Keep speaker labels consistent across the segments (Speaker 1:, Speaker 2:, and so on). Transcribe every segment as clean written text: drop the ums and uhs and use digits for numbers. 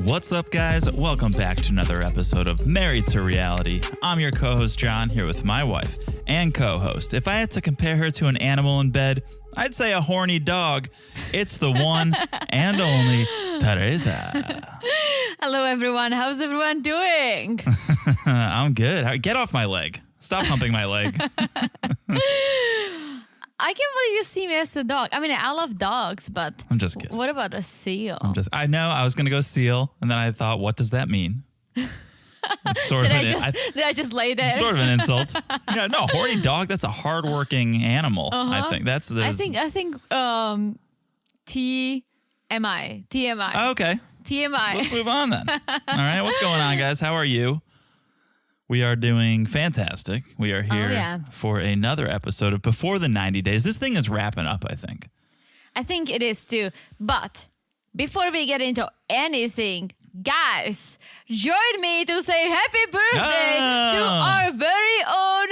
Speaker 1: What's up, guys? Welcome back to another episode of Married to Reality. I'm your co-host, John, here with my wife and co-host. If I had to compare her to an animal in bed, I'd say a horny dog. It's the one and only Teresa.
Speaker 2: Hello, everyone. How's everyone doing?
Speaker 1: I'm good. Get off my leg. Stop humping my leg.
Speaker 2: I can't believe you see me as a dog. I mean, I love dogs, but
Speaker 1: I'm just kidding.
Speaker 2: What about a seal?
Speaker 1: I know I was going to go seal, and then I thought, what does that mean? It's sort
Speaker 2: did I just lay there?
Speaker 1: Sort of an insult. Yeah, no, horny dog, that's a hardworking animal. I think that's
Speaker 2: I think TMI.
Speaker 1: Okay.
Speaker 2: TMI.
Speaker 1: Let's move on then. All right, what's going on, guys? How are you? We are doing fantastic. We are here for another episode of Before the 90 Days. This thing is wrapping up, I think.
Speaker 2: I think it is too. But before we get into anything, guys, join me to say happy birthday to our very own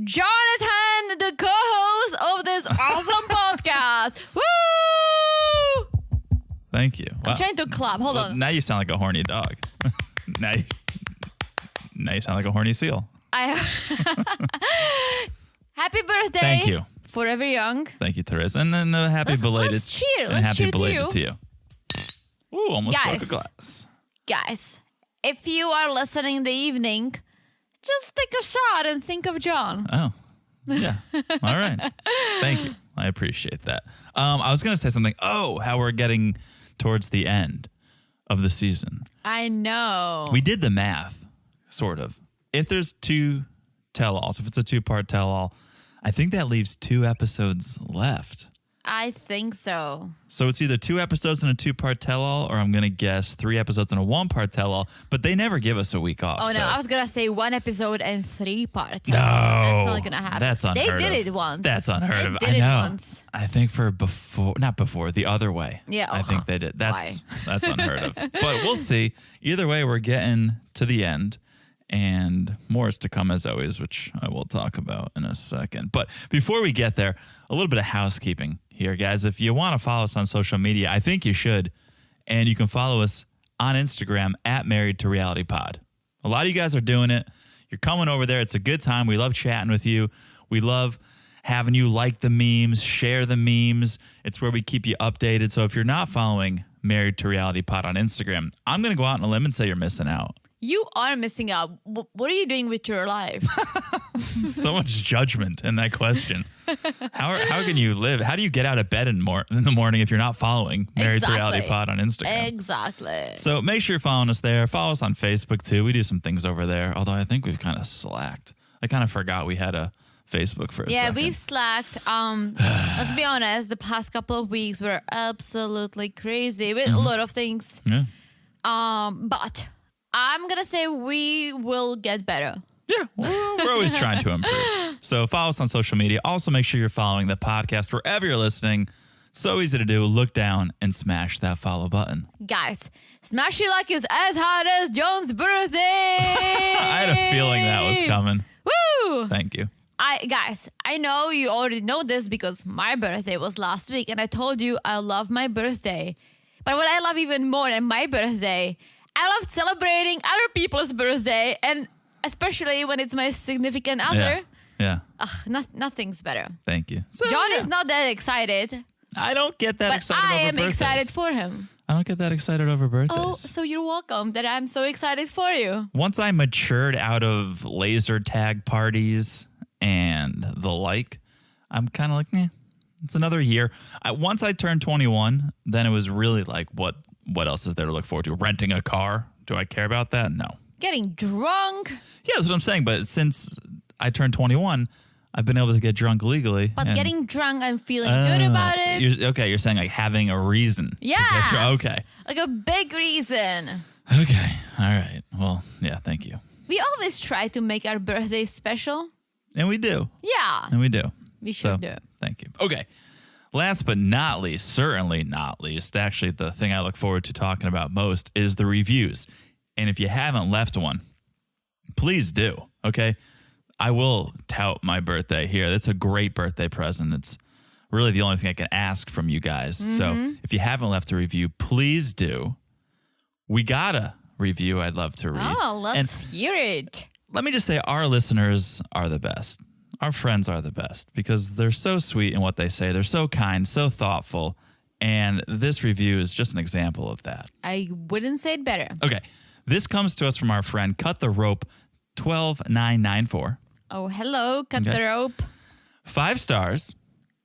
Speaker 2: Jonathan, the co-host of this awesome podcast. Woo!
Speaker 1: Thank you.
Speaker 2: I'm trying to clap. Hold on.
Speaker 1: Now you sound like a horny dog. Now you sound like a horny seal.
Speaker 2: Happy birthday.
Speaker 1: Thank you.
Speaker 2: Forever young.
Speaker 1: Thank you, Teresa. And then happy belated.
Speaker 2: Let's cheer.
Speaker 1: Happy belated to you. Ooh, almost
Speaker 2: Guys,
Speaker 1: broke a glass.
Speaker 2: Guys, if you are listening in the evening, just take a shot and think of John.
Speaker 1: Oh, yeah. All right. Thank you. I appreciate that. I was going to say something. Oh, how we're getting towards the end of the season.
Speaker 2: I know.
Speaker 1: We did the math. Sort of. If there's two tell-alls, if it's a two-part tell-all, I think that leaves 2 episodes left.
Speaker 2: I think so.
Speaker 1: So it's either 2 episodes and a 2-part tell-all, or I'm going to guess 3 episodes and a 1-part tell-all, but they never give us a week off.
Speaker 2: Oh, no,
Speaker 1: so.
Speaker 2: I was going to say 1 episode and 3-part
Speaker 1: No.
Speaker 2: tell-all. That's not going to happen.
Speaker 1: That's unheard of.
Speaker 2: They did it once.
Speaker 1: That's unheard of.
Speaker 2: They did
Speaker 1: I know.
Speaker 2: It once.
Speaker 1: I think not before, the other way.
Speaker 2: Yeah.
Speaker 1: I think they did.
Speaker 2: Why?
Speaker 1: That's unheard of. But we'll see. Either way, we're getting to the end. And more is to come, as always, which I will talk about in a second. But before we get there, a little bit of housekeeping here, guys. If you want to follow us on social media, I think you should. And you can follow us on Instagram at Married to Reality Pod. A lot of you guys are doing it. You're coming over there. It's a good time. We love chatting with you. We love having you like the memes, share the memes. It's where we keep you updated. So if you're not following Married to Reality Pod on Instagram, I'm going to go out on a limb and say you're missing out.
Speaker 2: You are missing out. What are you doing with your life?
Speaker 1: So much judgment in that question. How can you live? How do you get out of bed in the morning if you're not following Married to Reality Pod on Instagram?
Speaker 2: Exactly.
Speaker 1: So make sure you're following us there. Follow us on Facebook too. We do some things over there. Although I think we've kind of slacked. I kind of forgot we had a Facebook for a second.
Speaker 2: Yeah, we've slacked. Let's be honest. The past couple of weeks were absolutely crazy with a lot of things.
Speaker 1: Yeah.
Speaker 2: But I'm going to say we will get better.
Speaker 1: Yeah, we're always trying to improve. So follow us on social media. Also, make sure you're following the podcast wherever you're listening. So easy to do. Look down and smash that follow button.
Speaker 2: Guys, smash it like it's as hot as John's birthday.
Speaker 1: I had a feeling that was coming.
Speaker 2: Woo!
Speaker 1: Thank you.
Speaker 2: Guys, I know you already know this because my birthday was last week and I told you I love my birthday. But what I love even more than my birthday, I love celebrating other people's birthday, and especially when it's my significant other.
Speaker 1: Yeah.
Speaker 2: Nothing's better.
Speaker 1: Thank you. So,
Speaker 2: John is not that excited.
Speaker 1: I don't get that excited over birthdays.
Speaker 2: I am excited for him.
Speaker 1: I don't get that excited over birthdays.
Speaker 2: Oh, so you're welcome that I'm so excited for you.
Speaker 1: Once I matured out of laser tag parties and the like, I'm kind of like, it's another year. Once I turned 21, then it was really like, what else is there to look forward to? Renting a car? Do I care about that? No.
Speaker 2: Getting drunk?
Speaker 1: Yeah, that's what I'm saying. But since I turned 21, I've been able to get drunk legally.
Speaker 2: But getting drunk and feeling good about it?
Speaker 1: You're saying like having a reason.
Speaker 2: Yeah.
Speaker 1: To get drunk. Okay.
Speaker 2: Like a big reason.
Speaker 1: Okay. All right. Well, yeah, thank you.
Speaker 2: We always try to make our birthdays special.
Speaker 1: And we do.
Speaker 2: Yeah.
Speaker 1: And we do.
Speaker 2: We should do.
Speaker 1: Thank you. Okay. Last but not least, certainly not least, actually the thing I look forward to talking about most is the reviews. And if you haven't left one, please do, okay? I will tout my birthday here. That's a great birthday present. It's really the only thing I can ask from you guys. So if you haven't left a review, please do. we got a review I'd love to read.
Speaker 2: Oh, let's
Speaker 1: And
Speaker 2: hear it.
Speaker 1: let me just say, our listeners are the best. Our friends are the best because they're so sweet in what they say. They're so kind, so thoughtful. And this review is just an example of that.
Speaker 2: I wouldn't say it better.
Speaker 1: Okay. This comes to us from our friend Cut the Rope 12994.
Speaker 2: Oh, hello, cut
Speaker 1: Okay.
Speaker 2: the rope.
Speaker 1: 5 stars,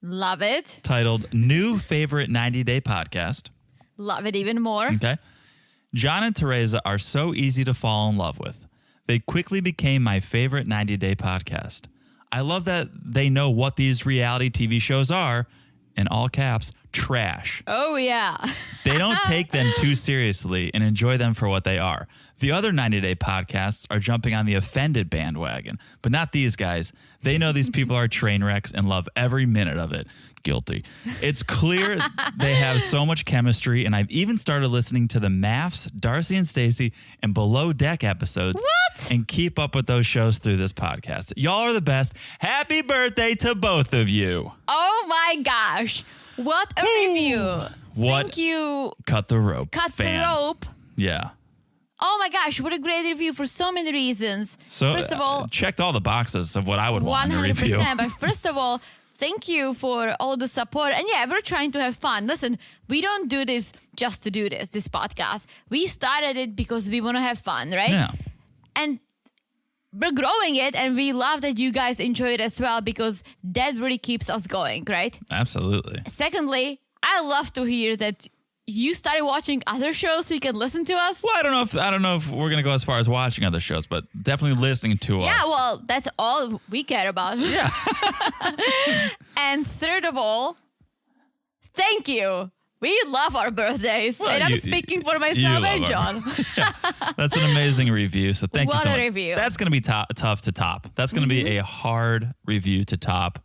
Speaker 2: Love it.
Speaker 1: titled New Favorite 90-Day Podcast.
Speaker 2: Love it even more.
Speaker 1: Okay. John and Teresa are so easy to fall in love with. They quickly became my favorite 90-Day podcast. I love that they know what these reality TV shows are, in all caps, trash.
Speaker 2: Oh, yeah.
Speaker 1: They don't take them too seriously and enjoy them for what they are. The other 90-Day podcasts are jumping on the offended bandwagon, but not these guys. They know these people are train wrecks and love every minute of it. Guilty. It's clear they have so much chemistry, and I've even started listening to the Maths, Darcy and Stacy, and Below Deck episodes.
Speaker 2: What?
Speaker 1: And keep up with those shows through this podcast. Y'all are the best. Happy birthday to both of you.
Speaker 2: Oh, my gosh. What a review.
Speaker 1: What?
Speaker 2: Thank you.
Speaker 1: Cut the rope.
Speaker 2: Cut
Speaker 1: fan.
Speaker 2: the rope.
Speaker 1: Yeah.
Speaker 2: Oh, my gosh. What a great review for so many reasons.
Speaker 1: So
Speaker 2: First of all,
Speaker 1: checked all the boxes of what I would want in a
Speaker 2: 100%.
Speaker 1: review.
Speaker 2: But first of all, thank you for all the support. And yeah, we're trying to have fun. Listen, we don't do this just to do this podcast. We started it because we want to have fun, right?
Speaker 1: Yeah.
Speaker 2: And we're growing it, and we love that you guys enjoy it as well because that really keeps us going, right?
Speaker 1: Absolutely.
Speaker 2: Secondly, I love to hear that you started watching other shows so you can listen to us.
Speaker 1: Well, I don't know if we're gonna go as far as watching other shows, but definitely listening to us.
Speaker 2: Yeah, well, that's all we care about.
Speaker 1: Yeah.
Speaker 2: And third of all, thank you. We love our birthdays.
Speaker 1: Well,
Speaker 2: and I'm
Speaker 1: you-
Speaker 2: speaking for
Speaker 1: you
Speaker 2: myself
Speaker 1: love
Speaker 2: and
Speaker 1: our-
Speaker 2: John.
Speaker 1: That's an amazing review. So thank you
Speaker 2: What
Speaker 1: so
Speaker 2: a
Speaker 1: much.
Speaker 2: review.
Speaker 1: That's gonna be tough to top. That's gonna be a hard review to top.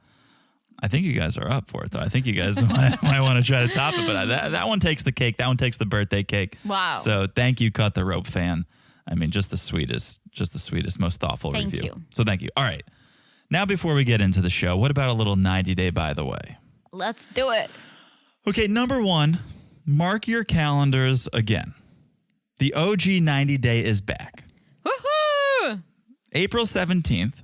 Speaker 1: I think you guys are up for it, though. I think you guys might want to try to top it, but that one takes the cake. That one takes the birthday cake.
Speaker 2: Wow.
Speaker 1: So thank you, Cut the Rope fan. I mean, just the sweetest, most thoughtful
Speaker 2: Thank
Speaker 1: review.
Speaker 2: you.
Speaker 1: So thank you. All right. Now, before we get into the show, what about a little 90-day by the way?
Speaker 2: Let's do it.
Speaker 1: Okay, number 1, mark your calendars again. The OG 90-day is back.
Speaker 2: Woohoo!
Speaker 1: April 17th,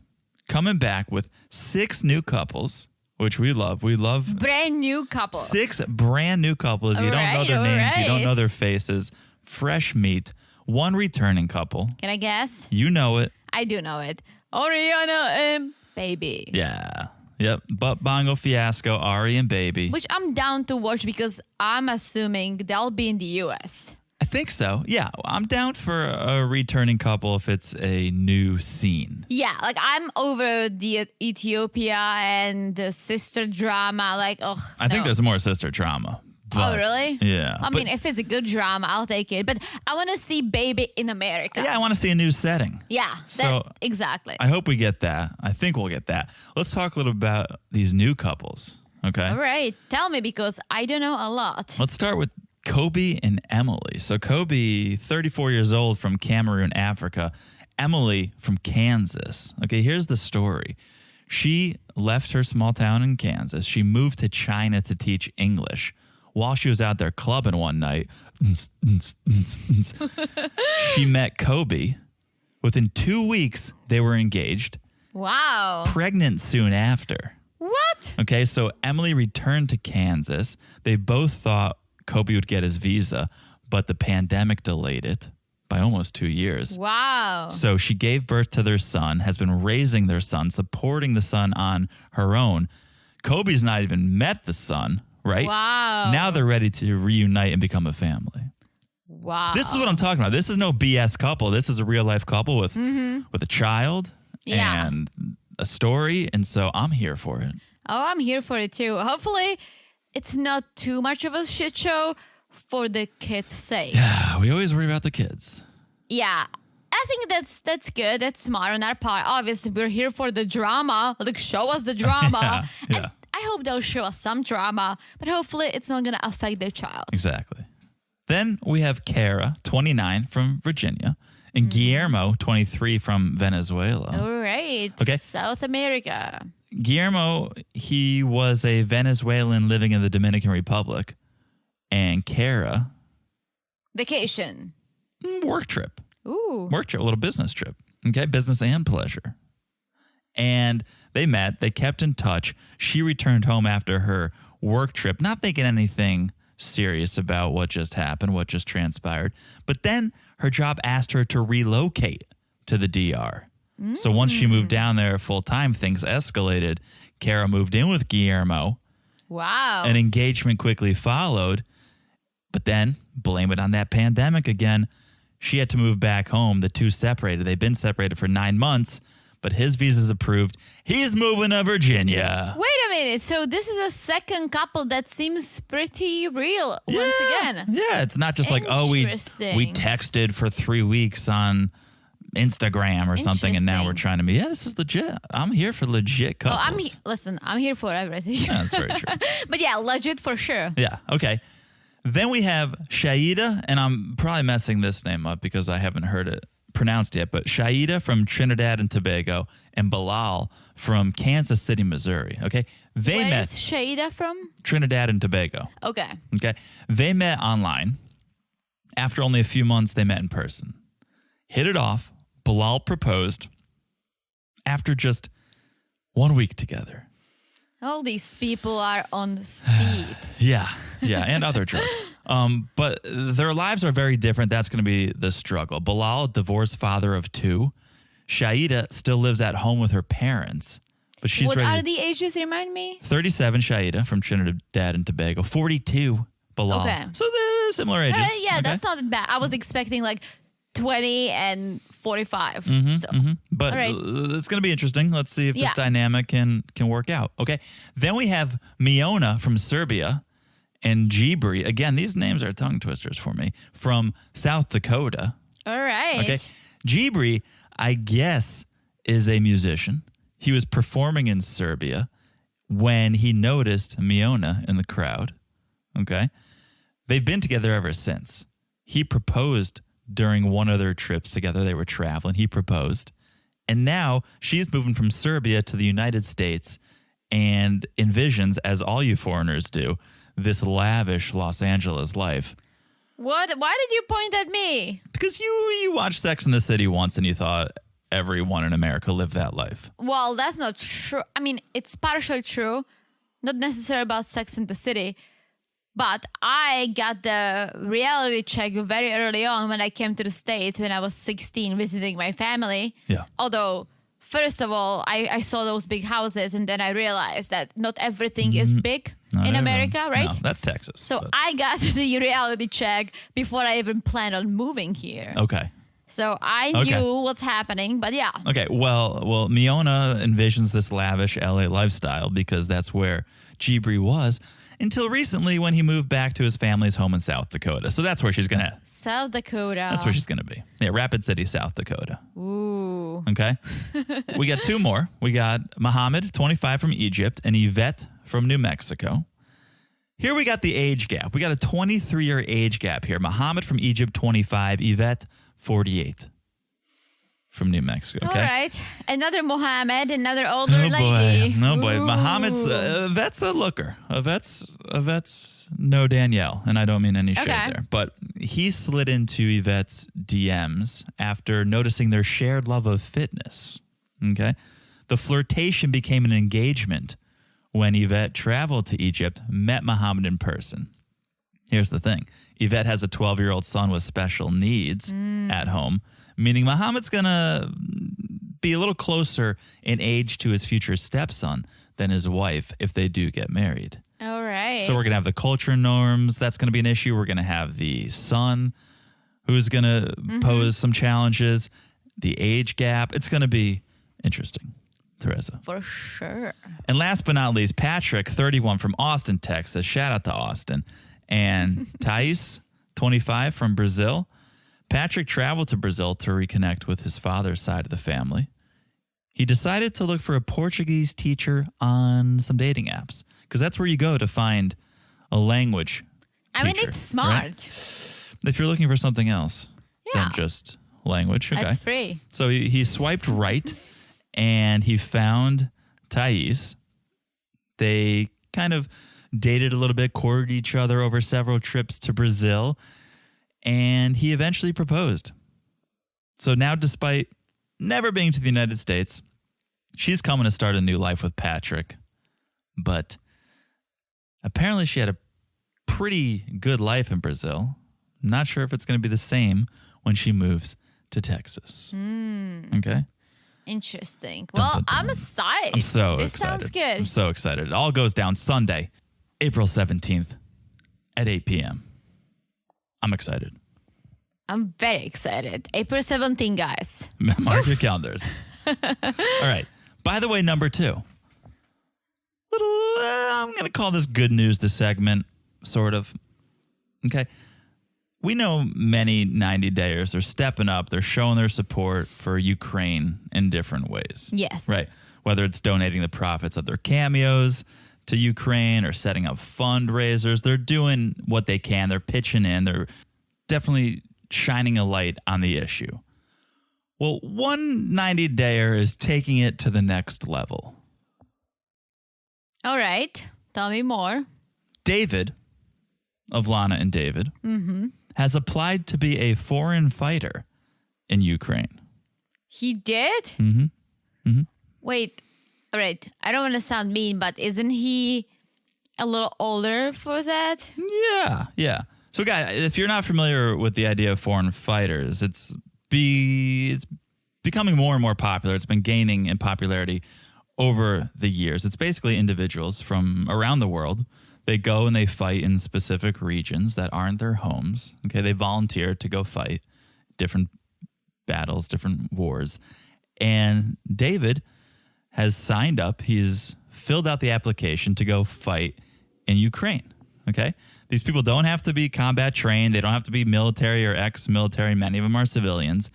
Speaker 1: coming back with 6 new couples, which we love. We love
Speaker 2: Brand new couple. 6
Speaker 1: brand new couples. You don't know
Speaker 2: Alright,
Speaker 1: their names. You don't
Speaker 2: alright.
Speaker 1: know their faces. Fresh meat. 1 returning couple.
Speaker 2: Can I guess?
Speaker 1: You know it.
Speaker 2: I do know it. Oriana and Baby.
Speaker 1: Yeah. Yep. Butt Bongo Fiasco, Ari and Baby.
Speaker 2: Which I'm down to watch because I'm assuming they'll be in the US.
Speaker 1: I think so. Yeah. I'm down for a returning couple if it's a new scene.
Speaker 2: Yeah, like I'm over the Ethiopia and the sister drama. Like, ugh.
Speaker 1: I think
Speaker 2: no.
Speaker 1: there's more sister drama.
Speaker 2: Oh, really?
Speaker 1: Yeah.
Speaker 2: I mean, if it's a good drama, I'll take it. But I want to see Baby in America.
Speaker 1: yeah, I want to see a new setting.
Speaker 2: Yeah,
Speaker 1: So,
Speaker 2: exactly.
Speaker 1: I hope we get that. I think we'll get that. Let's talk a little about these new couples. Okay.
Speaker 2: All right. Tell me because I don't know a lot.
Speaker 1: Let's start with Kobe and Emily. So Kobe, 34 years old from Cameroon, Africa. Emily from Kansas. Okay, here's the story. She left her small town in Kansas. She moved to China to teach English. While she was out there clubbing one night, she met Kobe. Within 2 weeks, they were engaged,
Speaker 2: Wow.
Speaker 1: pregnant soon after.
Speaker 2: What?
Speaker 1: Okay, so Emily returned to Kansas. They both thought Kobe would get his visa, but the pandemic delayed it by almost 2 years.
Speaker 2: Wow.
Speaker 1: So she gave birth to their son, has been raising their son, supporting the son on her own. Kobe's not even met the son, right?
Speaker 2: Wow.
Speaker 1: Now they're ready to reunite and become a family.
Speaker 2: Wow.
Speaker 1: This is what I'm talking about. This is no BS couple. This is a real life couple with a child
Speaker 2: Yeah.
Speaker 1: and a story. And so I'm here for it.
Speaker 2: Oh, I'm here for it too. Hopefully, it's not too much of a shit show for the kids' sake.
Speaker 1: Yeah, we always worry about the kids.
Speaker 2: Yeah. I think that's good. That's smart on our part. Obviously, we're here for the drama. Like, show us the drama.
Speaker 1: Yeah.
Speaker 2: And I hope they'll show us some drama, but hopefully it's not going to affect their child.
Speaker 1: Exactly. Then we have Kara, 29 from Virginia, and Guillermo, 23 from Venezuela.
Speaker 2: All right.
Speaker 1: Okay.
Speaker 2: South America.
Speaker 1: Guillermo, he was a Venezuelan living in the Dominican Republic. And Kara,
Speaker 2: Vacation.
Speaker 1: work trip.
Speaker 2: Ooh.
Speaker 1: Work trip, a little business trip. Okay, business and pleasure. And they met. They kept in touch. She returned home after her work trip, not thinking anything serious about what just happened, what just transpired. But then her job asked her to relocate to the DR. So once she moved down there full time, things escalated. Kara moved in with Guillermo.
Speaker 2: Wow.
Speaker 1: An engagement quickly followed. But then, blame it on that pandemic again. She had to move back home. The two separated. They've been separated for 9 months, but his visa's approved. He's moving to Virginia.
Speaker 2: Wait a minute. So this is a second couple that seems pretty real once again.
Speaker 1: Yeah, it's not just like, we texted for 3 weeks on Instagram or something, and now we're trying to meet. Yeah, this is legit. I'm here for legit couples.
Speaker 2: Listen, I'm here for everything.
Speaker 1: Yeah, that's very true.
Speaker 2: But yeah, legit for sure.
Speaker 1: Yeah, okay. Then we have Shaida, and I'm probably messing this name up because I haven't heard it pronounced yet, but Shaida from Trinidad and Tobago and Bilal from Kansas City, Missouri. Okay,
Speaker 2: Where is Shaida from?
Speaker 1: Trinidad and Tobago.
Speaker 2: Okay.
Speaker 1: They met online. After only a few months, they met in person. Hit it off. Bilal proposed after just 1 week together.
Speaker 2: All these people are on speed.
Speaker 1: Yeah, and other drugs. But their lives are very different. That's going to be the struggle. Bilal, divorced father of 2. Shaida still lives at home with her parents. But she's
Speaker 2: What are the ages, remind me?
Speaker 1: 37, Shaida from Trinidad and Tobago. 42, Bilal.
Speaker 2: Okay.
Speaker 1: So they're similar ages.
Speaker 2: Yeah, that's not bad. I was expecting like 20 and 45.
Speaker 1: But it's going to be interesting. Let's see if this dynamic can work out. Okay. Then we have Miona from Serbia and Jibri. Again, these names are tongue twisters for me. From South Dakota.
Speaker 2: All right.
Speaker 1: Okay. Jibri, I guess, is a musician. He was performing in Serbia when he noticed Miona in the crowd. Okay. They've been together ever since. He proposed during one of their trips together. They were traveling. He proposed. And now she's moving from Serbia to the United States and envisions, as all you foreigners do, this lavish Los Angeles life.
Speaker 2: What? Why did you point at me?
Speaker 1: Because you watched Sex and the City once and you thought everyone in America lived that life.
Speaker 2: Well, that's not true. I mean, it's partially true. Not necessarily about Sex and the City. But I got the reality check very early on when I came to the States when I was 16 visiting my family.
Speaker 1: Yeah.
Speaker 2: Although, first of all, I saw those big houses and then I realized that not everything is big in America, right?
Speaker 1: No, that's Texas.
Speaker 2: So I got the reality check before I even planned on moving here.
Speaker 1: Okay.
Speaker 2: So I knew what's happening, but yeah.
Speaker 1: Okay, well, Miona envisions this lavish LA lifestyle because that's where Jibri was until recently when he moved back to his family's home in South Dakota. So that's where she's going to...
Speaker 2: South Dakota.
Speaker 1: That's where she's going to be. Yeah, Rapid City, South Dakota.
Speaker 2: Ooh.
Speaker 1: Okay. We got 2 more. We got Muhammad, 25 from Egypt, and Yvette from New Mexico. Here we got the age gap. We got a 23-year age gap here. Muhammad from Egypt, 25. Yvette, 48. From New Mexico. Okay?
Speaker 2: All right. Another Mohammed, another older lady.
Speaker 1: No boy. Muhammad's, Yvette's a looker. Yvette's no Danielle. And I don't mean any shade there. But he slid into Yvette's DMs after noticing their shared love of fitness. Okay. The flirtation became an engagement when Yvette traveled to Egypt, met Muhammad in person. Here's the thing. Yvette has a 12-year-old son with special needs at home, meaning Muhammad's going to be a little closer in age to his future stepson than his wife if they do get married.
Speaker 2: All right.
Speaker 1: So we're going to have the culture norms. That's going to be an issue. We're going to have the son who's going to pose some challenges, the age gap. It's going to be interesting, Teresa.
Speaker 2: For sure.
Speaker 1: And last but not least, Patrick, 31 from Austin, Texas. Shout out to Austin. And Thais, 25 from Brazil. Patrick traveled to Brazil to reconnect with his father's side of the family. He decided to look for a Portuguese teacher on some dating apps because that's where you go to find a language teacher.
Speaker 2: I mean, it's smart.
Speaker 1: Right? If you're looking for something else than just language. Okay.
Speaker 2: That's free.
Speaker 1: So he swiped right and he found Thais. They kind of dated a little bit, courted each other over several trips to Brazil. And he eventually proposed. So now, despite never being to the United States, she's coming to start a new life with Patrick. But apparently she had a pretty good life in Brazil. Not sure if it's going to be the same when she moves to Texas. Okay?
Speaker 2: Interesting.
Speaker 1: Dun,
Speaker 2: Well,
Speaker 1: dun, dun.
Speaker 2: I'm excited.
Speaker 1: I'm so
Speaker 2: this
Speaker 1: excited.
Speaker 2: Sounds good.
Speaker 1: I'm so excited. It all goes down Sunday, April 17th at 8 p.m. I'm excited.
Speaker 2: I'm very excited. April 17th, guys.
Speaker 1: Mark your calendars. All right. By the way, number 2. I'm going to call this good news, the segment, sort of. Okay. We know many 90-dayers are stepping up. They're showing their support for Ukraine in different ways.
Speaker 2: Yes.
Speaker 1: Right. Whether it's donating the profits of their cameos to Ukraine or setting up fundraisers, they're doing what they can. They're pitching in. They're definitely shining a light on the issue. Well, one 90-dayer is taking it to the next level.
Speaker 2: All right. Tell me more.
Speaker 1: David, of Lana and David, has applied to be a foreign fighter in Ukraine.
Speaker 2: He did? Wait. All right. I don't want to sound mean, but isn't he a little older for that?
Speaker 1: Yeah. So, guys, if you're not familiar with the idea of foreign fighters, it's becoming more and more popular. It's been gaining in popularity over the years. It's basically individuals from around the world. They go and they fight in specific regions that aren't their homes. Okay, they volunteer to go fight different battles, different wars. And David has signed up. He's filled out the application to go fight in Ukraine. Okay, these people don't have to be combat trained. They don't have to be military or ex-military. Many of them are civilians.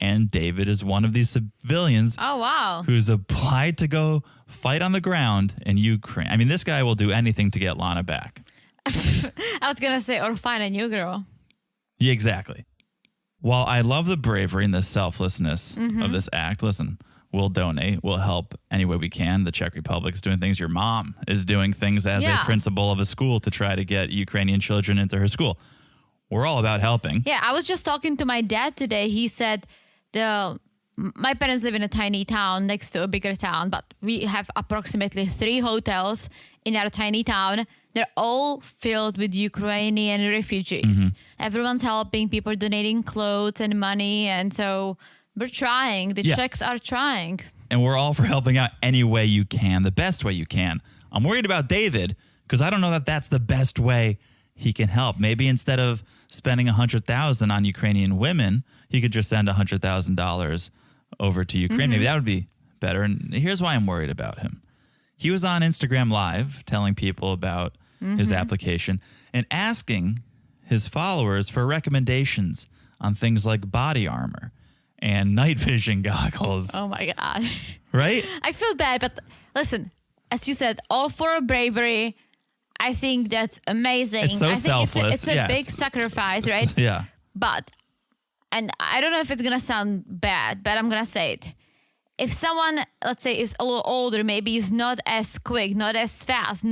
Speaker 1: And David is one of these civilians.
Speaker 2: Oh, wow.
Speaker 1: Who's applied to go fight on the ground in Ukraine. I mean, this guy will do anything to get Lana back.
Speaker 2: I was going to say, or find a new girl.
Speaker 1: Yeah, exactly. While I love the bravery and the selflessness of this act, listen, we'll donate. We'll help any way we can. The Czech Republic is doing things. Your mom is doing things as a principal of a school to try to get Ukrainian children into her school. We're all about helping.
Speaker 2: Yeah, I was just talking to my dad today. He said my parents live in a tiny town next to a bigger town, but we have approximately 3 hotels in our tiny town. They're all filled with Ukrainian refugees. Everyone's helping, people donating clothes and money. And so we're trying. The Czechs are trying.
Speaker 1: And we're all for helping out any way you can, the best way you can. I'm worried about David because I don't know that that's the best way he can help. Maybe instead of spending $100,000 on Ukrainian women, he could just send $100,000 over to Ukraine. Maybe that would be better. And here's why I'm worried about him. He was on Instagram Live telling people about his application and asking his followers for recommendations on things like body armor and night vision goggles.
Speaker 2: Oh my God.
Speaker 1: Right?
Speaker 2: I feel bad, but listen, as you said, all for bravery. I think that's amazing.
Speaker 1: It's so
Speaker 2: I think
Speaker 1: selfless.
Speaker 2: It's a big sacrifice, right?
Speaker 1: Yeah.
Speaker 2: But, and I don't know if it's going to sound bad, but I'm going to say it. If someone, let's say, is a little older, maybe is not as quick, not as fast,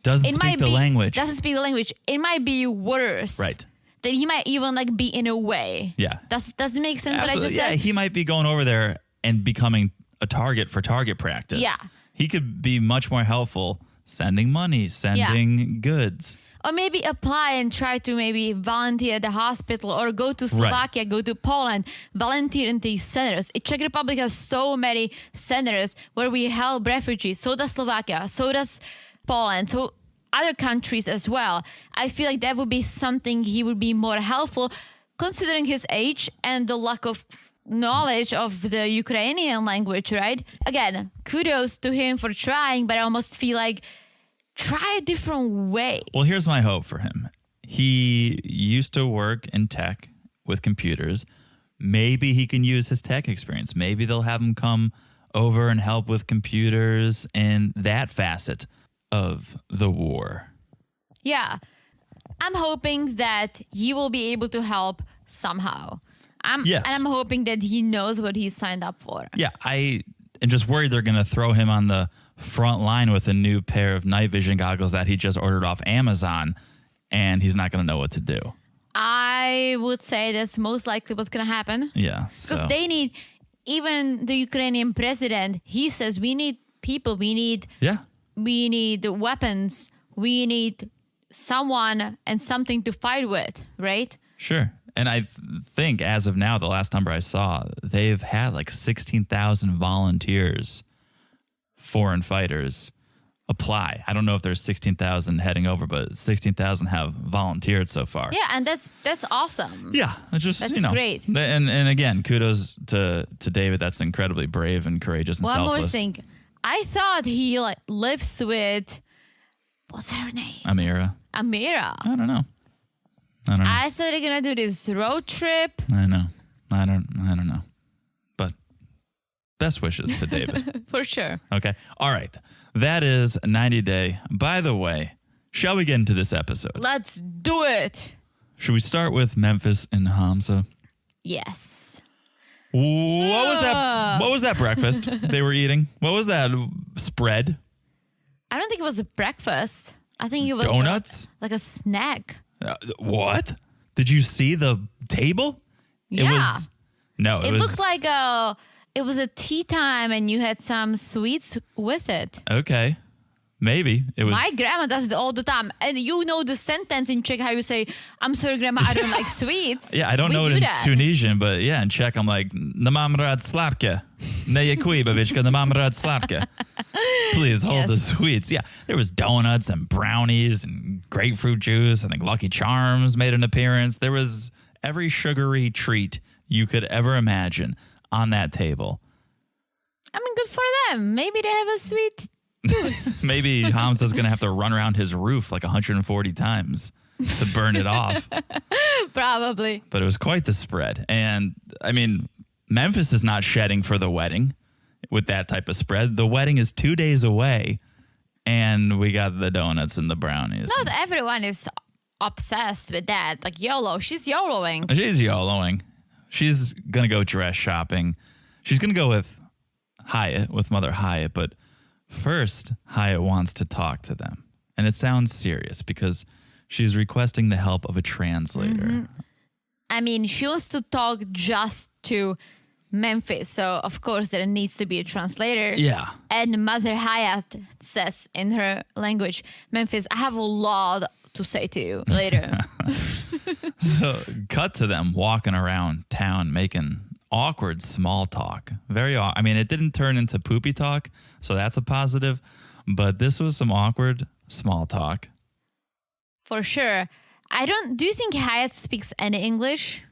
Speaker 1: doesn't speak the language.
Speaker 2: Doesn't speak the language. It might be worse.
Speaker 1: Right.
Speaker 2: Then he might even be in a way.
Speaker 1: Yeah.
Speaker 2: Does it make sense what I just
Speaker 1: said? Yeah, he might be going over there and becoming a target for target practice.
Speaker 2: Yeah.
Speaker 1: He could be much more helpful sending money, sending goods.
Speaker 2: Or maybe apply and try to maybe volunteer at the hospital or go to Slovakia, go to Poland, volunteer in these centers. Czech Republic has so many centers where we help refugees. So does Slovakia, so does Poland, so other countries as well. I feel like that would be something he would be more helpful considering his age and the lack of knowledge of the Ukrainian language, right? Again, kudos to him for trying, but I almost feel like try a different way.
Speaker 1: Well, here's my hope for him. He used to work in tech with computers. Maybe he can use his tech experience. Maybe they'll have him come over and help with computers and that facet of the war.
Speaker 2: Yeah. I'm hoping that he will be able to help somehow. And I'm hoping that he knows what he signed up for.
Speaker 1: Yeah, I am just worried they're going to throw him on the front line with a new pair of night vision goggles that he just ordered off Amazon, and he's not going to know what to do.
Speaker 2: I I would say that's most likely what's going to happen.
Speaker 1: Yeah.
Speaker 2: Because they need, even the Ukrainian president, he says we need people, we need weapons, we need someone and something to fight with, right?
Speaker 1: Sure. And I think as of now, the last number I saw, they've had like 16,000 volunteers, foreign fighters, apply. I don't know if there's 16,000 heading over, but 16,000 have volunteered so far.
Speaker 2: Yeah, and that's awesome.
Speaker 1: Yeah, that's
Speaker 2: great.
Speaker 1: And again, kudos to David. That's incredibly brave and courageous and selfless.
Speaker 2: One more thing. I thought he lives with, what's her name?
Speaker 1: Amira.
Speaker 2: I
Speaker 1: don't know.
Speaker 2: I thought they're gonna do this road trip.
Speaker 1: I know. I don't know. But best wishes to David.
Speaker 2: For sure.
Speaker 1: Okay. All right. That is 90 Day. By the way, shall we get into this episode?
Speaker 2: Let's do it.
Speaker 1: Should we start with Memphis and Hamza?
Speaker 2: Yes.
Speaker 1: What was that breakfast they were eating? What was that spread?
Speaker 2: I don't think it was a breakfast. I think it was
Speaker 1: donuts?
Speaker 2: Like a snack.
Speaker 1: What? Did you see the table?
Speaker 2: Yeah.
Speaker 1: It
Speaker 2: looked like it was a tea time and you had some sweets with it.
Speaker 1: Okay. Maybe. It was.
Speaker 2: My grandma does it all the time. And you know the sentence in Czech how you say, I'm sorry, grandma, I don't like sweets.
Speaker 1: Yeah, I don't know it in Tunisian, but yeah, in Czech, I'm like, nemám rád sladké. Neděkuji, babička, nemám rád sladké. Please hold the sweets. Yeah, there was donuts and brownies and grapefruit juice. I think Lucky Charms made an appearance. There was every sugary treat you could ever imagine on that table.
Speaker 2: I mean, good for them. Maybe they have a sweet tooth.
Speaker 1: Maybe Hamza's going to have to run around his roof like 140 times to burn it off.
Speaker 2: Probably.
Speaker 1: But it was quite the spread. And, I mean, Memphis is not shedding for the wedding with that type of spread. The wedding is 2 days away, and we got the donuts and the brownies.
Speaker 2: Not everyone is obsessed with that. Like YOLO. She's YOLOing.
Speaker 1: She's YOLOing. She's going to go dress shopping. She's going to go with Hyatt, with Mother Hyatt. But first, Hyatt wants to talk to them. And it sounds serious because she's requesting the help of a translator.
Speaker 2: Mm-hmm. I mean, she wants to talk just to Memphis. So, of course, there needs to be a translator.
Speaker 1: Yeah.
Speaker 2: And Mother Hyatt says in her language, Memphis, I have a lot to say to you later.
Speaker 1: So, cut to them walking around town making awkward small talk. I mean, it didn't turn into poopy talk, so that's a positive. But this was some awkward small talk.
Speaker 2: For sure. Do you think Hyatt speaks any English?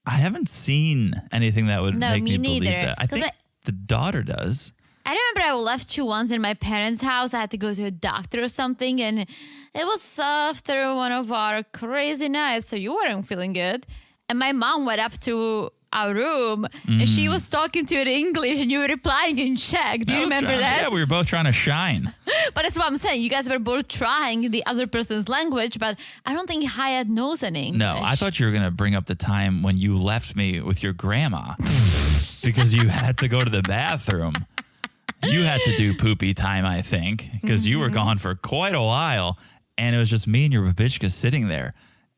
Speaker 1: I haven't seen anything that would make me believe
Speaker 2: neither.
Speaker 1: that. I think the daughter does.
Speaker 2: I remember I left you once in my parents' house. I had to go to a doctor or something, and it was after one of our crazy nights, so you weren't feeling good. And my mom went up to our room, and she was talking to you in English, and you were replying in Czech. Do you remember that?
Speaker 1: Yeah, we were both trying to shine.
Speaker 2: But that's what I'm saying. You guys were both trying the other person's language, but I don't think Hyatt knows any English.
Speaker 1: No, I thought you were going to bring up the time when you left me with your grandma because you had to go to the bathroom. You had to do poopy time, I think, because you were gone for quite a while, and it was just me and your babichka sitting there.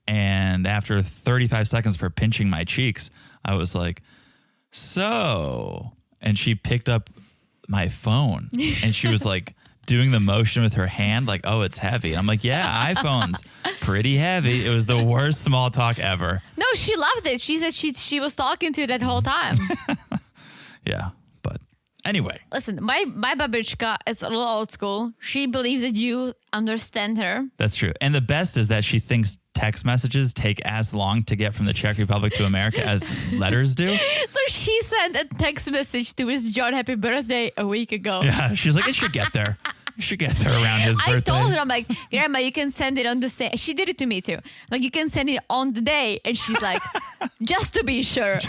Speaker 1: And after 35 seconds for pinching my cheeks, I was like, so, and she picked up my phone and she was like doing the motion with her hand, like, oh, it's heavy. I'm like, yeah, iPhone's pretty heavy. It was the worst small talk ever.
Speaker 2: No, she loved it. She said she was talking to you that whole time.
Speaker 1: Yeah, but anyway.
Speaker 2: Listen, my babichka is a little old school. She believes that you understand her.
Speaker 1: That's true. And the best is that she thinks text messages take as long to get from the Czech Republic to America as letters do.
Speaker 2: So she sent a text message to his John happy birthday a week ago.
Speaker 1: Yeah, she's like, it should get there. It should get there around his birthday.
Speaker 2: I told her, I'm like, Grandma, you can send it on the same. She did it to me too. Like, you can send it on the day. And she's like, just to be sure.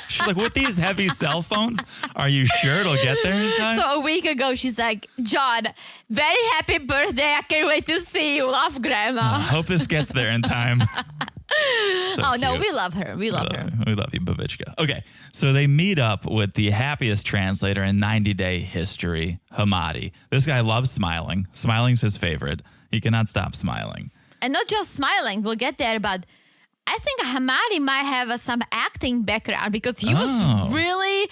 Speaker 1: She's like, with these heavy cell phones, are you sure it'll get there in time?
Speaker 2: So a week ago, she's like, John, very happy birthday. I can't wait to see you. Love, Grandma.
Speaker 1: I hope this gets there in time.
Speaker 2: No, we love her. We love her.
Speaker 1: We love you, babichka. Okay, so they meet up with the happiest translator in 90-day history, Hamadi. This guy loves smiling. Smiling's his favorite. He cannot stop smiling.
Speaker 2: And not just smiling. We'll get there, but I think Hamadi might have some acting background because he was really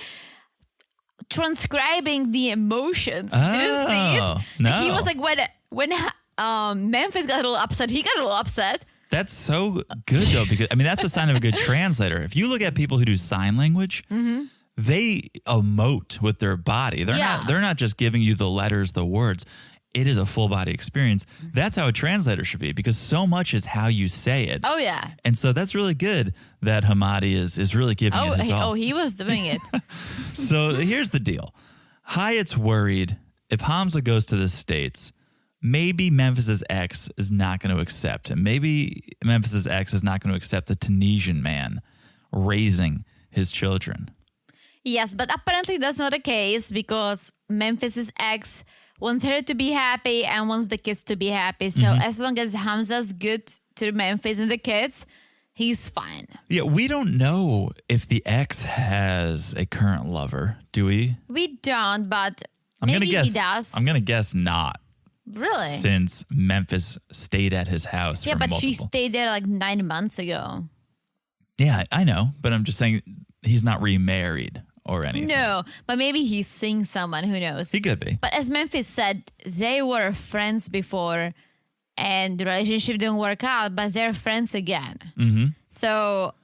Speaker 2: transcribing the emotions. Did you see it?
Speaker 1: No.
Speaker 2: Like he was like when Memphis got a little upset, he got a little upset.
Speaker 1: That's so good though, because I mean that's the sign of a good translator. If you look at people who do sign language, they emote with their body. They're not just giving you the letters, the words. It is a full body experience. That's how a translator should be, because so much is how you say it.
Speaker 2: Oh yeah.
Speaker 1: And so that's really good that Hamadi is really giving it his all.
Speaker 2: Oh, he was doing it.
Speaker 1: So here's the deal. Hyatt's worried if Hamza goes to the States, maybe Memphis's ex is not going to accept him. Maybe Memphis's ex is not going to accept the Tunisian man raising his children.
Speaker 2: Yes, but apparently that's not the case because Memphis's ex wants her to be happy and wants the kids to be happy. So as long as Hamza's good to Memphis and the kids, he's fine.
Speaker 1: Yeah, we don't know if the ex has a current lover, do we?
Speaker 2: We don't, but
Speaker 1: I'm
Speaker 2: maybe
Speaker 1: gonna guess,
Speaker 2: he does.
Speaker 1: I'm going to guess not.
Speaker 2: Really?
Speaker 1: Since Memphis stayed at his house
Speaker 2: Yeah,
Speaker 1: for
Speaker 2: but
Speaker 1: multiple.
Speaker 2: she stayed there like 9 months ago.
Speaker 1: Yeah, I know, but I'm just saying he's not remarried or anything.
Speaker 2: No, but maybe he's seeing someone, who knows?
Speaker 1: He could be.
Speaker 2: But as Memphis said, they were friends before and the relationship didn't work out, but they're friends again. Mm-hmm. So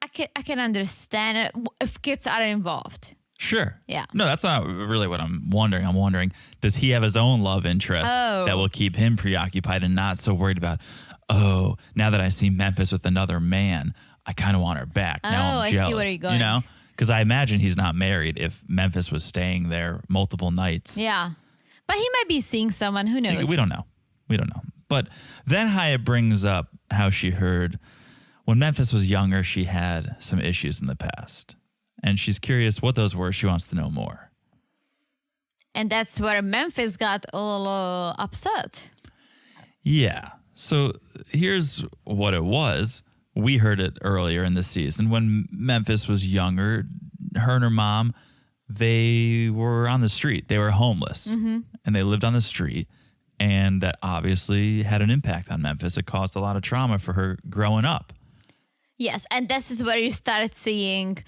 Speaker 2: I can understand it if kids are involved.
Speaker 1: Sure.
Speaker 2: Yeah.
Speaker 1: No, that's not really what I'm wondering. I'm wondering, does he have his own love interest that will keep him preoccupied and not so worried about, oh, now that I see Memphis with another man, I kind of want her back. Now I'm jealous.
Speaker 2: I see where you're going.
Speaker 1: You know? Because I imagine he's not married if Memphis was staying there multiple nights.
Speaker 2: Yeah. But he might be seeing someone. Who knows?
Speaker 1: We don't know. But then Hyatt brings up how she heard when Memphis was younger, she had some issues in the past. And she's curious what those were. She wants to know more.
Speaker 2: And that's where Memphis got a little upset.
Speaker 1: Yeah. So here's what it was. We heard it earlier in the season when Memphis was younger. Her and her mom, they were on the street. They were homeless. And they lived on the street. And that obviously had an impact on Memphis. It caused a lot of trauma for her growing up.
Speaker 2: Yes. And this is where you started seeing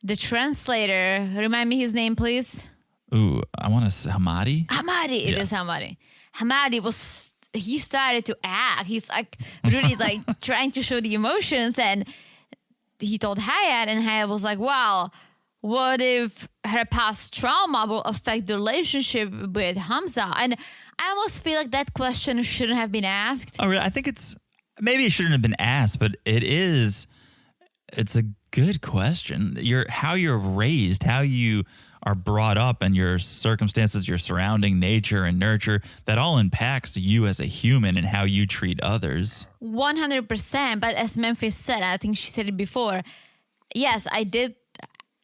Speaker 2: the translator. Remind me his name, please.
Speaker 1: Ooh, I want to say Hamadi.
Speaker 2: Hamadi. It is Hamadi. Hamadi he started to act. He's like really like trying to show the emotions. And he told Hyatt, and Hyatt was like, wow, what if her past trauma will affect the relationship with Hamza? And I almost feel like that question shouldn't have been asked.
Speaker 1: Oh, really? I think maybe it shouldn't have been asked, but it's a good question. How you're raised, how you are brought up, and your circumstances, your surrounding nature and nurture, that all impacts you as a human and how you treat others.
Speaker 2: 100%. But as Memphis said, I think she said it before, yes, I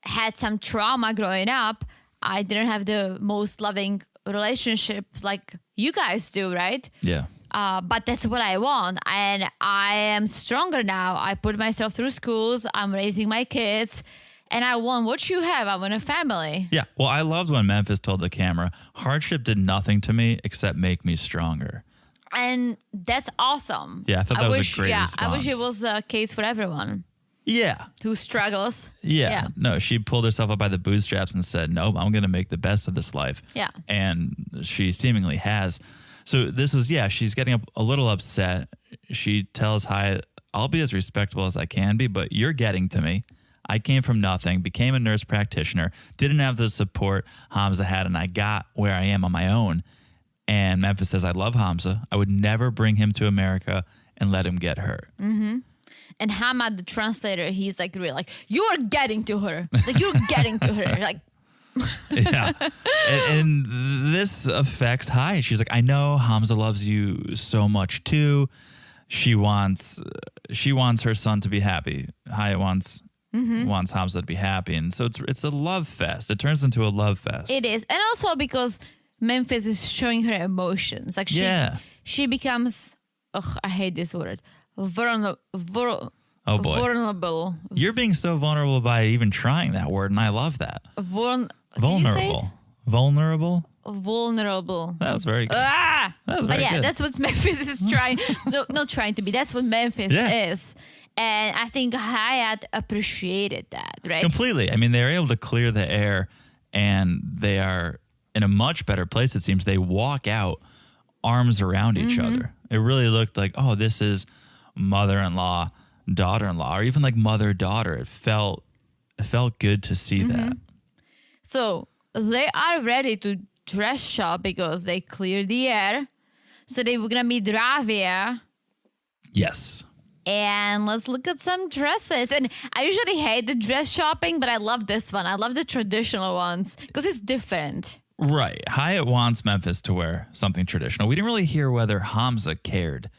Speaker 2: had some trauma growing up. I didn't have the most loving relationship like you guys do, right?
Speaker 1: Yeah.
Speaker 2: But that's what I want. And I am stronger now. I put myself through schools. I'm raising my kids. And I want what you have. I want a family.
Speaker 1: Yeah. Well, I loved when Memphis told the camera, hardship did nothing to me except make me stronger.
Speaker 2: And that's awesome.
Speaker 1: Yeah, I thought that was a great response.
Speaker 2: I wish it was the case for everyone.
Speaker 1: Yeah.
Speaker 2: Who struggles.
Speaker 1: Yeah. No, she pulled herself up by the bootstraps and said, nope, I'm going to make the best of this life.
Speaker 2: Yeah.
Speaker 1: And she seemingly has. So she's getting a little upset. She tells Hyatt, I'll be as respectable as I can be, but you're getting to me. I came from nothing, became a nurse practitioner, didn't have the support Hamza had, and I got where I am on my own. And Memphis says, I love Hamza. I would never bring him to America and let him get hurt.
Speaker 2: Mm-hmm. And Hamad, the translator, he's like really like, you're getting to her. Like, you're getting to her. Like,
Speaker 1: yeah. And this affects Hyatt. She's like, I know Hamza loves you so much too. She wants her son to be happy. Hyatt wants Hamza to be happy. And so it's a love fest. It turns into a love fest.
Speaker 2: It is. And also because Memphis is showing her emotions. Like she becomes, I hate this word. Vulnerable.
Speaker 1: Oh boy.
Speaker 2: Vulnerable.
Speaker 1: You're being so vulnerable by even trying that word, and I love that. Vulnerable. Vulnerable?
Speaker 2: Vulnerable.
Speaker 1: That was very good.
Speaker 2: That
Speaker 1: was very good.
Speaker 2: That's what Memphis is trying. Not trying to be. That's what Memphis is. And I think Hyatt appreciated that, right?
Speaker 1: Completely. I mean, they were able to clear the air, and they are in a much better place, it seems. They walk out arms around each other. It really looked like, oh, this is mother-in-law, daughter-in-law, or even like mother-daughter. It felt good to see that.
Speaker 2: So they are ready to dress shop because they cleared the air. So they were going to meet Ravia.
Speaker 1: Yes.
Speaker 2: And let's look at some dresses. And I usually hate the dress shopping, but I love this one. I love the traditional ones because it's different.
Speaker 1: Right. Hyatt wants Memphis to wear something traditional. We didn't really hear whether Hamza cared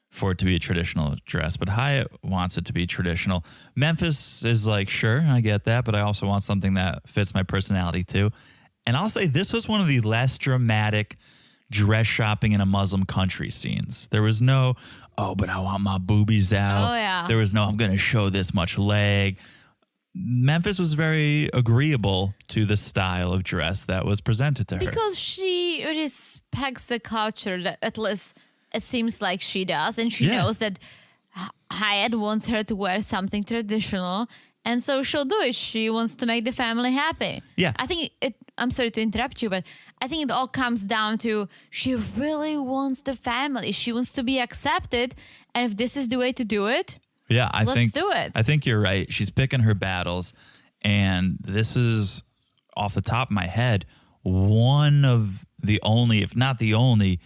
Speaker 1: for it to be a traditional dress, but Hyatt wants it to be traditional. Memphis is like, sure, I get that, but I also want something that fits my personality too. And I'll say this was one of the less dramatic dress shopping in a Muslim country scenes. There was no, oh, but I want my boobies out.
Speaker 2: Oh, yeah.
Speaker 1: There was no, I'm going to show this much leg. Memphis was very agreeable to the style of dress that was presented to her.
Speaker 2: Because she respects the culture, that at least it seems like she does. And she knows that Hyatt wants her to wear something traditional. And so she'll do it. She wants to make the family happy.
Speaker 1: Yeah.
Speaker 2: I think I'm sorry to interrupt you, but I think it all comes down to she really wants the family. She wants to be accepted. And if this is the way to do it,
Speaker 1: yeah,
Speaker 2: let's do it.
Speaker 1: I think you're right. She's picking her battles. And this is, off the top of my head, one of the only, if not the only,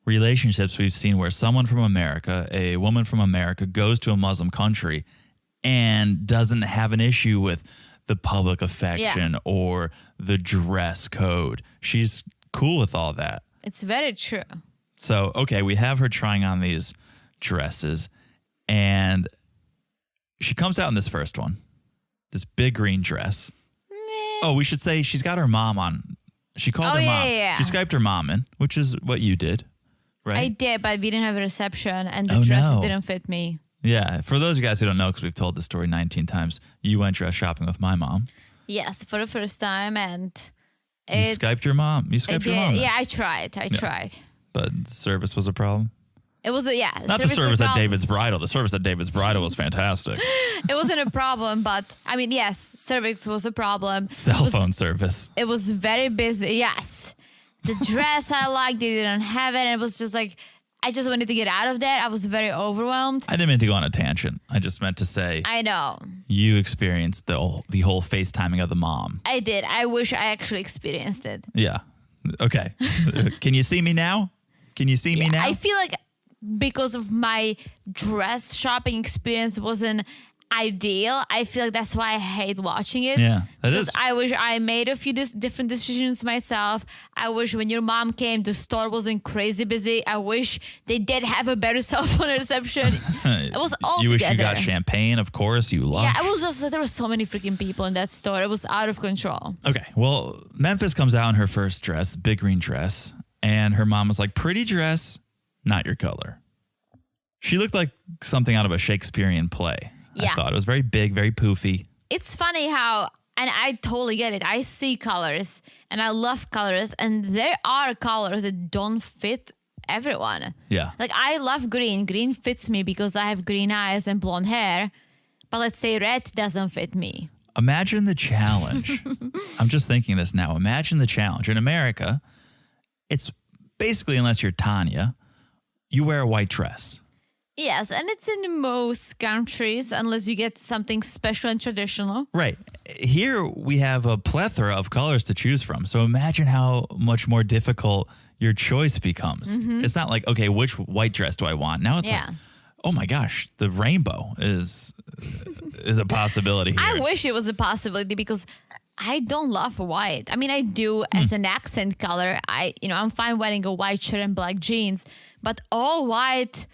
Speaker 1: relationships we've seen where someone from America, a woman from America, goes to a Muslim country and doesn't have an issue with the public affection or the dress code. She's cool with all that.
Speaker 2: It's very true.
Speaker 1: So, okay, we have her trying on these dresses, and she comes out in this first one, this big green dress. Oh, we should say she's got her mom on. She called her mom.
Speaker 2: Yeah.
Speaker 1: She Skyped her mom in, which is what you did, right?
Speaker 2: I did, but we didn't have a reception, and the dresses didn't fit me.
Speaker 1: Yeah, for those of you guys who don't know, because we've told the story 19 times, you went dress shopping with my mom.
Speaker 2: Yes, for the first time, and
Speaker 1: You Skyped your mom. You Skyped your mom.
Speaker 2: Yeah, I tried. I tried.
Speaker 1: But the service was a problem?
Speaker 2: It was
Speaker 1: Not the service at David's Bridal. The service at David's Bridal was fantastic.
Speaker 2: It wasn't a problem, but I mean, yes, service was a problem.
Speaker 1: Cell phone service.
Speaker 2: It was very busy. Yes. The dress I liked, they didn't have it. And it was just like, I just wanted to get out of that. I was very overwhelmed.
Speaker 1: I didn't mean to go on a tangent. I just meant to say.
Speaker 2: I know.
Speaker 1: You experienced the whole FaceTiming of the mom.
Speaker 2: I did. I wish I actually experienced it.
Speaker 1: Yeah. Okay. Can you see me now? Can you see me now?
Speaker 2: I feel like because of my dress shopping experience wasn't ideal, I feel like that's why I hate watching it.
Speaker 1: Yeah, that
Speaker 2: because
Speaker 1: is.
Speaker 2: I wish I made a few different decisions myself. I wish when your mom came, the store wasn't crazy busy. I wish they did have a better cell phone reception. It was all
Speaker 1: You
Speaker 2: together.
Speaker 1: wish you got champagne, of course. You lush.
Speaker 2: Yeah, it was just there were so many freaking people in that store. It was out of control.
Speaker 1: Okay, well, Memphis comes out in her first dress, big green dress, and her mom was like, pretty dress, not your color. She looked like something out of a Shakespearean play.
Speaker 2: Yeah.
Speaker 1: I thought it was very big, very poofy.
Speaker 2: It's funny how, and I totally get it. I see colors and I love colors, and there are colors that don't fit everyone.
Speaker 1: Yeah.
Speaker 2: Like I love green. Green fits me because I have green eyes and blonde hair. But let's say red doesn't fit me.
Speaker 1: Imagine the challenge. I'm just thinking this now. Imagine the challenge. In America, it's basically, unless you're Tanya, you wear a white dress.
Speaker 2: Yes, and it's in most countries unless you get something special and traditional.
Speaker 1: Right. Here we have a plethora of colors to choose from. So imagine how much more difficult your choice becomes.
Speaker 2: Mm-hmm.
Speaker 1: It's not like, okay, which white dress do I want? Now it's like, oh my gosh, the rainbow is a possibility here.
Speaker 2: I wish it was a possibility because I don't love white. I mean, I do as an accent color. I'm fine wearing a white shirt and black jeans, but all white,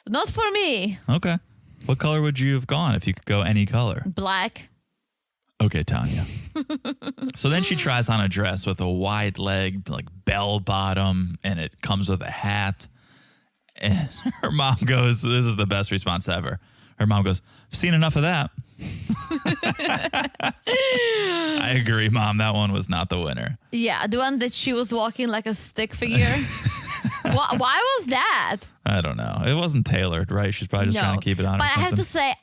Speaker 2: not for me.
Speaker 1: Okay. What color would you have gone if you could go any color?
Speaker 2: Black.
Speaker 1: Okay, Tanya. So then she tries on a dress with a wide leg, like bell bottom, and it comes with a hat. And her mom goes, this is the best response ever. Her mom goes, I've seen enough of that. I agree, Mom. That one was not the winner.
Speaker 2: Yeah, the one that she was walking like a stick figure. Why was that?
Speaker 1: I don't know. It wasn't tailored, right? She's probably just trying to keep it on.
Speaker 2: But
Speaker 1: or
Speaker 2: I have to
Speaker 1: something.
Speaker 2: say,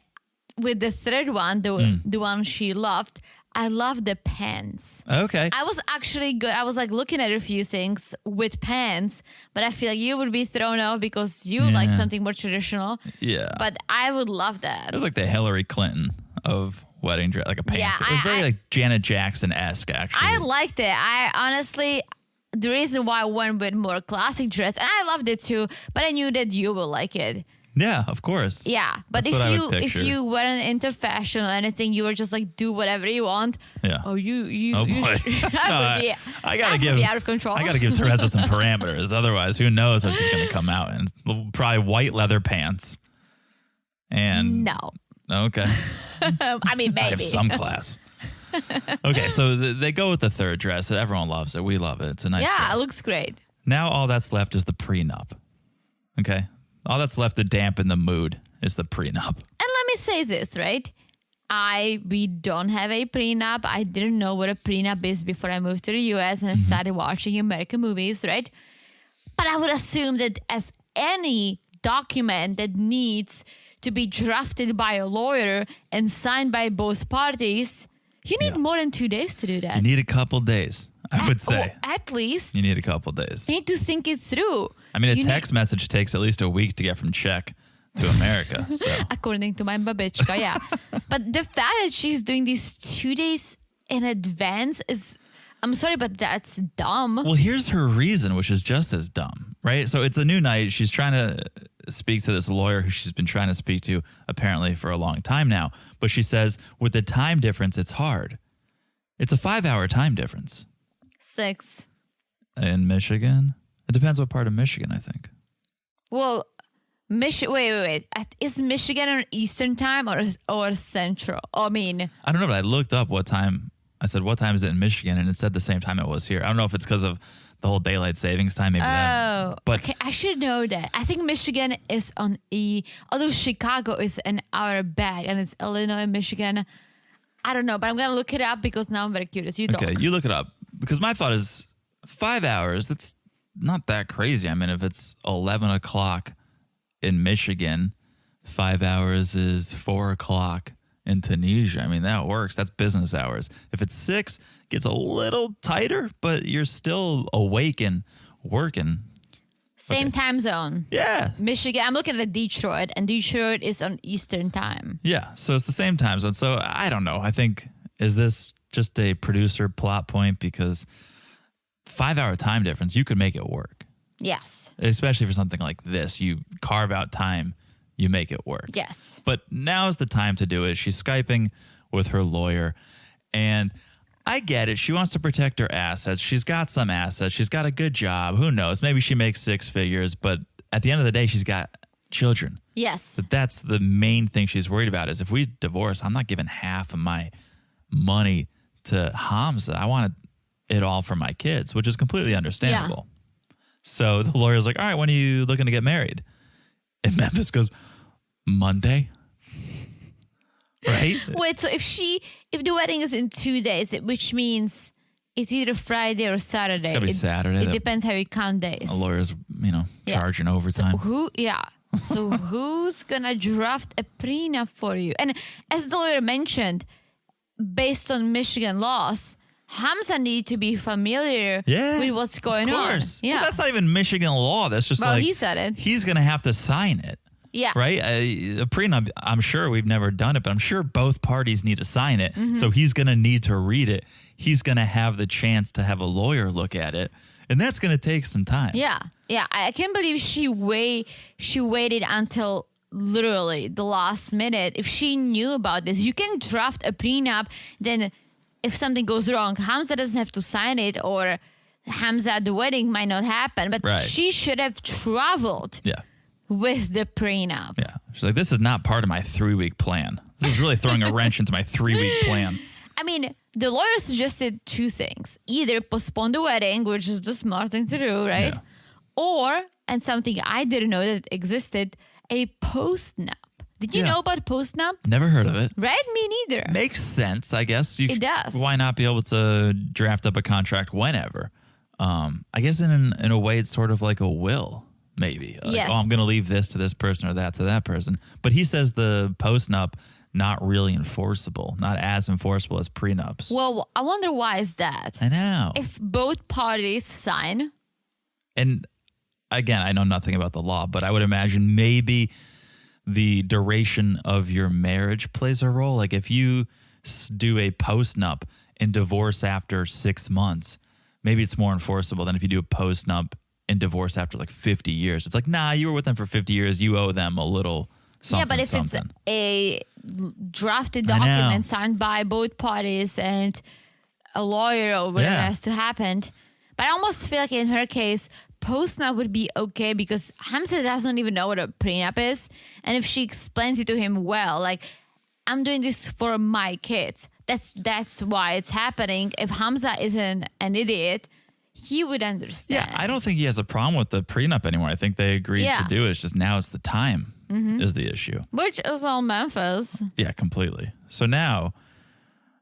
Speaker 2: with the third one, the one she loved, I love the pants.
Speaker 1: Okay.
Speaker 2: I was actually good. I was like looking at a few things with pants, but I feel like you would be thrown off because you like something more traditional.
Speaker 1: Yeah.
Speaker 2: But I would love that.
Speaker 1: It was like the Hillary Clinton of wedding dress, like a pants.
Speaker 2: Yeah,
Speaker 1: It was very like Janet Jackson-esque, actually.
Speaker 2: I liked it. I honestly, the reason why I went with more classic dress, and I loved it too, but I knew that you will like it.
Speaker 1: Yeah, of course.
Speaker 2: Yeah, but
Speaker 1: That's what I would
Speaker 2: if
Speaker 1: picture.
Speaker 2: you weren't into fashion or anything, you were just like do whatever you want.
Speaker 1: Yeah.
Speaker 2: Oh, you.
Speaker 1: Oh boy. I gotta give.
Speaker 2: be out of control.
Speaker 1: I gotta give Teresa some parameters. Otherwise, who knows what she's gonna come out in? Probably white leather pants. And
Speaker 2: No,
Speaker 1: okay,
Speaker 2: I mean
Speaker 1: I have
Speaker 2: maybe.
Speaker 1: some class. Okay, so they go with the third dress. Everyone loves it. We love it. It's a nice
Speaker 2: Yeah,
Speaker 1: dress.
Speaker 2: it looks great.
Speaker 1: Now all that's left is the prenup. Okay, all that's left to dampen the mood is the prenup.
Speaker 2: And let me say this, right? We don't have a prenup. I didn't know what a prenup is before I moved to the US and I started watching American movies, right? But I would assume that as any document that needs to be drafted by a lawyer and signed by both parties, you need more than 2 days to do that.
Speaker 1: You need a couple days, I would say.
Speaker 2: At least
Speaker 1: You need a couple days.
Speaker 2: you need to think it through.
Speaker 1: I mean, a
Speaker 2: You
Speaker 1: text message takes at least a week to get from Czech to America. So
Speaker 2: According to my babička, yeah. But the fact that she's doing these 2 days in advance is, I'm sorry, but that's dumb.
Speaker 1: well, here's her reason, which is just as dumb, right? So it's a new night. She's trying to speak to this lawyer who she's been trying to speak to apparently for a long time now. But she says with the time difference, it's hard. It's a 5-hour time difference
Speaker 2: 6.
Speaker 1: in Michigan. It depends what part of Michigan, I think.
Speaker 2: Well, wait. Is Michigan on Eastern time or Central? I mean,
Speaker 1: I don't know, but I looked up what time. I said, what time is it in Michigan? And it said the same time it was here. I don't know if it's because of the whole daylight savings time. Maybe that. But
Speaker 2: okay, I should know that. I think Michigan is on although Chicago is an hour back and it's Illinois, Michigan. I don't know, but I'm going to look it up because now I'm very curious. You talk.
Speaker 1: okay, you look it up. Because my thought is 5 hours, that's not that crazy. I mean, if it's 11 o'clock in Michigan, 5 hours is 4 o'clock in Tunisia. I mean, that works. That's business hours. If it's 6, it gets a little tighter, but you're still awake and working.
Speaker 2: Same time zone.
Speaker 1: Yeah.
Speaker 2: Michigan, I'm looking at Detroit, and Detroit is on Eastern time.
Speaker 1: Yeah. So it's the same time zone. So I don't know. I think, is this just a producer plot point? Because 5-hour time difference, you could make it work.
Speaker 2: Yes.
Speaker 1: Especially for something like this. You carve out time, you make it work.
Speaker 2: Yes.
Speaker 1: But now is the time to do it. She's Skyping with her lawyer. And I get it. She wants to protect her assets. She's got some assets. She's got a good job. Who knows? Maybe she makes 6 figures. But at the end of the day, she's got children.
Speaker 2: Yes.
Speaker 1: So that's the main thing she's worried about is if we divorce, I'm not giving half of my money to Hamza. I want it all for my kids, which is completely understandable. So the lawyer's like, all right, when are you looking to get married? And Memphis goes, Monday. Right?
Speaker 2: Wait, so if the wedding is in 2 days, which means it's either Friday or Saturday.
Speaker 1: It's gotta be Saturday.
Speaker 2: It depends how you count days.
Speaker 1: The lawyer's,
Speaker 2: Yeah.
Speaker 1: charging overtime.
Speaker 2: So who's gonna draft a prenup for you? And as the lawyer mentioned, based on Michigan laws, Hamza need to be familiar with what's going
Speaker 1: of
Speaker 2: on.
Speaker 1: course.
Speaker 2: Yeah.
Speaker 1: Well, that's not even Michigan law. That's just
Speaker 2: Well, he said it.
Speaker 1: He's going to have to sign it.
Speaker 2: Yeah.
Speaker 1: Right? A prenup, I'm sure we've never done it, but I'm sure both parties need to sign it.
Speaker 2: Mm-hmm.
Speaker 1: So he's going to need to read it. He's going to have the chance to have a lawyer look at it. And that's going to take some time.
Speaker 2: Yeah. Yeah. I can't believe she waited until literally the last minute. If she knew about this, you can draft a prenup, then if something goes wrong, Hamza doesn't have to sign it, or Hamza at the wedding might not happen. But she should have traveled with the prenup.
Speaker 1: Yeah. She's like, this is not part of my 3-week plan. This is really throwing a wrench into my 3-week plan.
Speaker 2: I mean, the lawyer suggested 2 things. Either postpone the wedding, which is the smart thing to do, right?
Speaker 1: Yeah.
Speaker 2: Or, and something I didn't know that existed, a postnup. Did you know about postnup?
Speaker 1: Never heard of it.
Speaker 2: Right? Me neither.
Speaker 1: Makes sense, I guess.
Speaker 2: It does.
Speaker 1: Why not be able to draft up a contract whenever? I guess in a way, it's sort of like a will, maybe. Like,
Speaker 2: Yes.
Speaker 1: oh, I'm going to leave this to this person or that to that person. But he says the postnup not really enforceable, not as enforceable as prenups.
Speaker 2: Well, I wonder why is that?
Speaker 1: I know.
Speaker 2: If both parties sign,
Speaker 1: And again, I know nothing about the law, but I would imagine maybe the duration of your marriage plays a role. Like if you do a postnup and divorce after 6 months, maybe it's more enforceable than if you do a postnup and divorce after like 50 years. It's like, nah, you were with them for 50 years. You owe them a little something.
Speaker 2: yeah, but if
Speaker 1: something.
Speaker 2: it's a drafted
Speaker 1: I know.
Speaker 2: document signed by both parties and a lawyer or whatever
Speaker 1: Yeah.
Speaker 2: has to happen. But I almost feel like in her case, postnup would be okay because Hamza doesn't even know what a prenup is. And if she explains it to him well, like, I'm doing this for my kids. That's why it's happening. If Hamza isn't an idiot, he would understand.
Speaker 1: Yeah, I don't think he has a problem with the prenup anymore. I think they agreed
Speaker 2: Yeah.
Speaker 1: to do it. It's just now it's the time is the issue.
Speaker 2: Which is all Memphis.
Speaker 1: Yeah, completely. So now,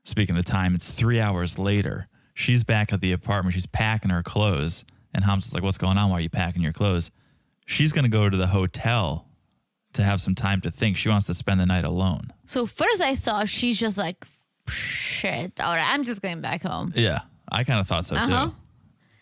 Speaker 1: speaking of time, it's 3 hours later. She's back at the apartment. She's packing her clothes. And Hamza's like, what's going on? Why are you packing your clothes? She's going to go to the hotel to have some time to think. She wants to spend the night alone.
Speaker 2: So first I thought she's just like, shit, all right, I'm just going back home.
Speaker 1: Yeah, I kind of thought so
Speaker 2: Uh-huh.
Speaker 1: too.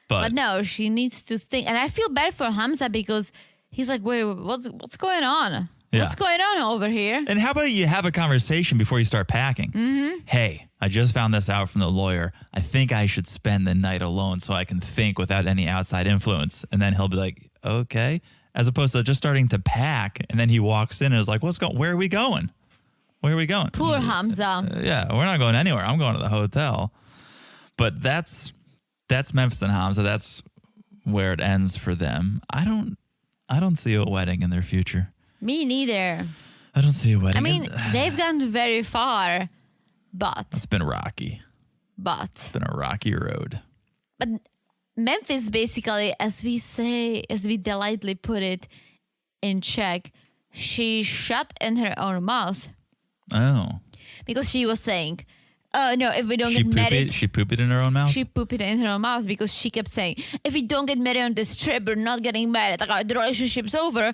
Speaker 2: But no, she needs to think. And I feel bad for Hamza because he's like, wait, what's going on?
Speaker 1: Yeah.
Speaker 2: What's going on over here?
Speaker 1: And how about you have a conversation before you start packing? Hey, I just found this out from the lawyer. I think I should spend the night alone so I can think without any outside influence. And then he'll be like, okay. As opposed to just starting to pack. And then he walks in and is like, where are we going? Where are we going?
Speaker 2: Poor Hamza.
Speaker 1: Yeah, we're not going anywhere. I'm going to the hotel. But that's Memphis and Hamza. That's where it ends for them. I don't see a wedding in their future.
Speaker 2: Me neither.
Speaker 1: I don't see a wedding.
Speaker 2: I mean, they've gone very far, but
Speaker 1: It's been rocky. It's been a rocky road.
Speaker 2: But Memphis basically, as we delightfully put it in Czech, she shut in her own mouth
Speaker 1: Oh.
Speaker 2: because she was saying, no, if we don't
Speaker 1: She
Speaker 2: get married.
Speaker 1: She pooped it in her own mouth?
Speaker 2: She pooped it in her own mouth because she kept saying, if we don't get married on this trip, we're not getting married. Like, the relationship's over.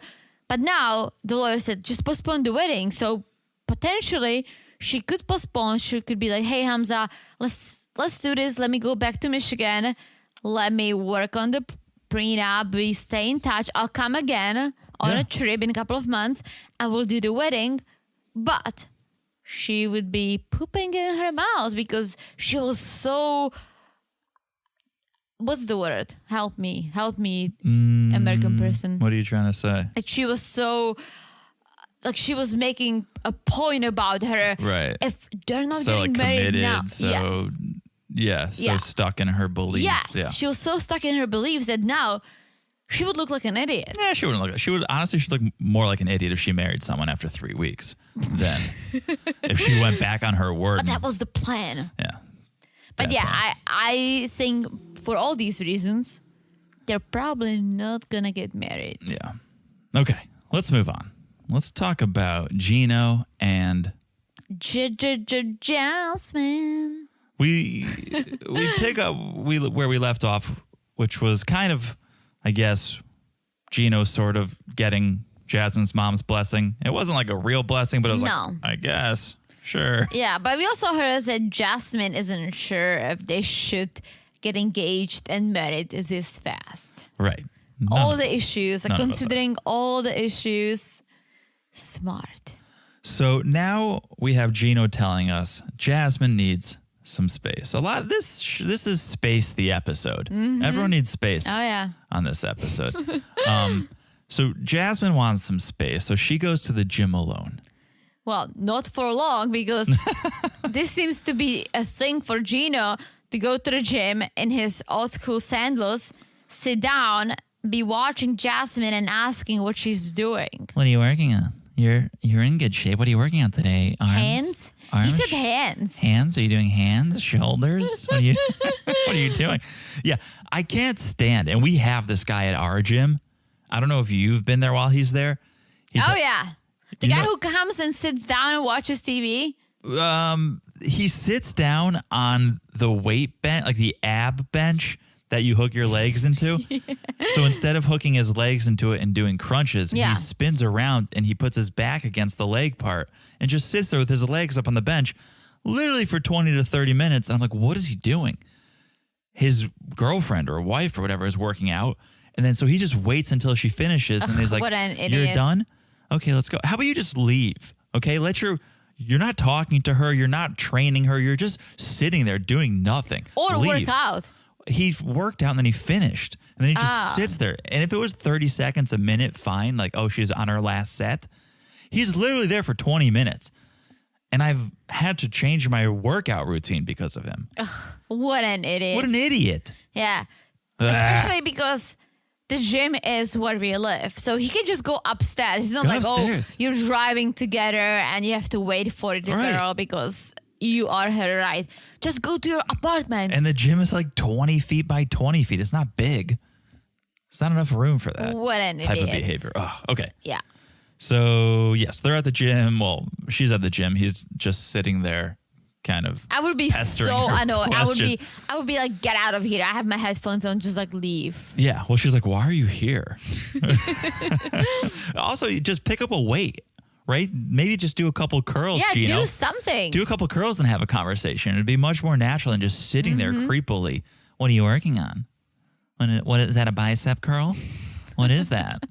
Speaker 2: But now the lawyer said, just postpone the wedding. So potentially she could postpone. She could be like, hey, Hamza, let's do this. Let me go back to Michigan. Let me work on the prenup. We stay in touch. I'll come again on a trip in a couple of months and we'll do the wedding. But she would be pooping in her mouth because she was so... What's the word? Help me, American person.
Speaker 1: What are you trying to say?
Speaker 2: Like she was so, like she was making a point about her.
Speaker 1: Right.
Speaker 2: If they're not
Speaker 1: So
Speaker 2: getting
Speaker 1: like
Speaker 2: married
Speaker 1: committed,
Speaker 2: now,
Speaker 1: so
Speaker 2: Yeah.
Speaker 1: stuck in her beliefs.
Speaker 2: yes,
Speaker 1: Yeah.
Speaker 2: she was so stuck in her beliefs that now she would look like an idiot.
Speaker 1: Yeah, she wouldn't look. She would honestly. She'd look more like an idiot if she married someone after 3 weeks than if she went back on her word.
Speaker 2: But that was the plan.
Speaker 1: Yeah.
Speaker 2: But
Speaker 1: Bad
Speaker 2: yeah,
Speaker 1: plan.
Speaker 2: I think for all these reasons, they're probably not gonna get married.
Speaker 1: Yeah. Okay. Let's move on. Let's talk about Gino and
Speaker 2: Jasmine.
Speaker 1: we pick up where we left off, which was kind of, I guess, Gino sort of getting Jasmine's mom's blessing. It wasn't like a real blessing, but it was
Speaker 2: No.
Speaker 1: like, I guess, sure.
Speaker 2: Yeah, but we also heard that Jasmine isn't sure if they should get engaged and married this fast.
Speaker 1: Right. None
Speaker 2: All
Speaker 1: of
Speaker 2: the
Speaker 1: us-
Speaker 2: issues, like
Speaker 1: none of us are.
Speaker 2: considering all the issues, smart.
Speaker 1: So now we have Gino telling us Jasmine needs some space. A lot of this is space the episode. Everyone needs space
Speaker 2: Oh yeah.
Speaker 1: on this episode. So Jasmine wants some space. So she goes to the gym alone.
Speaker 2: Well, not for long because this seems to be a thing for Gino to go to the gym in his old school sandals, sit down, be watching Jasmine and asking what she's doing.
Speaker 1: What are you working on? You're in good shape. What are you working on today? Arms?
Speaker 2: Hands?
Speaker 1: Arms?
Speaker 2: He said hands.
Speaker 1: Hands? Are you doing hands? Shoulders? What are you What are you doing? Yeah, I can't stand. And we have this guy at our gym. I don't know if you've been there while he's there.
Speaker 2: Oh yeah. The
Speaker 1: You
Speaker 2: guy
Speaker 1: know-
Speaker 2: who comes and sits down and watches TV.
Speaker 1: He sits down on the weight bench, like the ab bench that you hook your legs into. So instead of hooking his legs into it and doing crunches, he spins around and he puts his back against the leg part and just sits there with his legs up on the bench literally for 20 to 30 minutes. And I'm like, what is he doing? His girlfriend or wife or whatever is working out. And then so he just waits until she finishes. And he's like,
Speaker 2: what an
Speaker 1: you're
Speaker 2: idiot.
Speaker 1: done? Okay, let's go. How about you just leave? Okay, you're not talking to her. You're not training her. You're just sitting there doing nothing.
Speaker 2: Or
Speaker 1: Leave.
Speaker 2: work out.
Speaker 1: He worked out and then he finished. And then he just sits there. And if it was 30 seconds, a minute, fine. Like, oh, she's on her last set. He's literally there for 20 minutes. And I've had to change my workout routine because of him.
Speaker 2: Ugh, what an idiot.
Speaker 1: What an idiot.
Speaker 2: Yeah. Especially because the gym is where we live. So he can just go upstairs. It's not
Speaker 1: Go
Speaker 2: like,
Speaker 1: upstairs.
Speaker 2: oh, you're driving together and you have to wait for the girl because you are her ride. Just go to your apartment.
Speaker 1: And the gym is like 20 feet by 20 feet. It's not big. It's not enough room for that
Speaker 2: What an
Speaker 1: type
Speaker 2: idiot.
Speaker 1: of behavior. Oh, okay.
Speaker 2: Yeah.
Speaker 1: So, yes, they're at the gym. Well, she's at the gym. He's just sitting there kind of
Speaker 2: I would be
Speaker 1: pestering
Speaker 2: so
Speaker 1: her
Speaker 2: annoyed.
Speaker 1: questions.
Speaker 2: I would be like, get out of here. I have my headphones on, just like leave.
Speaker 1: Yeah. Well, she's like, why are you here? Also, you just pick up a weight, right? Maybe just do a couple curls,
Speaker 2: Yeah,
Speaker 1: Gino.
Speaker 2: do something.
Speaker 1: Do a couple curls and have a conversation. It'd be much more natural than just sitting there creepily. What are you working on? What is that, a bicep curl? What is that?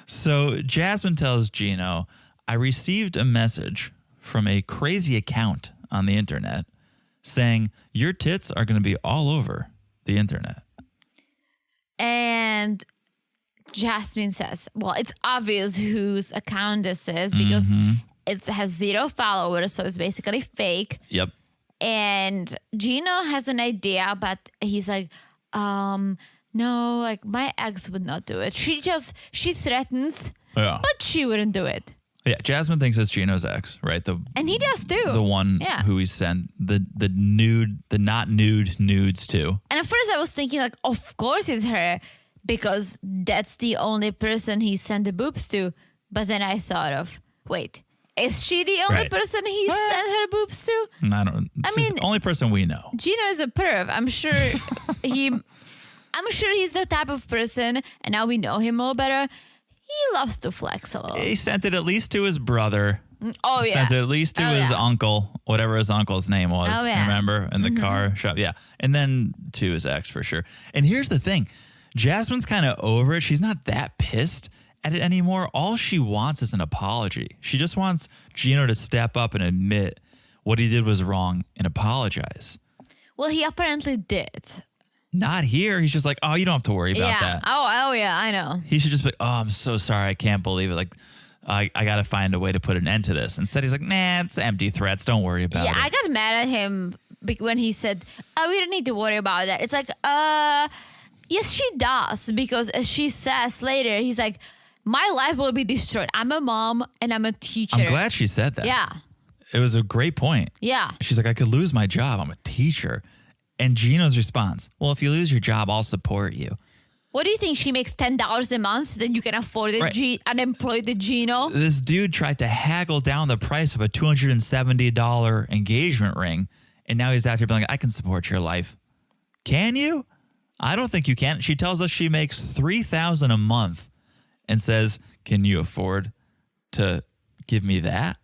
Speaker 1: So Jasmine tells Gino, I received a message from a crazy account on the internet saying your tits are going to be all over the internet.
Speaker 2: And Jasmine says, well, it's obvious whose account this is because it has 0 followers, so it's basically fake.
Speaker 1: Yep.
Speaker 2: And Gino has an idea, but he's like, no, like my ex would not do it. She threatens,
Speaker 1: Yeah.
Speaker 2: but she wouldn't do it.
Speaker 1: Yeah. Jasmine thinks it's Gino's ex, right?
Speaker 2: And he does too.
Speaker 1: The one who he sent the not nude nudes to.
Speaker 2: And at first I was thinking like, of course it's her because that's the only person he sent the boobs to. But then I thought of, wait, is she the only person he sent her boobs to?
Speaker 1: I mean, the only person we know.
Speaker 2: Gino is a perv. I'm sure he's the type of person, and now we know him all better. He loves to flex a little.
Speaker 1: He sent it at least to his brother.
Speaker 2: Oh, yeah.
Speaker 1: Sent it at least to his uncle, whatever his uncle's name was.
Speaker 2: Oh, yeah.
Speaker 1: Remember? In the car shop. Yeah. And then to his ex for sure. And here's the thing. Jasmine's kind of over it. She's not that pissed at it anymore. All she wants is an apology. She just wants Gino to step up and admit what he did was wrong and apologize.
Speaker 2: Well, he apparently did.
Speaker 1: Not here. He's just like, oh, you don't have to worry about that.
Speaker 2: Oh, yeah, I know.
Speaker 1: He should just be like, oh, I'm so sorry. I can't believe it. Like, I got to find a way to put an end to this. Instead, he's like, nah, it's empty threats. Don't worry about it.
Speaker 2: Yeah, I got mad at him when he said, oh, we don't need to worry about that. It's like, yes, she does. Because as she says later, he's like, my life will be destroyed. I'm a mom and I'm a teacher.
Speaker 1: I'm glad she said that.
Speaker 2: Yeah.
Speaker 1: It was a great point.
Speaker 2: Yeah.
Speaker 1: She's like, I could lose my job. I'm a teacher. And Gino's response, well, if you lose your job, I'll support you.
Speaker 2: What do you think? She makes $10 a month, then you can afford it, unemployed Gino?
Speaker 1: This dude tried to haggle down the price of a $270 engagement ring, and now he's out here being like, I can support your life. Can you? I don't think you can. She tells us she makes $3,000 a month and says, can you afford to give me that?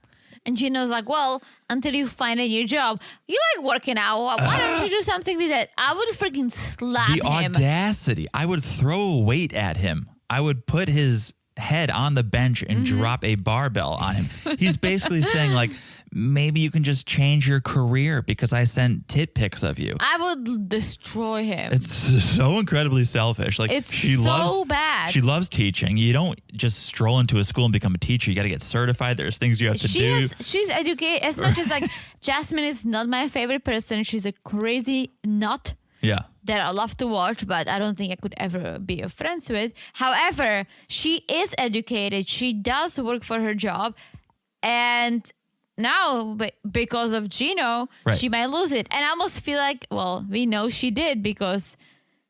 Speaker 2: And Gino's like, well, until you find a new job. You like working out. Why don't you do something with it? I would freaking slap
Speaker 1: The
Speaker 2: him.
Speaker 1: audacity. I would throw a weight at him. I would put his head on the bench and drop a barbell on him. He's basically saying like, maybe you can just change your career because I sent tit pics of you.
Speaker 2: I would destroy him.
Speaker 1: It's so incredibly selfish. Like
Speaker 2: It's
Speaker 1: she
Speaker 2: so
Speaker 1: loves,
Speaker 2: bad.
Speaker 1: She loves teaching. You don't just stroll into a school and become a teacher. You got to get certified. There's things you have to do.
Speaker 2: She's educated. As much as like Jasmine is not my favorite person. She's a crazy nut.
Speaker 1: Yeah.
Speaker 2: That I love to watch, but I don't think I could ever be friends with. However, she is educated. She does work for her job. And now, because of Gino, she might lose it. And I almost feel like, well, we know she did because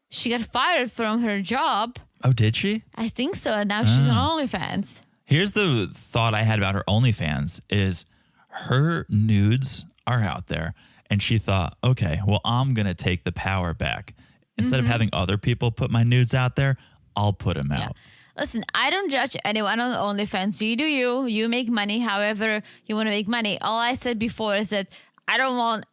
Speaker 2: she got fired from her job.
Speaker 1: Oh, did she?
Speaker 2: I think so. And now she's on OnlyFans.
Speaker 1: Here's the thought I had about her OnlyFans is her nudes are out there. And she thought, okay, well, I'm going to take the power back Instead of having other people put my nudes out there, I'll put them out.
Speaker 2: Listen, I don't judge anyone on OnlyFans. You do you. You make money however you want to make money. All I said before is that I don't want,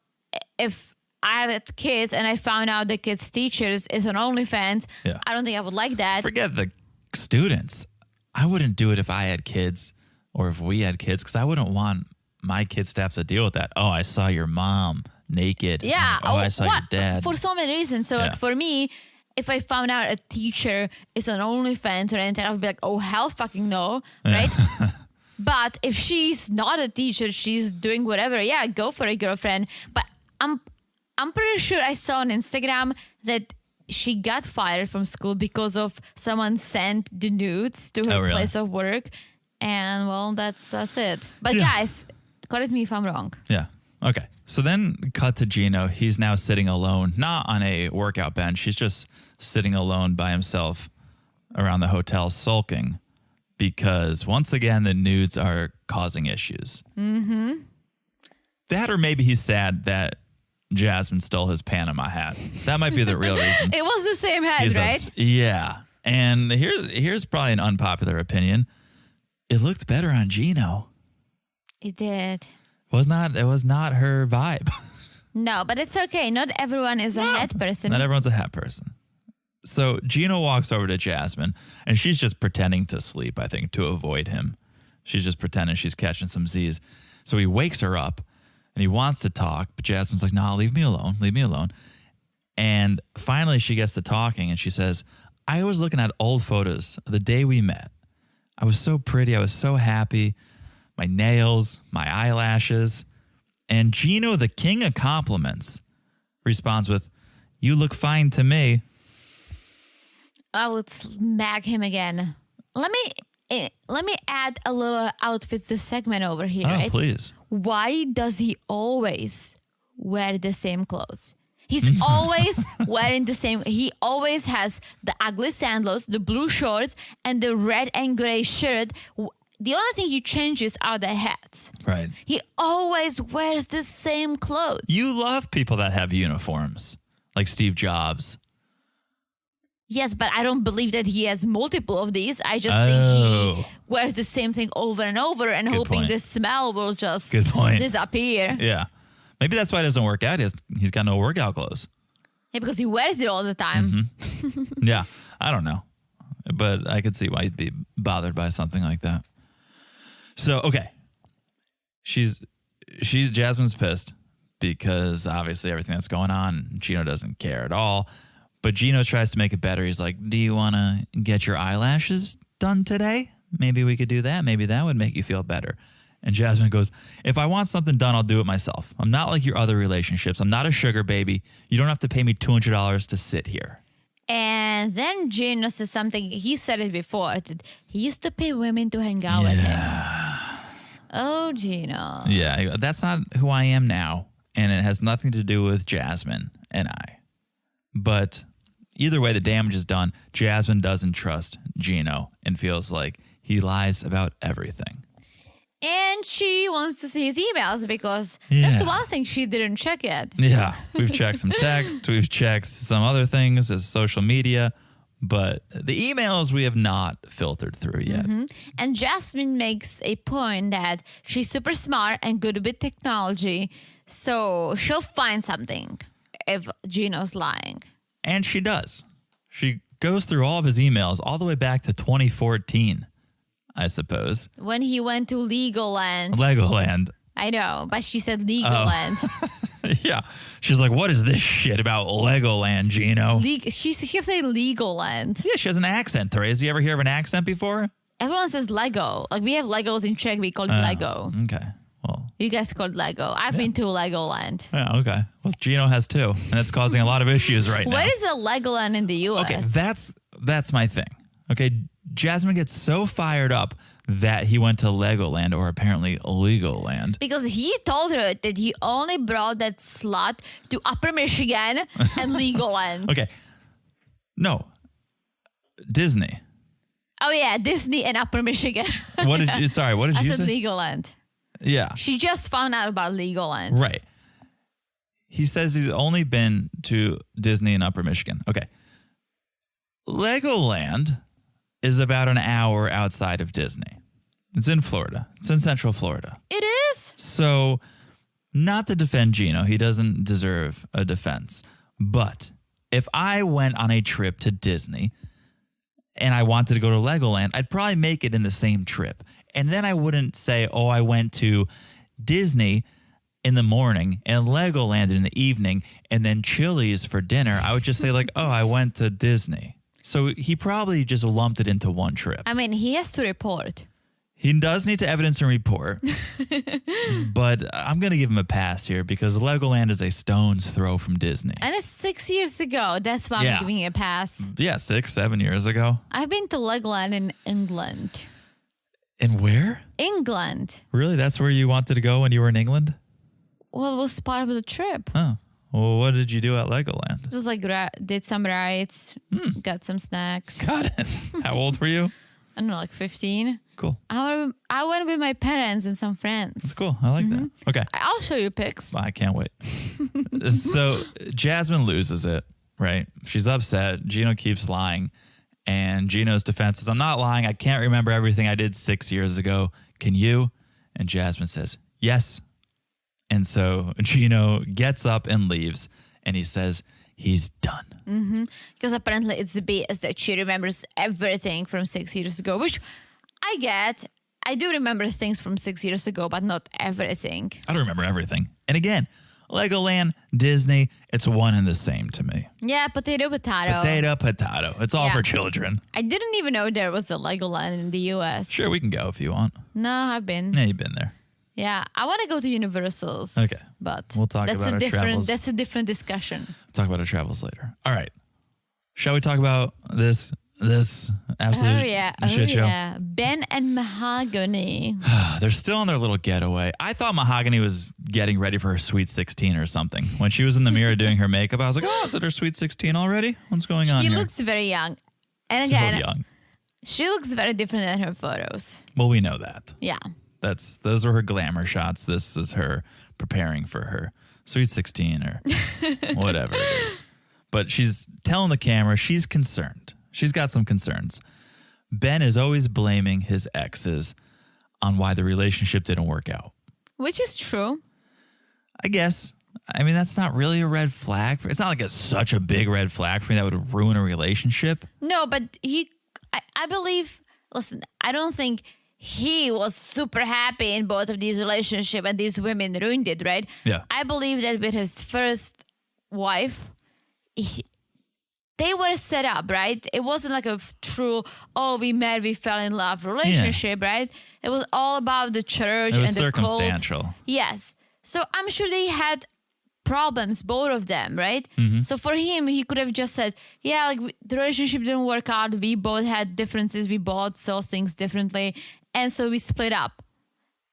Speaker 2: if I have kids and I found out the kids' teachers is on OnlyFans, I don't think I would like that.
Speaker 1: Forget the students. I wouldn't do it if I had kids or if we had kids because I wouldn't want my kids to have to deal with that. Oh, I saw your mom naked.
Speaker 2: Yeah.
Speaker 1: Oh, I saw your dad.
Speaker 2: For so many reasons. So like for me, if I found out a teacher is on OnlyFans or anything, I would be like, oh, hell fucking no, right? But if she's not a teacher, she's doing whatever, go for it, girlfriend. But I'm pretty sure I saw on Instagram that she got fired from school because of someone sent the nudes to her place of work. And, well, that's it. But, guys, correct me if I'm wrong.
Speaker 1: Yeah. Okay. So then cut to Gino. He's now sitting alone, not on a workout bench. He's just sitting alone by himself around the hotel sulking because once again, the nudes are causing issues. Mm-hmm. That or maybe he's sad that Jasmine stole his Panama hat. That might be the real reason.
Speaker 2: It was the same hat, right?
Speaker 1: Yeah. And here's probably an unpopular opinion. It looked better on Gino.
Speaker 2: It did.
Speaker 1: It was not her vibe.
Speaker 2: No, but it's okay. Not everyone is a hat person.
Speaker 1: Not everyone's a hat person. So Gino walks over to Jasmine, and she's just pretending to sleep, I think, to avoid him. She's just pretending she's catching some Z's. So he wakes her up, and he wants to talk, but Jasmine's like, no, leave me alone. Leave me alone. And finally, she gets to talking, and she says, I was looking at old photos of the day we met. I was so pretty. I was so happy. My nails, my eyelashes. And Gino, the king of compliments, responds with, you look fine to me.
Speaker 2: I would smack him again. Let me add a little outfits this segment over here.
Speaker 1: Oh,
Speaker 2: right?
Speaker 1: Please.
Speaker 2: Why does he always wear the same clothes? He's always wearing the same. He always has the ugly sandals, the blue shorts, and the red and gray shirt. The only thing he changes are the hats.
Speaker 1: Right.
Speaker 2: He always wears the same clothes.
Speaker 1: You love people that have uniforms, like Steve Jobs.
Speaker 2: Yes, but I don't believe that he has multiple of these. I just think he wears the same thing over and over and hoping the smell will just disappear.
Speaker 1: Yeah. Maybe that's why it doesn't work out. He's got no workout clothes.
Speaker 2: Yeah, because he wears it all the time.
Speaker 1: Mm-hmm. Yeah, I don't know. But I could see why he'd be bothered by something like that. So, okay. Jasmine's pissed because obviously everything that's going on, Gino doesn't care at all. But Gino tries to make it better. He's like, do you want to get your eyelashes done today? Maybe we could do that. Maybe that would make you feel better. And Jasmine goes, if I want something done, I'll do it myself. I'm not like your other relationships. I'm not a sugar baby. You don't have to pay me $200 to sit here.
Speaker 2: And then Gino says something. He said it before. That he used to pay women to hang out with him. Oh, Gino.
Speaker 1: Yeah, that's not who I am now. And it has nothing to do with Jasmine and I. But either way, the damage is done. Jasmine doesn't trust Gino and feels like he lies about everything.
Speaker 2: And she wants to see his emails because that's one thing she didn't check yet.
Speaker 1: Yeah, we've checked some text. We've checked some other things as social media. But the emails we have not filtered through yet.
Speaker 2: Mm-hmm. And Jasmine makes a point that she's super smart and good with technology. So she'll find something if Gino's lying.
Speaker 1: And she does. She goes through all of his emails all the way back to 2014, I suppose.
Speaker 2: When he went to Legoland.
Speaker 1: Legoland.
Speaker 2: I know, but she said Legoland.
Speaker 1: Yeah. She's like, what is this shit about Legoland, Gino?
Speaker 2: She keeps saying Legoland.
Speaker 1: Yeah, she has an accent, Therese. You ever hear of an accent before?
Speaker 2: Everyone says Lego. Like, we have Legos in Czech. We call it Lego.
Speaker 1: Okay. Well,
Speaker 2: you guys call it Lego. I've been to Legoland.
Speaker 1: Yeah, okay. Well, Gino has too. And it's causing a lot of issues right now.
Speaker 2: Where is a Legoland in the U.S.?
Speaker 1: Okay, that's my thing. Okay, Jasmine gets so fired up that he went to Legoland, or apparently Legoland.
Speaker 2: Because he told her that he only brought that slut to Upper Michigan and Legoland.
Speaker 1: Okay. No. Disney.
Speaker 2: Oh, yeah, Disney and Upper Michigan.
Speaker 1: What did you say?
Speaker 2: I said Legoland.
Speaker 1: Yeah.
Speaker 2: She just found out about Legoland.
Speaker 1: Right. He says he's only been to Disney in Upper Michigan. Okay. Legoland is about an hour outside of Disney. It's in Florida. It's in Central Florida.
Speaker 2: It is?
Speaker 1: So, not to defend Gino, he doesn't deserve a defense. But if I went on a trip to Disney and I wanted to go to Legoland, I'd probably make it in the same trip. And then I wouldn't say, oh, I went to Disney in the morning and Legoland in the evening and then Chili's for dinner. I would just say like, oh, I went to Disney. So he probably just lumped it into one trip.
Speaker 2: I mean, he has to report.
Speaker 1: He does need to evidence and report, but I'm going to give him a pass here because Legoland is a stone's throw from Disney.
Speaker 2: And it's 6 years ago. That's why I'm giving it a pass.
Speaker 1: Yeah, 6, 7 years ago.
Speaker 2: I've been to Legoland in England.
Speaker 1: And where?
Speaker 2: England.
Speaker 1: Really? That's where you wanted to go when you were in England?
Speaker 2: Well, it was part of the trip.
Speaker 1: Oh. Well, what did you do at Legoland?
Speaker 2: Just like did some rides, got some snacks.
Speaker 1: Got it. How old were you?
Speaker 2: I don't know, like 15.
Speaker 1: Cool.
Speaker 2: I went with my parents and some friends.
Speaker 1: That's cool. I like that. Okay.
Speaker 2: I'll show you pics.
Speaker 1: I can't wait. So Jasmine loses it, right? She's upset. Gino keeps lying. And Gino's defense is, I'm not lying. I can't remember everything I did 6 years ago. Can you? And Jasmine says, yes. And so Gino gets up and leaves. And he says, he's done.
Speaker 2: Because apparently it's BS that she remembers everything from 6 years ago, which I get. I do remember things from 6 years ago, but not everything.
Speaker 1: I don't remember everything. And again, Legoland, Disney, it's one and the same to me.
Speaker 2: Yeah, potato.
Speaker 1: Potato. It's all
Speaker 2: Yeah.
Speaker 1: for children.
Speaker 2: I didn't even know there was a Legoland in the U.S.
Speaker 1: Sure, we can go if you want.
Speaker 2: No, I've been.
Speaker 1: Yeah, you've been there.
Speaker 2: Yeah, I want to go to Universal's.
Speaker 1: Okay.
Speaker 2: But
Speaker 1: We'll talk about our travels.
Speaker 2: That's a different discussion.
Speaker 1: We'll talk about our travels later. All right. Shall we talk about this absolute shit show?
Speaker 2: Yeah. Ben and Mahogany.
Speaker 1: They're still on their little getaway. I thought Mahogany was getting ready for her Sweet 16 or something. When she was in the mirror doing her makeup, I was like, oh, is it her Sweet 16 already? What's going on
Speaker 2: She
Speaker 1: here?
Speaker 2: looks very young. And
Speaker 1: So
Speaker 2: again,
Speaker 1: young.
Speaker 2: she looks very different than her photos.
Speaker 1: Well, we know that.
Speaker 2: Yeah.
Speaker 1: Those were her glamour shots. This is her preparing for her Sweet 16 or whatever it is. But she's telling the camera she's concerned. She's got some concerns. Ben is always blaming his exes on why the relationship didn't work out.
Speaker 2: Which is true.
Speaker 1: I guess. I mean, that's not really a red flag. It's not like it's such a big red flag for me that would ruin a relationship.
Speaker 2: No, but I believe, listen, I don't think he was super happy in both of these relationships and these women ruined it, right?
Speaker 1: Yeah.
Speaker 2: I believe that with his first wife, they were set up, right? It wasn't like a true, we met, we fell in love relationship, right? It was all about the church
Speaker 1: It was
Speaker 2: and the cult.
Speaker 1: circumstantial.
Speaker 2: Yes. So I'm sure they had problems, both of them, right? So for him, he could have just said, the relationship didn't work out. We both had differences. We both saw things differently. And so we split up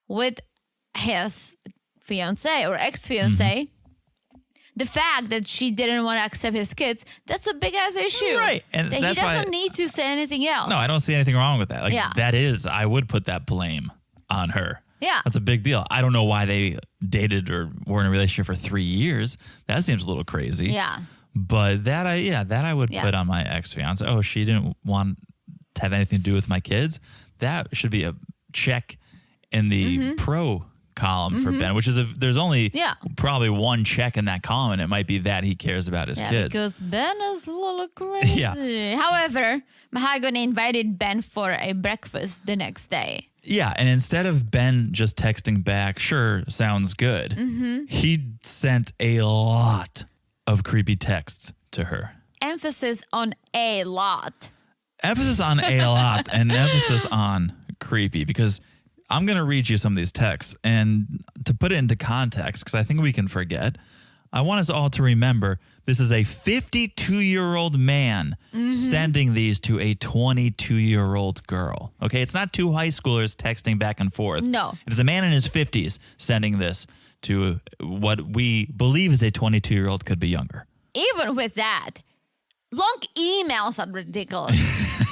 Speaker 2: with his fiance or ex-fiance. The fact that she didn't want to accept his kids, that's a big ass issue.
Speaker 1: Right. And
Speaker 2: that
Speaker 1: that's
Speaker 2: he doesn't
Speaker 1: why,
Speaker 2: need to say anything else.
Speaker 1: No, I don't see anything wrong with that. I would put that blame on her.
Speaker 2: Yeah.
Speaker 1: That's a big deal. I don't know why they dated or were in a relationship for 3 years. That seems a little crazy.
Speaker 2: Yeah.
Speaker 1: But that I would put on my ex-fiance. Oh, she didn't want to have anything to do with my kids. That should be a check in the pro column for Ben, which is there's only probably one check in that column, and it might be that he cares about his kids.
Speaker 2: Because Ben is a little crazy.
Speaker 1: Yeah.
Speaker 2: However, Mahogany invited Ben for a breakfast the next day.
Speaker 1: Yeah, and instead of Ben just texting back, sure, sounds good, he sent a lot of creepy texts to her.
Speaker 2: Emphasis on a lot.
Speaker 1: Emphasis on a lot and emphasis on creepy, because I'm going to read you some of these texts, and to put it into context, because I think we can forget, I want us all to remember this is a 52-year-old man sending these to a 22-year-old girl. Okay, it's not two high schoolers texting back and forth.
Speaker 2: No.
Speaker 1: It is a man in his 50s sending this to what we believe is a 22-year-old, could be younger.
Speaker 2: Even with that, long emails are ridiculous.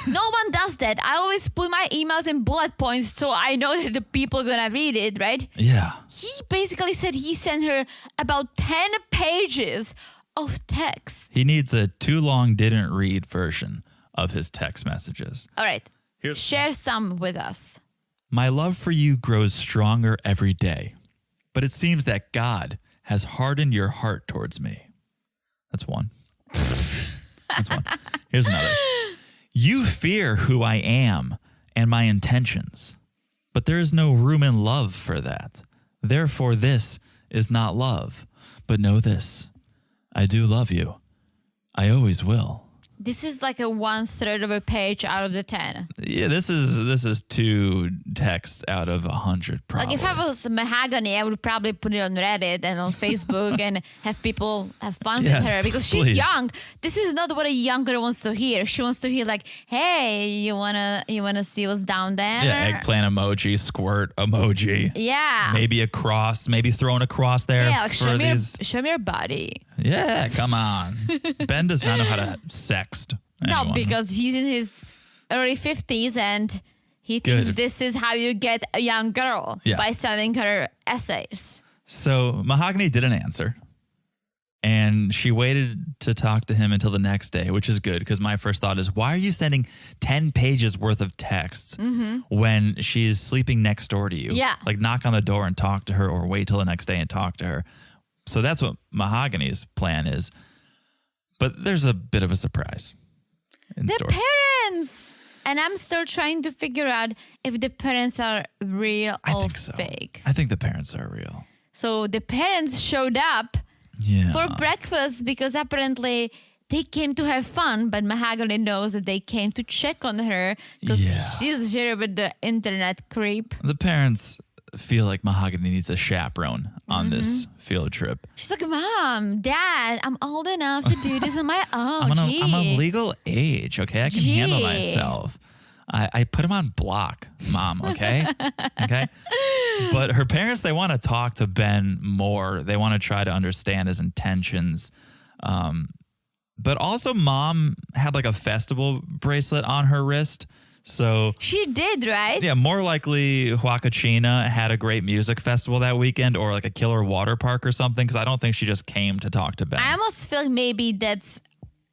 Speaker 2: No one does that. I always put my emails in bullet points so I know that the people are gonna read it, right?
Speaker 1: Yeah.
Speaker 2: He basically said he sent her about 10 pages of text.
Speaker 1: He needs a too long didn't read version of his text messages.
Speaker 2: All right.
Speaker 1: Here's-
Speaker 2: Share some with us.
Speaker 1: My love for you grows stronger every day, but it seems that God has hardened your heart towards me. That's one. That's one. Here's another. You fear who I am and my intentions, but there is no room in love for that. Therefore, this is not love. But know this, I do love you. I always will.
Speaker 2: This is like a 1/3 of a page out of the 10.
Speaker 1: Yeah, this is 2 texts out of 100 probably.
Speaker 2: Like if I was Mahogany, I would probably put it on Reddit and on Facebook and have people have fun
Speaker 1: Yes,
Speaker 2: with her because she's
Speaker 1: please.
Speaker 2: young. This is not what a young girl wants to hear. She wants to hear like, "Hey, you wanna see what's down there?"
Speaker 1: Yeah, eggplant emoji, squirt emoji.
Speaker 2: Yeah.
Speaker 1: Maybe a cross, maybe throwing a cross there
Speaker 2: Yeah, like
Speaker 1: for these.
Speaker 2: show me your body.
Speaker 1: Yeah, come on. Ben does not know how to sext anyone.
Speaker 2: No, because he's in his early 50s and he thinks
Speaker 1: Good.
Speaker 2: this is how you get a young girl
Speaker 1: Yeah.
Speaker 2: by sending her essays.
Speaker 1: So Mahogany didn't answer. And she waited to talk to him until the next day, which is good because my first thought is, why are you sending 10 pages worth of texts when she's sleeping next door to you?
Speaker 2: Yeah.
Speaker 1: Like knock on the door and talk to her or wait till the next day and talk to her. So that's what Mahogany's plan is. But there's a bit of a surprise in
Speaker 2: The
Speaker 1: store.
Speaker 2: parents! And I'm still trying to figure out if the parents are real
Speaker 1: I
Speaker 2: or
Speaker 1: think so.
Speaker 2: fake.
Speaker 1: I think the parents are real.
Speaker 2: So the parents showed up
Speaker 1: Yeah.
Speaker 2: for breakfast because apparently they came to have fun, but Mahogany knows that they came to check on her because
Speaker 1: Yeah.
Speaker 2: she's here with the internet creep.
Speaker 1: The parents feel like Mahogany needs a chaperone on this field trip.
Speaker 2: She's like, "Mom, Dad, I'm old enough to do this on my own."
Speaker 1: I'm of legal age, okay? I can handle
Speaker 2: Gee.
Speaker 1: myself. I put him on block, Mom, okay? Okay? But her parents, they want to talk to Ben more. They want to try to understand his intentions. But also, Mom had like a festival bracelet on her wrist. So,
Speaker 2: She did, right?
Speaker 1: yeah, more likely Huacachina had a great music festival that weekend or like a killer water park or something because I don't think she just came to talk to Ben.
Speaker 2: I almost feel like maybe that's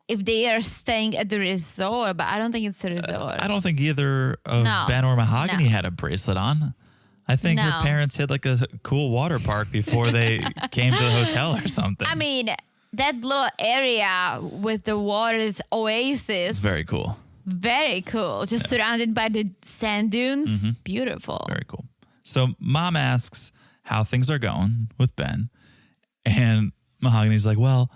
Speaker 2: if they are staying at the resort, but I don't think it's a resort.
Speaker 1: I don't think either of
Speaker 2: No.
Speaker 1: Ben or Mahogany
Speaker 2: No.
Speaker 1: had a bracelet on. I think
Speaker 2: No.
Speaker 1: her parents hit like a cool water park before they came to the hotel or something.
Speaker 2: I mean, that little area with the water is oasis.
Speaker 1: It's very cool.
Speaker 2: Very cool. Just surrounded by the sand dunes. Beautiful.
Speaker 1: Very cool. So Mom asks how things are going with Ben. And Mahogany's like, well,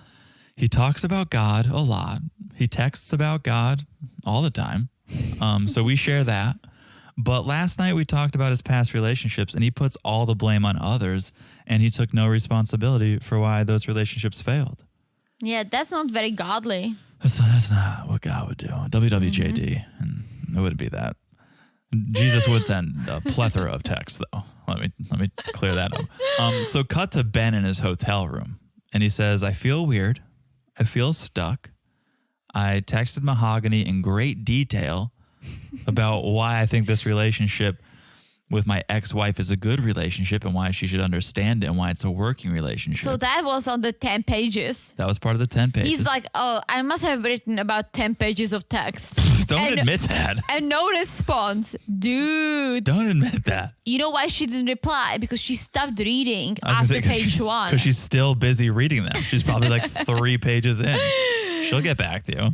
Speaker 1: he talks about God a lot. He texts about God all the time. So we share that. But last night we talked about his past relationships and he puts all the blame on others and he took no responsibility for why those relationships failed.
Speaker 2: Yeah, that's not very godly.
Speaker 1: That's not what God would do. WWJD. And it wouldn't be that. Jesus would send a plethora of texts, though. Let me clear that up. So cut to Ben in his hotel room. And he says, I feel weird. I feel stuck. I texted Mahogany in great detail about why I think this relationship with my ex-wife is a good relationship and why she should understand it and why it's a working relationship.
Speaker 2: So that was on the 10 pages.
Speaker 1: That was part of the 10 pages.
Speaker 2: He's like, oh, I must have written about 10 pages of text.
Speaker 1: Don't admit that.
Speaker 2: And no response. Dude.
Speaker 1: Don't admit that.
Speaker 2: You know why she didn't reply? Because she stopped reading
Speaker 1: I was
Speaker 2: after
Speaker 1: gonna say,
Speaker 2: page 1.
Speaker 1: Because she's still busy reading them. She's probably like 3 pages in. She'll get back to you.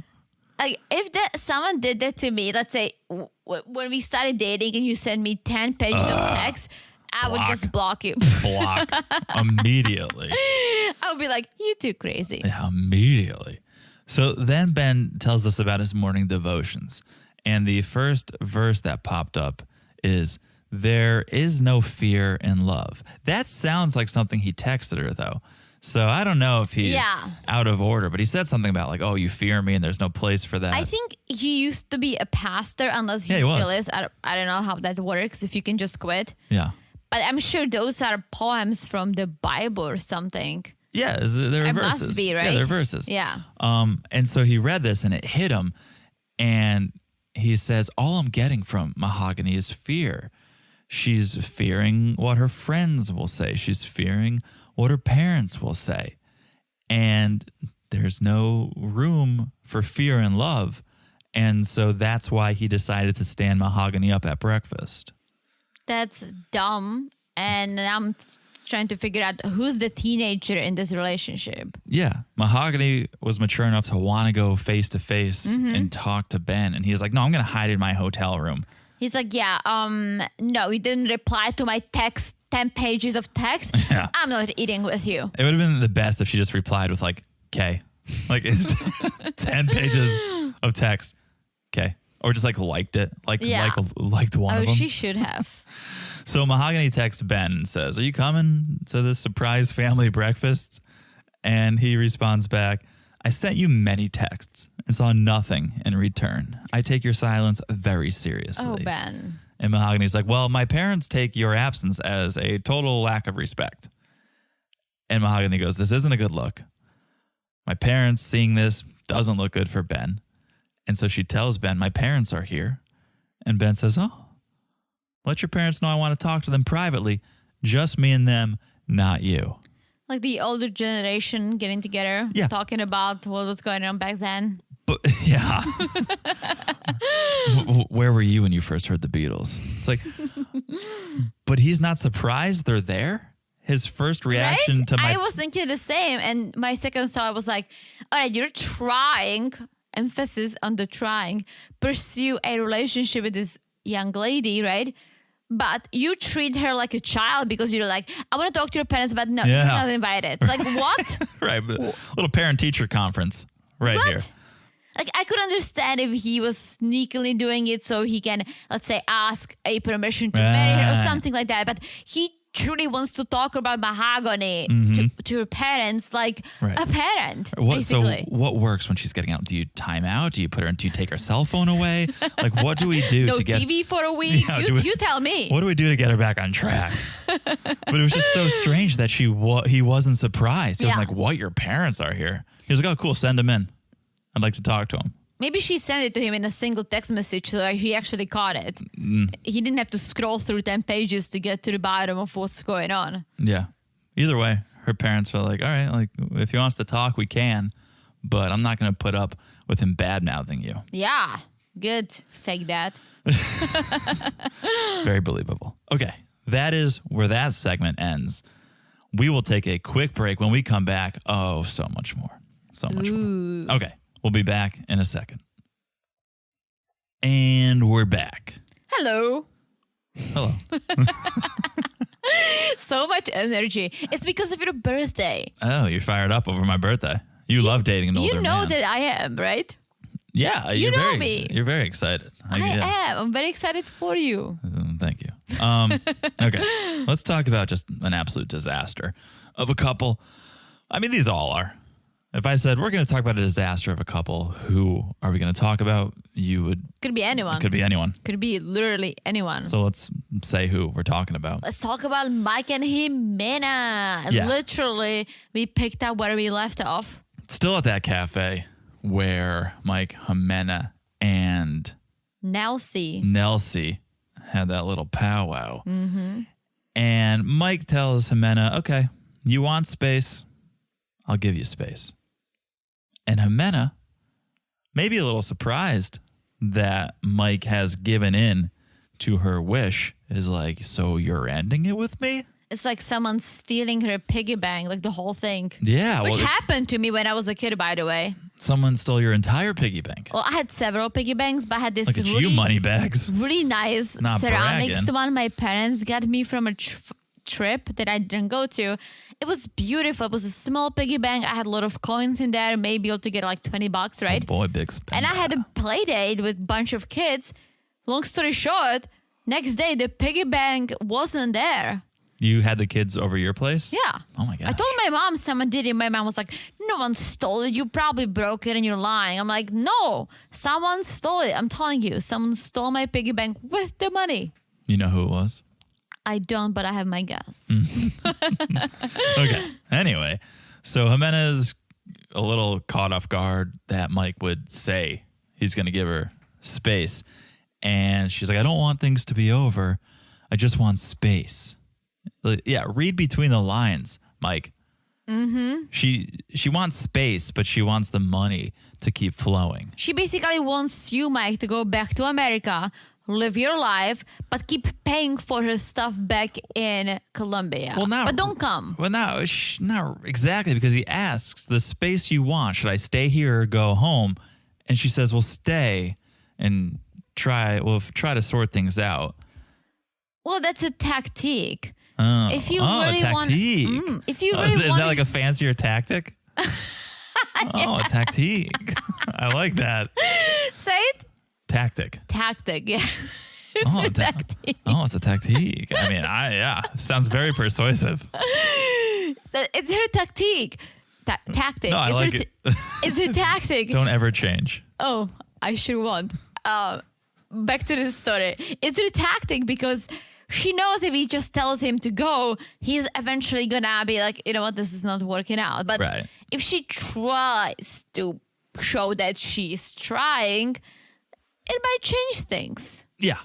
Speaker 2: Like, if someone did that to me, let's say when we started dating and you sent me 10 pages of text, I would
Speaker 1: block.
Speaker 2: just block you.
Speaker 1: Block immediately.
Speaker 2: I would be like, you too crazy.
Speaker 1: Yeah, immediately. So then Ben tells us about his morning devotions. And the first verse that popped up is, there is no fear in love. That sounds like something he texted her, though. So I don't know if he's out of order, but he said something about like, oh, you fear me and there's no place for that.
Speaker 2: I think he used to be a pastor, unless he still is. I don't know how that works, if you can just quit.
Speaker 1: Yeah.
Speaker 2: But I'm sure those are poems from the Bible or something.
Speaker 1: Yeah, they're
Speaker 2: It
Speaker 1: verses.
Speaker 2: must be, right?
Speaker 1: Yeah, they're verses.
Speaker 2: Yeah.
Speaker 1: And so he read this and it hit him. And he says, all I'm getting from Mahogany is fear. She's fearing what her friends will say. She's fearing what her parents will say. And there's no room for fear and love. And so that's why he decided to stand Mahogany up at breakfast.
Speaker 2: That's dumb. And I'm trying to figure out who's the teenager in this relationship.
Speaker 1: Yeah. Mahogany was mature enough to want to go face to face and talk to Ben. And he's like, no, I'm going to hide in my hotel room.
Speaker 2: He's like, yeah, no, you didn't reply to my text, 10 pages of text.
Speaker 1: Yeah.
Speaker 2: I'm not eating with you.
Speaker 1: It would have been the best if she just replied with like, K. Like 10 pages of text. K. Or just like liked it. Liked one of them.
Speaker 2: Oh, she should have.
Speaker 1: So Mahogany texts Ben and says, are you coming to the surprise family breakfast? And he responds back, I sent you many texts and saw nothing in return. I take your silence very seriously.
Speaker 2: Oh, Ben.
Speaker 1: And Mahogany's like, well, my parents take your absence as a total lack of respect. And Mahogany goes, this isn't a good look. My parents seeing this doesn't look good for Ben. And so she tells Ben, my parents are here. And Ben says, oh, let your parents know I want to talk to them privately. Just me and them, not you.
Speaker 2: Like the older generation getting together, talking about what was going on back then.
Speaker 1: But yeah. Where were you when you first heard the Beatles? It's like, but he's not surprised they're there? His first reaction
Speaker 2: right?
Speaker 1: to my...
Speaker 2: I was thinking the same. And my second thought was like, all right, you're trying, emphasis on the trying, pursue a relationship with this young lady, right? But you treat her like a child because you're like, I want to talk to your parents, but no, he's not invited. It's like, what?
Speaker 1: Right. Little parent-teacher conference right here.
Speaker 2: Like, I could understand if he was sneakily doing it so he can, let's say, ask a permission to marry her or something like that. But he truly wants to talk about Mahogany to her parents like a parent, basically.
Speaker 1: So what works when she's getting out? Do you time out? Do you take her cell phone away? Like, what do we do to get...
Speaker 2: No TV for a week? Yeah, you tell me.
Speaker 1: What do we do to get her back on track? But it was just so strange that he wasn't surprised. He was like, what? Your parents are here? He was like, oh, cool. Send him in. I'd like to talk to him.
Speaker 2: Maybe she sent it to him in a single text message so he actually caught it. He didn't have to scroll through 10 pages to get to the bottom of what's going on.
Speaker 1: Yeah. Either way, her parents were like, all right, like if he wants to talk, we can. But I'm not going to put up with him bad-mouthing you.
Speaker 2: Yeah. Good. Fake that.
Speaker 1: Very believable. Okay. That is where that segment ends. We will take a quick break. When we come back, oh, so much more. So much more. Okay. We'll be back in a second. And we're back.
Speaker 2: Hello.
Speaker 1: Hello.
Speaker 2: So much energy. It's because of your birthday.
Speaker 1: Oh, you're fired up over my birthday. You love dating an older man.
Speaker 2: You know that I am, right?
Speaker 1: Yeah.
Speaker 2: You know me.
Speaker 1: You're very excited.
Speaker 2: I am. I'm very excited for you.
Speaker 1: Thank you. Okay. Let's talk about just an absolute disaster of a couple. I mean, these all are. If I said, we're going to talk about a disaster of a couple, who are we going to talk about? You would...
Speaker 2: Could be anyone.
Speaker 1: Could be anyone.
Speaker 2: Could be literally anyone.
Speaker 1: So let's say who we're talking about.
Speaker 2: Let's talk about Mike and Ximena.
Speaker 1: Yeah.
Speaker 2: Literally, we picked up where we left off.
Speaker 1: Still at that cafe where Mike, Ximena, and... Nelsie had that little powwow. Mm-hmm. And Mike tells Ximena, okay, you want space? I'll give you space. And Ximena, maybe a little surprised that Mike has given in to her wish, is like, so you're ending it with me?
Speaker 2: It's like someone stealing her piggy bank, like the whole thing.
Speaker 1: Yeah.
Speaker 2: Which happened to me when I was a kid, by the way.
Speaker 1: Someone stole your entire piggy bank.
Speaker 2: Well, I had several piggy banks, but I had this
Speaker 1: Look at you, money bags.
Speaker 2: Really nice
Speaker 1: Not
Speaker 2: ceramics
Speaker 1: bragging.
Speaker 2: one my parents got me from a trip that I didn't go to. It was beautiful. It was a small piggy bank. I had a lot of coins in there, maybe altogether like $20, right?
Speaker 1: Oh boy, big spend.
Speaker 2: And I had a play date with a bunch of kids. Long story short, next day the piggy bank wasn't there.
Speaker 1: You had the kids over your place?
Speaker 2: Yeah.
Speaker 1: Oh my God.
Speaker 2: I told my mom someone did it. My mom was like, no one stole it. You probably broke it and you're lying. I'm like, no, someone stole it. I'm telling you, someone stole my piggy bank with the money.
Speaker 1: You know who it was?
Speaker 2: I don't, but I have my guess.
Speaker 1: Okay. Anyway, So Jimena's a little caught off guard that Mike would say he's going to give her space. And she's like, I don't want things to be over. I just want space. Yeah, read between the lines, Mike. Mm-hmm. She wants space, but she wants the money to keep flowing.
Speaker 2: She basically wants you, Mike, to go back to America, live your life, but keep paying for her stuff back in Colombia. But don't come.
Speaker 1: Well, no, not exactly, because he asks, the space you want, should I stay here or go home? And she says, well, stay and try to sort things out.
Speaker 2: Well, that's a tactic.
Speaker 1: If you really want,
Speaker 2: if you really
Speaker 1: is that like a fancier tactic? Oh, a tactique. I like that.
Speaker 2: Say it.
Speaker 1: Tactic.
Speaker 2: Tactic, yeah. It's a tactic.
Speaker 1: It's a tactique. I mean, sounds very persuasive.
Speaker 2: It's her tactic. Tactic.
Speaker 1: No, I like it.
Speaker 2: It's her tactic.
Speaker 1: Don't ever change.
Speaker 2: Oh, I sure won't. Back to the story. It's her tactic because she knows if he just tells him to go, he's eventually gonna be like, you know what, this is not working out. But if she tries to show that she's trying, it might change things.
Speaker 1: Yeah.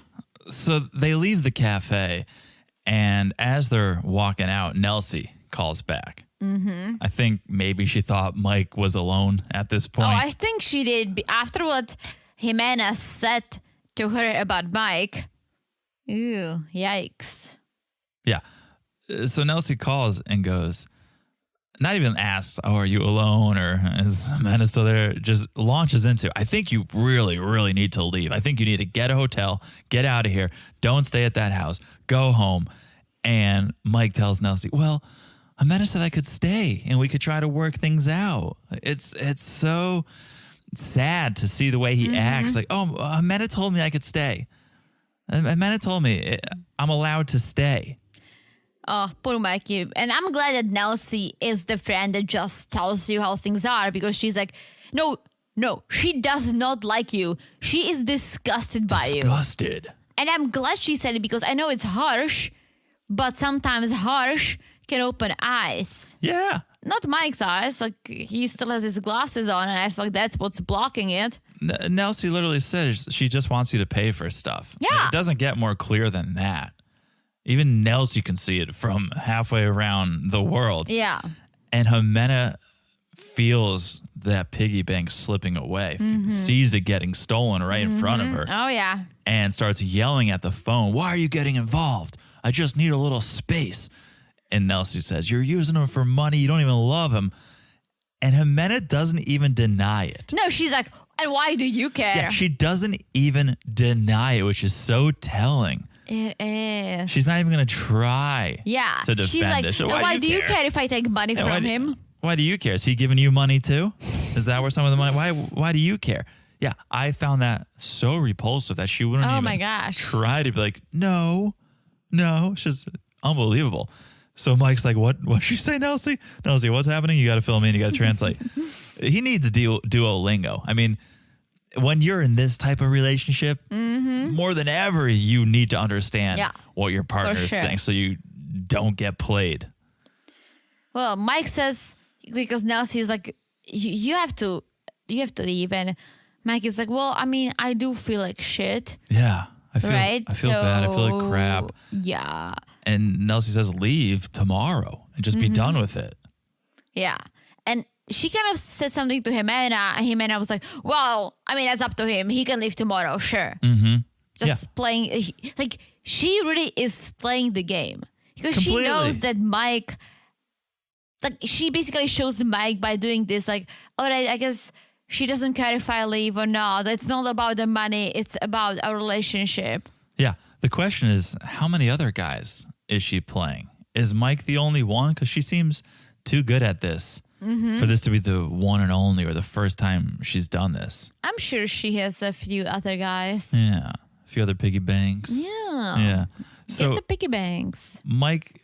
Speaker 1: So they leave the cafe, and as they're walking out, Nelsie calls back. Mm-hmm. I think maybe she thought Mike was alone at this point.
Speaker 2: Oh, I think she did. After what Ximena said to her about Mike. Ew, yikes.
Speaker 1: Yeah. So Nelsie calls and goes, not even asks, oh, are you alone or is Ximena still there? Just launches into, I think you really, really need to leave. I think you need to get a hotel, get out of here. Don't stay at that house. Go home. And Mike tells Nelsie, well, Ximena said I could stay and we could try to work things out. It's so sad to see the way he acts. Like, oh, Ximena told me I could stay. Ximena told me I'm allowed to stay.
Speaker 2: Oh, poor Mikey. And I'm glad that Nelsie is the friend that just tells you how things are, because she's like, no, she does not like you. She is disgusted by you.
Speaker 1: Disgusted.
Speaker 2: And I'm glad she said it, because I know it's harsh, but sometimes harsh can open eyes.
Speaker 1: Yeah.
Speaker 2: Not Mike's eyes. Like, he still has his glasses on, and I feel like that's what's blocking it.
Speaker 1: Nelsie literally says she just wants you to pay for stuff.
Speaker 2: Yeah.
Speaker 1: It doesn't get more clear than that. Even Nelsie can see it from halfway around the world.
Speaker 2: Yeah.
Speaker 1: And Ximena feels that piggy bank slipping away, sees it getting stolen right in front of her.
Speaker 2: Oh, yeah.
Speaker 1: And starts yelling at the phone, why are you getting involved? I just need a little space. And Nelsie says, you're using him for money. You don't even love him. And Ximena doesn't even deny it.
Speaker 2: No, she's like, and why do you care?
Speaker 1: Yeah, she doesn't even deny it, which is so telling.
Speaker 2: It is.
Speaker 1: She's not even going to try to defend
Speaker 2: she's like,
Speaker 1: it. So
Speaker 2: why do you care if I take money from him?
Speaker 1: Why do you care? Is he giving you money too? Is that where some of the money? Why do you care? Yeah, I found that so repulsive that she wouldn't even try to be like, no. It's just unbelievable. So Mike's like, what did she say, Nelsie? Nelsie, what's happening? You got to fill me in. You got to translate. He needs Duolingo. I mean, when you're in this type of relationship, more than ever, you need to understand what your partner is saying so you don't get played.
Speaker 2: Well, Mike says, because Nelsie's like, you have to leave. And Mike is like, well, I mean, I do feel like shit.
Speaker 1: Yeah. I feel bad. I feel like crap.
Speaker 2: Yeah.
Speaker 1: And Nelsie says, leave tomorrow and just be done with it.
Speaker 2: Yeah. And she kind of said something to Ximena, and Ximena was like, well, I mean, that's up to him. He can leave tomorrow, sure. Just playing, like, she really is playing the game. Because she knows that Mike, like, she basically shows Mike by doing this, like, all right, I guess she doesn't care if I leave or not. It's not about the money. It's about our relationship.
Speaker 1: Yeah. The question is, how many other guys is she playing? Is Mike the only one? Because she seems too good at this for this to be the one and only or the first time she's done this.
Speaker 2: I'm sure she has a few other guys.
Speaker 1: Yeah. A few other piggy banks.
Speaker 2: Yeah.
Speaker 1: So
Speaker 2: get the piggy banks.
Speaker 1: Mike,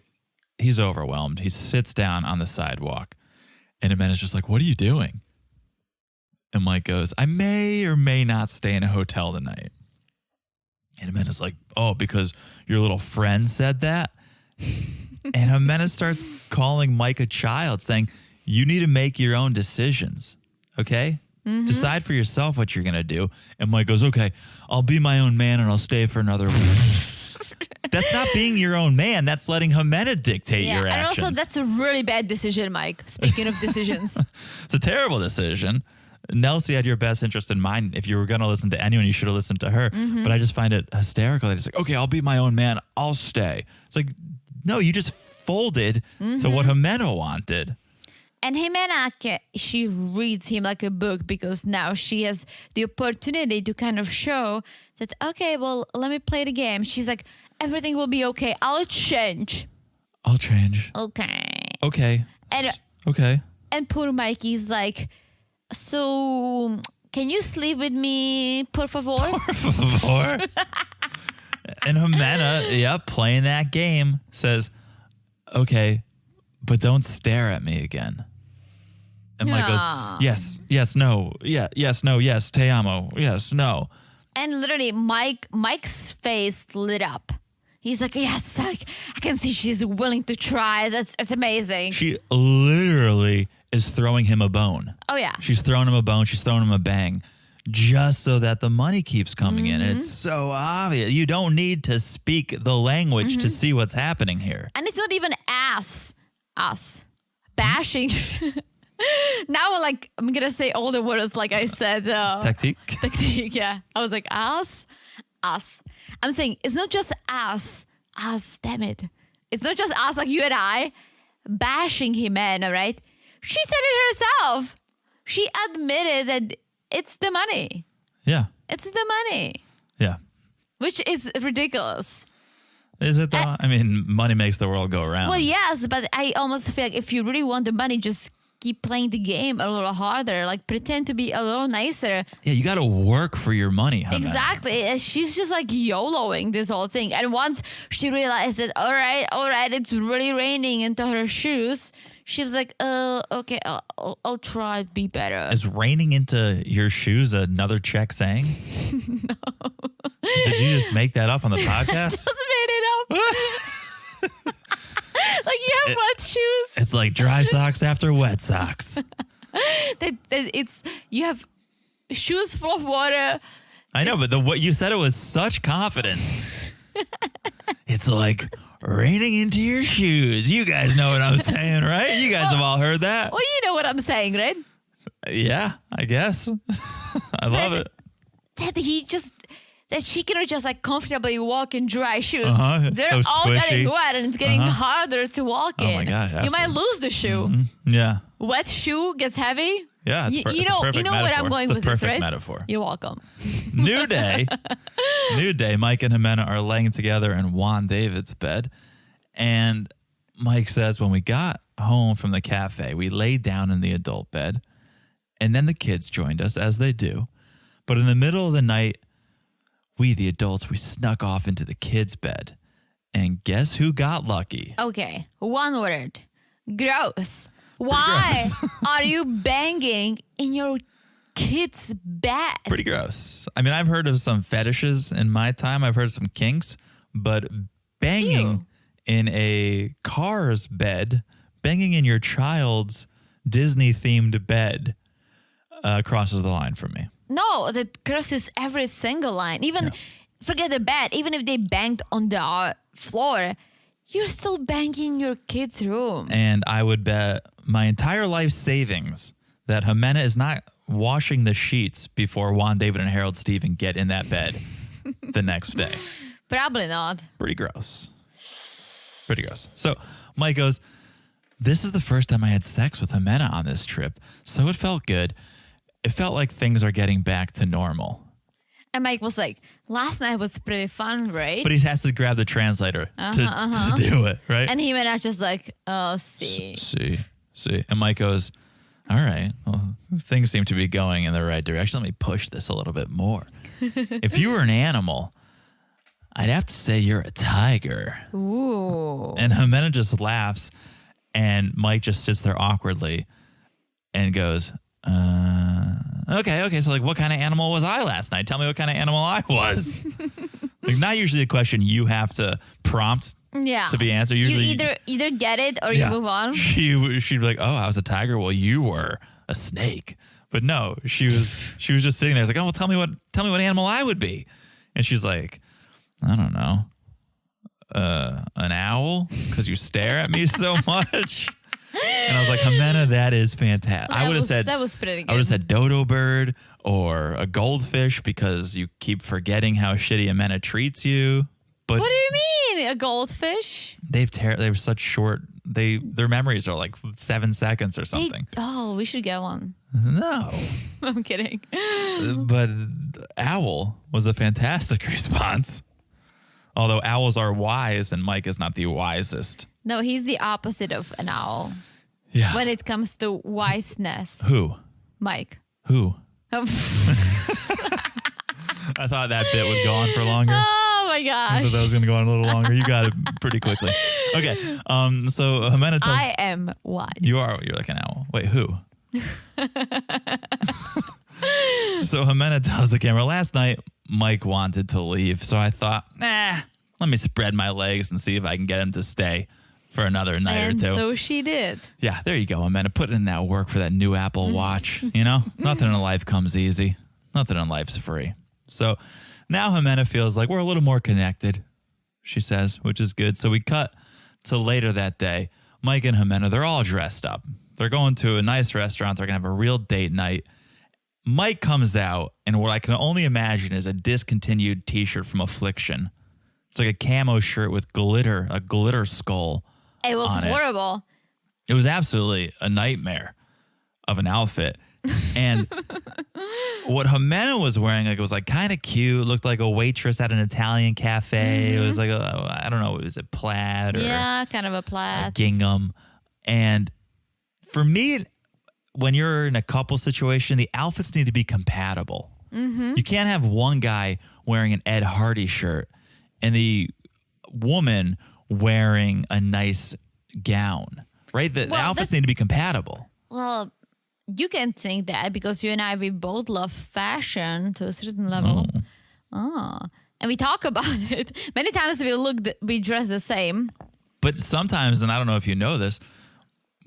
Speaker 1: he's overwhelmed. He sits down on the sidewalk, and Ximena's just like, what are you doing? And Mike goes, I may or may not stay in a hotel tonight. And Ximena's like, oh, because your little friend said that? And Ximena starts calling Mike a child, saying, you need to make your own decisions. Okay? Decide for yourself what you're going to do. And Mike goes, okay, I'll be my own man and I'll stay for another week. That's not being your own man. That's letting Ximena dictate your actions.
Speaker 2: And also, that's a really bad decision, Mike. Speaking of decisions.
Speaker 1: It's a terrible decision. Nelsie had your best interest in mind. If you were going to listen to anyone, you should have listened to her. But I just find it hysterical that it's like, okay, I'll be my own man. I'll stay. It's like, no, you just folded to what Ximena wanted.
Speaker 2: And Ximena, she reads him like a book because now she has the opportunity to kind of show that, okay, well, let me play the game. She's like, everything will be okay. I'll change.
Speaker 1: I'll change.
Speaker 2: Okay.
Speaker 1: Okay.
Speaker 2: And
Speaker 1: okay.
Speaker 2: And poor Mikey's like, so can you sleep with me, por favor?
Speaker 1: Por favor. And Ximena, playing that game, says, okay, but don't stare at me again. And Mike goes, yes, no, yes, no, yes, te amo, yes, no.
Speaker 2: And literally, Mike's face lit up. He's like, yes, I can see she's willing to try. It's amazing.
Speaker 1: She literally is throwing him a bone.
Speaker 2: Oh, yeah.
Speaker 1: She's throwing him a bone. She's throwing him a bang just so that the money keeps coming in. And it's so obvious. You don't need to speak the language to see what's happening here.
Speaker 2: And it's not even us bashing. Now, like, I'm going to say all the words like I said.
Speaker 1: Tactique,
Speaker 2: yeah. I was like, us. I'm saying it's not just us, damn it. It's not just us, like you and I, bashing Ximena, right? She said it herself. She admitted that it's the money.
Speaker 1: Yeah.
Speaker 2: It's the money.
Speaker 1: Yeah.
Speaker 2: Which is ridiculous.
Speaker 1: Is it though? I mean, money makes the world go around.
Speaker 2: Well, yes, but I almost feel like if you really want the money, just keep playing the game a little harder. Like pretend to be a little nicer.
Speaker 1: Yeah, you got to work for your money. Ximena.
Speaker 2: Exactly. She's just like YOLOing this whole thing. And once she realized that, all right, it's really raining into her shoes, she was like, okay, I'll try to be better.
Speaker 1: Is raining into your shoes another Czech saying?
Speaker 2: No.
Speaker 1: Did you just make that up on the podcast?
Speaker 2: Just made it up. Like you have wet shoes.
Speaker 1: It's like dry socks after wet socks.
Speaker 2: You have shoes full of water.
Speaker 1: I know, but what you said it with such confidence. It's like raining into your shoes. You guys know what I'm saying, right? You guys have all heard that.
Speaker 2: Well, you know what I'm saying, right?
Speaker 1: Yeah, I guess. I love it.
Speaker 2: That she cannot just like comfortably walk in dry shoes. They're
Speaker 1: so
Speaker 2: all
Speaker 1: squishy.
Speaker 2: getting wet and it's getting harder to walk in.
Speaker 1: Oh my gosh, absolutely.
Speaker 2: You might lose the shoe.
Speaker 1: Yeah.
Speaker 2: Wet shoe gets heavy.
Speaker 1: Yeah, it's
Speaker 2: you know
Speaker 1: where
Speaker 2: I'm going with this, right?
Speaker 1: Metaphor.
Speaker 2: You're welcome.
Speaker 1: New day. Mike and Ximena are laying together in Juan David's bed. And Mike says, when we got home from the cafe, we laid down in the adult bed. And then the kids joined us, as they do. But in the middle of the night, we, the adults, we snuck off into the kids' bed. And guess who got lucky?
Speaker 2: Okay, one word. Gross. Why are you banging in your kid's bed?
Speaker 1: Pretty gross. I mean, I've heard of some fetishes in my time. I've heard of some kinks. But banging in a car's bed, banging in your child's Disney-themed bed crosses the line for me.
Speaker 2: No, that crosses every single line. Even, forget the bed, even if they banged on the floor, you're still banging in your kid's room.
Speaker 1: And I would bet my entire life savings that Ximena is not washing the sheets before Juan, David, and Harold Steven get in that bed the next day.
Speaker 2: Probably not.
Speaker 1: Pretty gross. So Mike goes, this is the first time I had sex with Ximena on this trip, so it felt good. It felt like things are getting back to normal.
Speaker 2: And Mike was like, last night was pretty fun, right?
Speaker 1: But he has to grab the translator to do it, right?
Speaker 2: And he went out just like, oh, see.
Speaker 1: See. And Mike goes, all right, well, things seem to be going in the right direction. Let me push this a little bit more. If you were an animal, I'd have to say you're a tiger.
Speaker 2: Ooh.
Speaker 1: And Ximena just laughs, and Mike just sits there awkwardly and goes, okay. So like, what kind of animal was I last night? Tell me what kind of animal I was. Like, not usually a question you have to prompt
Speaker 2: Yeah.
Speaker 1: to be answered.
Speaker 2: You
Speaker 1: Usually,
Speaker 2: either get it or you move on.
Speaker 1: She'd be like, "Oh, I was a tiger. Well, you were a snake." But no, she was just sitting there. It's like, "Oh, well, tell me what animal I would be," and she's like, "I don't know, an owl, because you stare at me so much." And I was like, Ximena, that is fantastic. I would have said
Speaker 2: that was pretty good.
Speaker 1: I would have said dodo bird or a goldfish because you keep forgetting how shitty Ximena treats you. But
Speaker 2: What do you mean, a goldfish?
Speaker 1: they're such short. Their memories are like 7 seconds or something.
Speaker 2: We should get one.
Speaker 1: No,
Speaker 2: I'm kidding.
Speaker 1: but owl was a fantastic response. Although owls are wise and Mike is not the wisest.
Speaker 2: No, he's the opposite of an owl
Speaker 1: Yeah.
Speaker 2: when it comes to wiseness.
Speaker 1: Who?
Speaker 2: Mike.
Speaker 1: Who? I thought that bit would go on for longer.
Speaker 2: Oh my
Speaker 1: I
Speaker 2: gosh.
Speaker 1: thought that was going to go on a little longer. You got it pretty quickly. Okay. So Ximena tells
Speaker 2: I am wise.
Speaker 1: you're like an owl. Wait, who? So Ximena tells the camera, last night Mike wanted to leave. So I thought, let me spread my legs and see if I can get him to stay for another night
Speaker 2: and
Speaker 1: or two.
Speaker 2: so she did.
Speaker 1: Yeah, there you go, Ximena. Put in that work for that new Apple Watch. You know, nothing in life comes easy. Nothing in life's free. So now Ximena feels like we're a little more connected, she says, which is good. So we cut to later that day. Mike and Ximena, they're all dressed up. They're going to a nice restaurant. They're going to have a real date night. Mike comes out, and what I can only imagine is a discontinued T-shirt from Affliction. It's like a camo shirt with a glitter skull.
Speaker 2: It was
Speaker 1: on
Speaker 2: horrible.
Speaker 1: It was absolutely a nightmare of an outfit. And what Ximena was wearing, like, it was like kind of cute. Looked like a waitress at an Italian cafe. It was like I don't know, was it plaid or
Speaker 2: Yeah, kind of a plaid.
Speaker 1: gingham? And for me, when you're in a couple situation, the outfits need to be compatible. You can't have one guy wearing an Ed Hardy shirt and the woman wearing a nice gown, right? The outfits need to be compatible.
Speaker 2: Well, you can think that because you and I, we both love fashion to a certain level. And we talk about it. Many times we dress the same.
Speaker 1: But sometimes, and I don't know if you know this,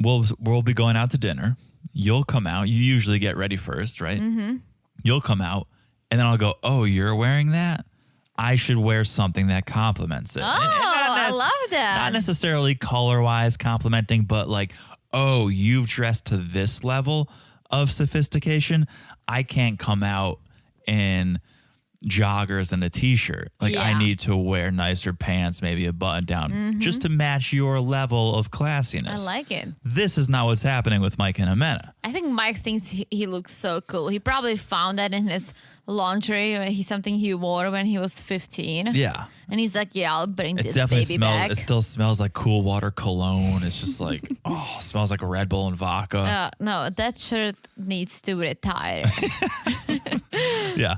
Speaker 1: we'll be going out to dinner. You'll come out. You usually get ready first, right? You'll come out, and then I'll go, "Oh, you're wearing that? I should wear something that complements it."
Speaker 2: I love that.
Speaker 1: Not necessarily color-wise complimenting, but like, "Oh, you've dressed to this level of sophistication. I can't come out in joggers and a T-shirt. Like, I need to wear nicer pants, maybe a button down, just to match your level of classiness."
Speaker 2: I like it.
Speaker 1: This is not what's happening with Mike and Ximena.
Speaker 2: I think Mike thinks he looks so cool. He probably found that in his laundry. Something he wore when he was 15.
Speaker 1: Yeah.
Speaker 2: And he's like, yeah, I'll bring
Speaker 1: It
Speaker 2: this
Speaker 1: definitely
Speaker 2: baby
Speaker 1: smells.
Speaker 2: back.
Speaker 1: It still smells like cool water cologne. It's just like, it smells like a Red Bull and vodka.
Speaker 2: No, that shirt needs to retire.
Speaker 1: Yeah,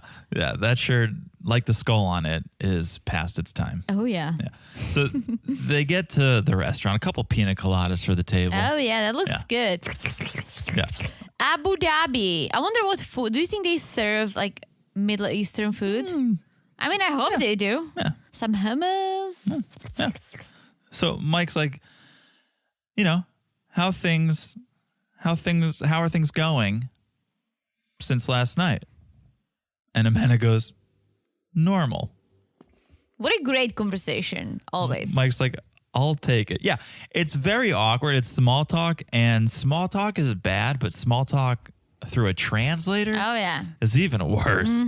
Speaker 1: that shirt, like the skull on it, is past its time.
Speaker 2: Oh, yeah.
Speaker 1: So they get to the restaurant, a couple pina coladas for the table.
Speaker 2: Oh, yeah, that looks good.
Speaker 1: Yeah.
Speaker 2: Abu Dhabi. I wonder what food. Do you think they serve like Middle Eastern food? I mean, I hope they do.
Speaker 1: Yeah.
Speaker 2: Some hummus.
Speaker 1: Yeah. So Mike's like, how are things going since last night? And Ximena goes, normal.
Speaker 2: What a great conversation, always.
Speaker 1: Mike's like, I'll take it. Yeah, it's very awkward. It's small talk, and small talk is bad, but small talk through a translator is even worse.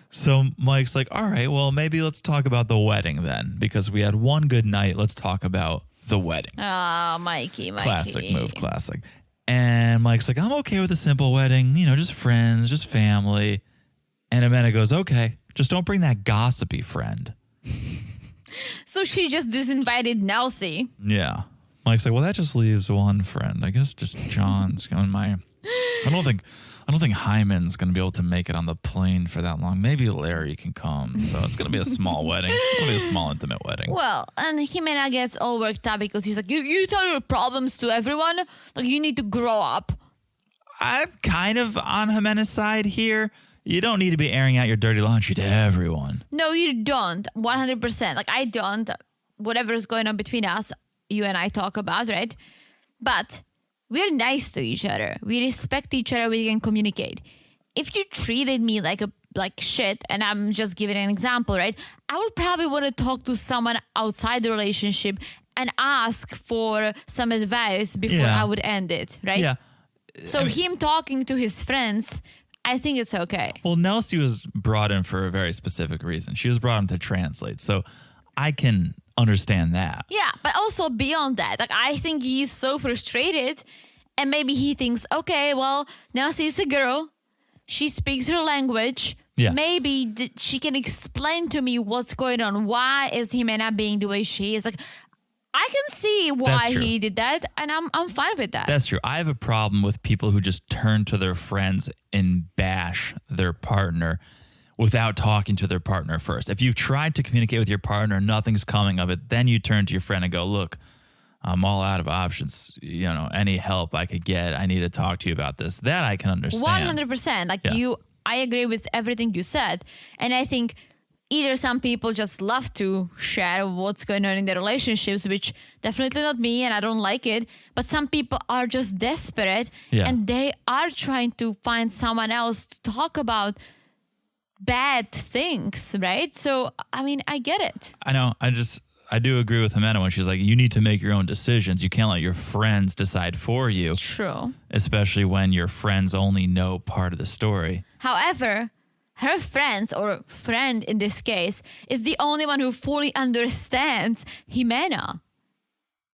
Speaker 1: So Mike's like, all right, well, maybe let's talk about the wedding then, because we had one good night. Let's talk about the wedding.
Speaker 2: Oh, Mikey.
Speaker 1: Classic move, classic. And Mike's like, I'm okay with a simple wedding, just friends, just family. And Ximena goes, okay, just don't bring that gossipy friend.
Speaker 2: So she just disinvited Nelsie.
Speaker 1: Yeah. Mike's like, well, that just leaves one friend. I guess just John's going. I don't think Hyman's going to be able to make it on the plane for that long. Maybe Larry can come. So it's going to be a small wedding. It'll be a small, intimate wedding.
Speaker 2: Well, and Ximena gets all worked up because he's like, you tell your problems to everyone? Like, you need to grow up.
Speaker 1: I'm kind of on Ximena's side here. You don't need to be airing out your dirty laundry to everyone.
Speaker 2: No, you don't. 100%. Like, I don't. whatever is going on between us, you and I talk about, right? But we're nice to each other. We respect each other. We can communicate. If you treated me like shit, and I'm just giving an example, right? I would probably want to talk to someone outside the relationship and ask for some advice before I would end it, right?
Speaker 1: Yeah.
Speaker 2: So him talking to his friends, I think it's okay.
Speaker 1: Well, Nelsie was brought in for a very specific reason. She was brought in to translate. So I can understand that.
Speaker 2: Yeah, but also beyond that, like I think he's so frustrated, and maybe he thinks, okay, well, Nelsie's a girl. She speaks her language.
Speaker 1: Yeah.
Speaker 2: Maybe she can explain to me what's going on. Why is Ximena being the way she is? Like, I can see why he did that, and I'm fine with that.
Speaker 1: That's true. I have a problem with people who just turn to their friends and bash their partner without talking to their partner first. If you've tried to communicate with your partner, nothing's coming of it, then you turn to your friend and go, look, I'm all out of options. You know, any help I could get, I need to talk to you about this. That I can understand.
Speaker 2: 100%. Like I agree with everything you said. And I think either some people just love to share what's going on in their relationships, which definitely not me, and I don't like it. But some people are just desperate and they are trying to find someone else to talk about bad things, right? So, I mean, I get it.
Speaker 1: I know. I do agree with Ximena when she's like, you need to make your own decisions. You can't let your friends decide for you.
Speaker 2: True.
Speaker 1: Especially when your friends only know part of the story.
Speaker 2: However, her friends, or friend in this case, is the only one who fully understands Ximena.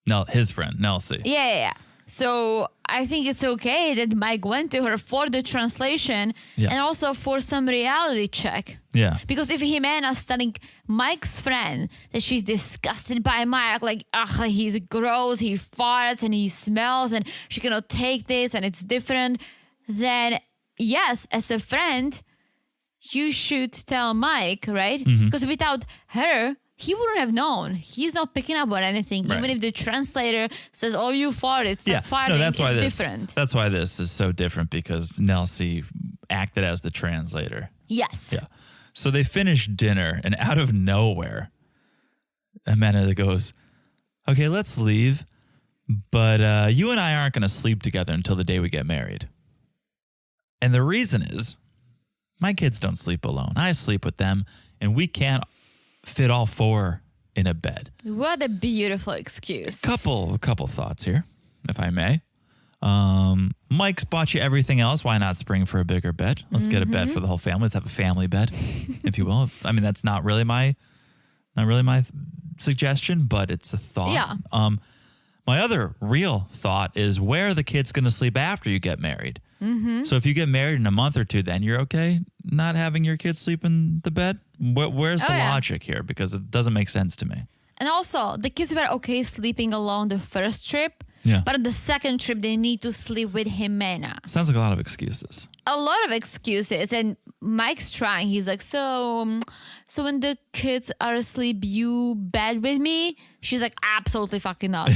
Speaker 1: No, his friend, Nelsie.
Speaker 2: Yeah. So I think it's okay that Mike went to her for the translation and also for some reality check.
Speaker 1: Yeah.
Speaker 2: Because if Ximena's telling Mike's friend that she's disgusted by Mike, like, he's gross, he farts and he smells and she cannot take this and it's different, then yes, as a friend, you should tell Mike, right? Because without her, he wouldn't have known. He's not picking up on anything. Right. Even if the translator says, oh, you farted, stop farting, it's different.
Speaker 1: That's why this is so different, because Nelsie acted as the translator.
Speaker 2: Yes.
Speaker 1: Yeah. So they finish dinner, and out of nowhere, Amanda goes, okay, let's leave, but you and I aren't going to sleep together until the day we get married. And the reason is, my kids don't sleep alone. I sleep with them, and we can't fit all four in a bed.
Speaker 2: What a beautiful excuse.
Speaker 1: Couple thoughts here, if I may. Mike's bought you everything else. Why not spring for a bigger bed? Let's get a bed for the whole family. Let's have a family bed, if you will. I mean, that's not really my suggestion, but it's a thought.
Speaker 2: Yeah.
Speaker 1: My other real thought is, where are the kids going to sleep after you get married? So if you get married in a month or two, then you're okay not having your kids sleep in the bed? Where's the logic here? Because it doesn't make sense to me.
Speaker 2: And also, the kids were okay sleeping alone the first trip.
Speaker 1: Yeah.
Speaker 2: But on the second trip, they need to sleep with Ximena.
Speaker 1: Sounds like a lot of excuses.
Speaker 2: A lot of excuses. And Mike's trying. He's like, so when the kids are asleep, you bed with me? She's like, absolutely fucking not.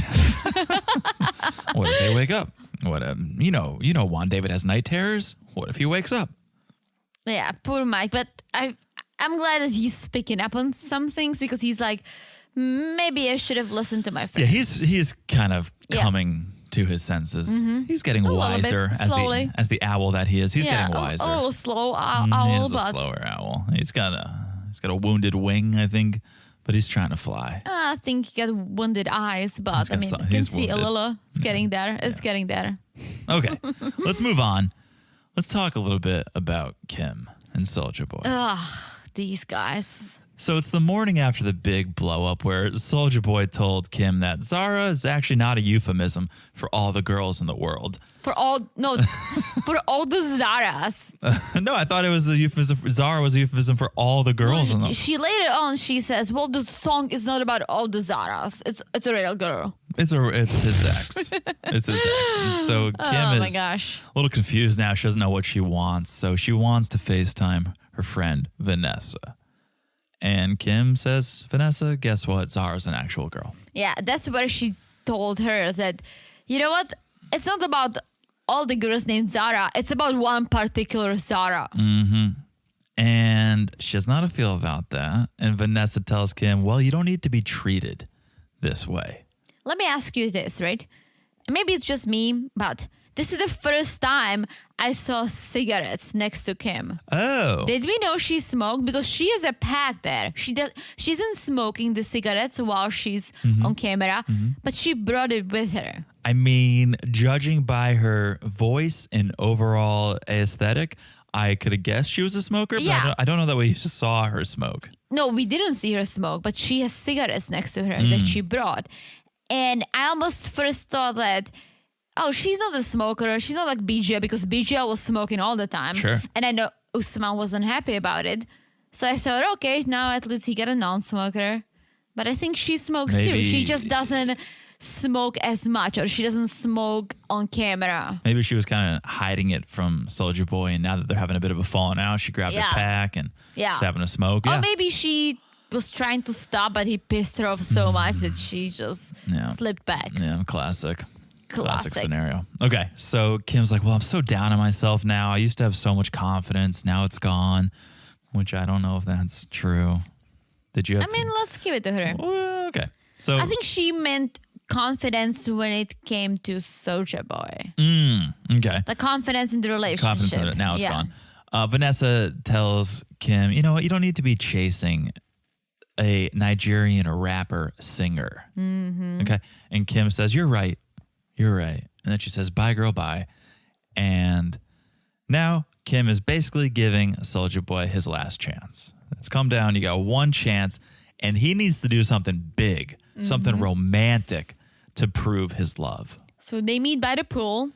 Speaker 1: What if they wake up? What you know Juan David has night terrors. What if he wakes up?
Speaker 2: Yeah, poor Mike. But I'm glad that he's picking up on some things, because he's like, maybe I should have listened to my friend.
Speaker 1: Yeah, he's kind of coming to his senses. He's getting wiser as the owl that he is. He's getting wiser.
Speaker 2: A little slow owl,
Speaker 1: he is a slower owl. He's got a wounded wing, I think, but he's trying to fly.
Speaker 2: I think he got wounded eyes, but I mean, I can see a little. It's getting there. It's getting there.
Speaker 1: Okay, let's move on. Let's talk a little bit about Kim and Soulja Boy.
Speaker 2: Ugh, these guys.
Speaker 1: So it's the morning after the big blow up where Soulja Boy told Kim that Zara is actually not a euphemism for all the girls in the world.
Speaker 2: For all the Zaras.
Speaker 1: No, I thought it was a euphemism. Zara was a euphemism for all the girls in the world.
Speaker 2: She later on, she says, well, the song is not about all the Zaras. It's a real girl.
Speaker 1: It's his ex. It's his ex. And so Kim is a little confused now. She doesn't know what she wants. So she wants to FaceTime her friend Vanessa. And Kim says, Vanessa, guess what? Zara's an actual girl.
Speaker 2: Yeah, that's where she told her that, you know what? It's not about all the girls named Zara. It's about one particular Zara.
Speaker 1: And she does not feel about that. And Vanessa tells Kim, well, you don't need to be treated this way.
Speaker 2: Let me ask you this, right? Maybe it's just me, but this is the first time I saw cigarettes next to Kim.
Speaker 1: Oh.
Speaker 2: Did we know she smoked? Because she has a pack there. She isn't smoking the cigarettes while she's on camera, but she brought it with her.
Speaker 1: I mean, judging by her voice and overall aesthetic, I could have guessed she was a smoker, but
Speaker 2: Yeah.
Speaker 1: I don't know that we saw her smoke.
Speaker 2: No, we didn't see her smoke, but she has cigarettes next to her that she brought. And I almost first thought that, oh, she's not a smoker. She's not like BJ, because BJ was smoking all the time.
Speaker 1: Sure.
Speaker 2: And I know Usman wasn't happy about it. So I thought, okay, now at least he got a non-smoker. But I think she smokes too.
Speaker 1: Maybe-
Speaker 2: She just doesn't smoke as much, or she doesn't smoke on camera.
Speaker 1: Maybe she was kind of hiding it from Soulja Boy, and now that they're having a bit of a falling out, she grabbed
Speaker 2: Yeah.
Speaker 1: a pack and
Speaker 2: Yeah.
Speaker 1: was having a smoke.
Speaker 2: Or
Speaker 1: Yeah.
Speaker 2: maybe she was trying to stop, but he pissed her off so much that she just
Speaker 1: Yeah.
Speaker 2: slipped back.
Speaker 1: Yeah, classic
Speaker 2: Classic.
Speaker 1: scenario. Okay, so Kim's like, well, I'm so down on myself now. I used to have so much confidence. Now it's gone, which I don't know if that's true. Did you have
Speaker 2: I mean, let's give it to her.
Speaker 1: Well, okay. So
Speaker 2: I think she meant confidence when it came to Soulja Boy.
Speaker 1: okay.
Speaker 2: The confidence in the relationship.
Speaker 1: Confidence in it. Now it's
Speaker 2: Yeah.
Speaker 1: gone. Vanessa tells Kim, you know what? You don't need to be chasing a Nigerian rapper singer. Okay. And Kim says, you're right. You're right. And then she says, bye, girl, bye. And now Kim is basically giving Soulja Boy his last chance. It's come down. You got one chance, and he needs to do something big, something romantic to prove his love.
Speaker 2: So they meet by the pool.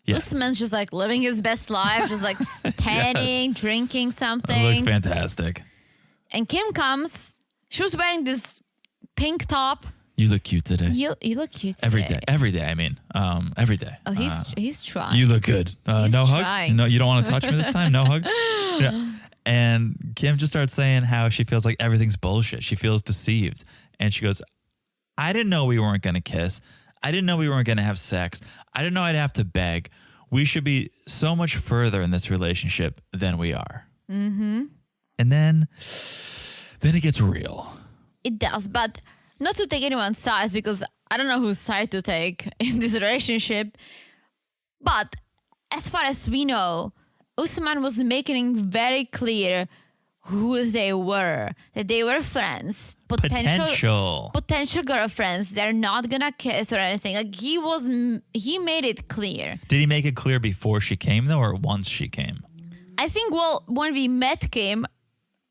Speaker 1: Yes.
Speaker 2: Usman's just like living his best life, just like tanning, drinking
Speaker 1: It looks
Speaker 2: something.
Speaker 1: fantastic.
Speaker 2: And Kim comes. She was wearing this pink top.
Speaker 1: You look cute today.
Speaker 2: You look cute
Speaker 1: Every
Speaker 2: today.
Speaker 1: day. Every day, I mean. Every day.
Speaker 2: Oh, he's trying.
Speaker 1: You look good.
Speaker 2: He's
Speaker 1: No hug?
Speaker 2: trying.
Speaker 1: No, you don't want to touch me this time? No hug? Yeah. And Kim just starts saying how she feels like everything's bullshit. She feels deceived. And she goes, I didn't know we weren't going to kiss. I didn't know we weren't going to have sex. I didn't know I'd have to beg. We should be so much further in this relationship than we are. And then it gets real.
Speaker 2: It does, but not to take anyone's side, because I don't know whose side to take in this relationship. But as far as we know, Usman was making very clear who they were, that they were friends, potential girlfriends. They're not gonna kiss or anything. Like he made it clear.
Speaker 1: Did he make it clear before she came though, or once she came?
Speaker 2: I think, well, when we met Kim,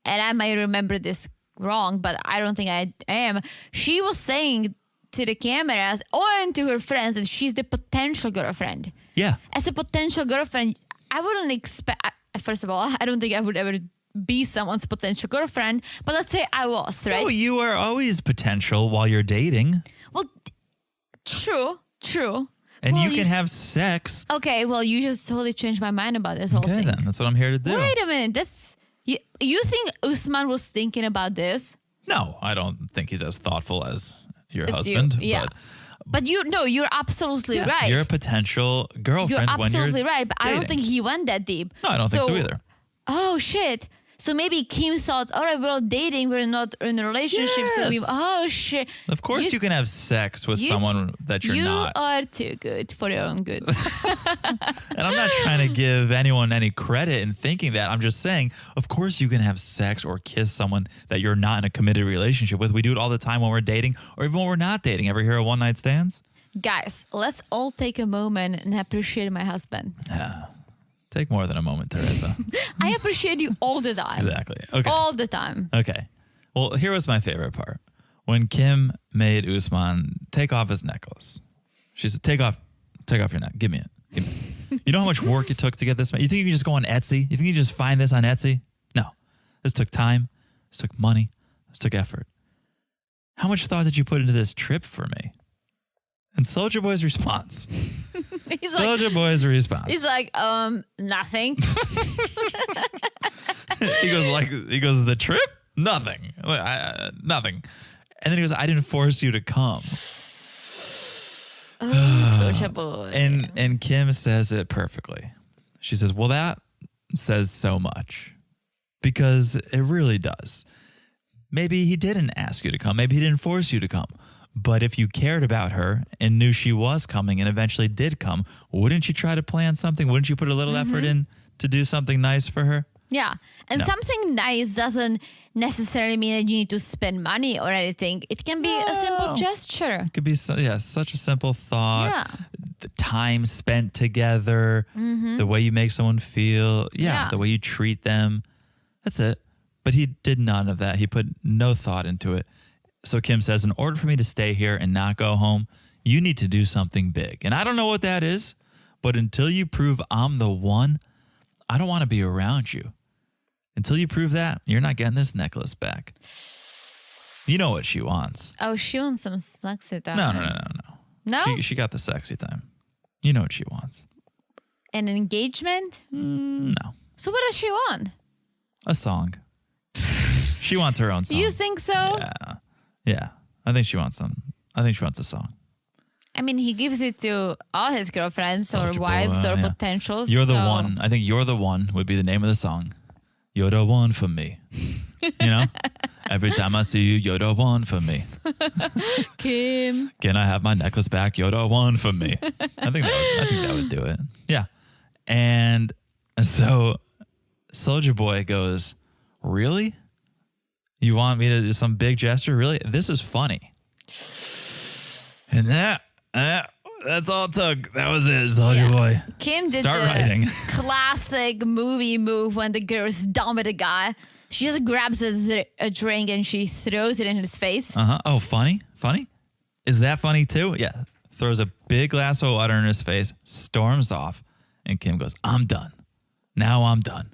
Speaker 2: and I might remember this wrong, but I don't think I am, she was saying to the cameras and to her friends that she's the potential girlfriend.
Speaker 1: Yeah.
Speaker 2: As a potential girlfriend, I wouldn't expect, first of all, I don't think I would ever be someone's potential girlfriend, but let's say I was, right?
Speaker 1: No, you are always potential while you're dating.
Speaker 2: Well, true.
Speaker 1: And
Speaker 2: Well,
Speaker 1: you can have sex.
Speaker 2: Okay, well, you just totally changed my mind about this whole
Speaker 1: Okay,
Speaker 2: thing.
Speaker 1: then. That's what I'm here to do.
Speaker 2: Wait a minute, you think Usman was thinking about this?
Speaker 1: No, I don't think he's as thoughtful as your
Speaker 2: It's you,
Speaker 1: husband.
Speaker 2: yeah. But you're absolutely
Speaker 1: Yeah,
Speaker 2: right.
Speaker 1: you're a potential girlfriend
Speaker 2: You're
Speaker 1: when you're
Speaker 2: absolutely right, but I don't
Speaker 1: dating.
Speaker 2: think he went that deep.
Speaker 1: No, I don't think so either.
Speaker 2: Oh shit. So maybe Kim thought, all right, we're all dating, we're not in a relationship. So
Speaker 1: Yes.
Speaker 2: oh shit.
Speaker 1: Of course you can have sex with
Speaker 2: you-
Speaker 1: someone that you're
Speaker 2: you
Speaker 1: not.
Speaker 2: are too good for your own good.
Speaker 1: And I'm not trying to give anyone any credit in thinking that. I'm just saying, of course you can have sex or kiss someone that you're not in a committed relationship with. We do it all the time when we're dating or even when we're not dating. Ever hear of one night stands?
Speaker 2: Guys, let's all take a moment and appreciate my husband.
Speaker 1: Take more than a moment, Teresa.
Speaker 2: I appreciate you all the time.
Speaker 1: Exactly. Okay.
Speaker 2: All the time.
Speaker 1: Okay. Well, here was my favorite part. When Kim made Usman take off his necklace. She said, take off your neck. Give me it. Give me it. You know how much work it took to get this? You think you can just go on Etsy? You think you can just find this on Etsy? No. This took time. This took money. This took effort. How much thought did you put into this trip for me? And Soulja Boy's response.
Speaker 2: He's
Speaker 1: He's
Speaker 2: like, nothing.
Speaker 1: he goes, the trip? Nothing. Nothing. And then he goes, I didn't force you to come.
Speaker 2: Oh, Soulja Boy.
Speaker 1: And Kim says it perfectly. She says, well, that says so much because it really does. Maybe he didn't ask you to come. Maybe he didn't force you to come. But if you cared about her and knew she was coming and eventually did come, wouldn't you try to plan something? Wouldn't you put a little effort in to do something nice for her?
Speaker 2: Yeah. And
Speaker 1: No.
Speaker 2: something nice doesn't necessarily mean that you need to spend money or anything. It can be a simple
Speaker 1: No.
Speaker 2: gesture.
Speaker 1: It could be such a simple thought.
Speaker 2: Yeah.
Speaker 1: The time spent together, the way you make someone feel,
Speaker 2: Yeah.
Speaker 1: the way you treat them. That's it. But he did none of that. He put no thought into it. So Kim says, in order for me to stay here and not go home, you need to do something big. And I don't know what that is, but until you prove I'm the one, I don't want to be around you. Until you prove that, you're not getting this necklace back. You know what she wants.
Speaker 2: Oh, she wants some sexy time.
Speaker 1: No.
Speaker 2: No?
Speaker 1: She got the sexy time. You know what she wants.
Speaker 2: An engagement?
Speaker 1: No.
Speaker 2: So what does she want?
Speaker 1: A song. She wants her own
Speaker 2: Do
Speaker 1: song.
Speaker 2: you think so?
Speaker 1: Yeah. I think she wants a song.
Speaker 2: I mean, he gives it to all his girlfriends or
Speaker 1: Soulja
Speaker 2: wives
Speaker 1: Boy,
Speaker 2: or
Speaker 1: yeah.
Speaker 2: potentials.
Speaker 1: You're the
Speaker 2: so-
Speaker 1: one. I think You're the One would be the name of the song. You're the one for me. You know? Every time I see you, you're the one for me.
Speaker 2: Kim.
Speaker 1: Can I have my necklace back? You're the one for me. I think that would do it. Yeah. And so Soulja Boy goes, really? You want me to do some big gesture? Really? This is funny. And that's all it took. That was it, Soulja Boy.
Speaker 2: Kim did
Speaker 1: Start
Speaker 2: the
Speaker 1: writing.
Speaker 2: classic movie move when the girl is done with the guy. She just grabs a drink and she throws it in his face.
Speaker 1: Uh-huh. Oh, funny? Funny? Is that funny too? Yeah. Throws a big glass of water in his face, storms off, and Kim goes, I'm done. Now I'm done.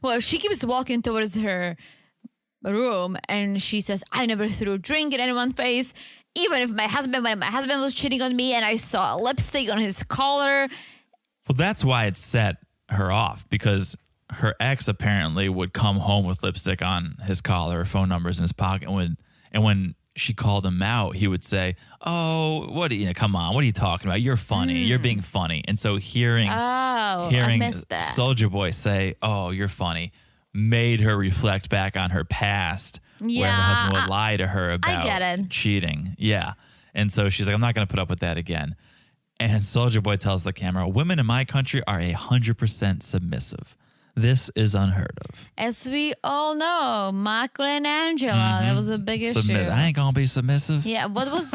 Speaker 2: Well, she keeps walking towards her room and she says, I never threw a drink in anyone's face. Even if when my husband was cheating on me and I saw a lipstick on his collar.
Speaker 1: Well, that's why it set her off, because her ex apparently would come home with lipstick on his collar or phone numbers in his pocket. And when she called him out, he would say, oh, come on, what are you talking about? You're funny. You're being funny. And so hearing
Speaker 2: I missed that.
Speaker 1: Soulja Boy say, oh, you're funny, made her reflect back on her past where her
Speaker 2: Yeah,
Speaker 1: husband would lie to her about
Speaker 2: get it.
Speaker 1: cheating. Yeah. And so she's like, I'm not going to put up with that again. And Soulja Boy tells the camera, women in my country are 100% submissive. This is unheard of.
Speaker 2: As we all know, Michael and Angela, that was a big issue.
Speaker 1: I ain't going to be submissive.
Speaker 2: Yeah, what was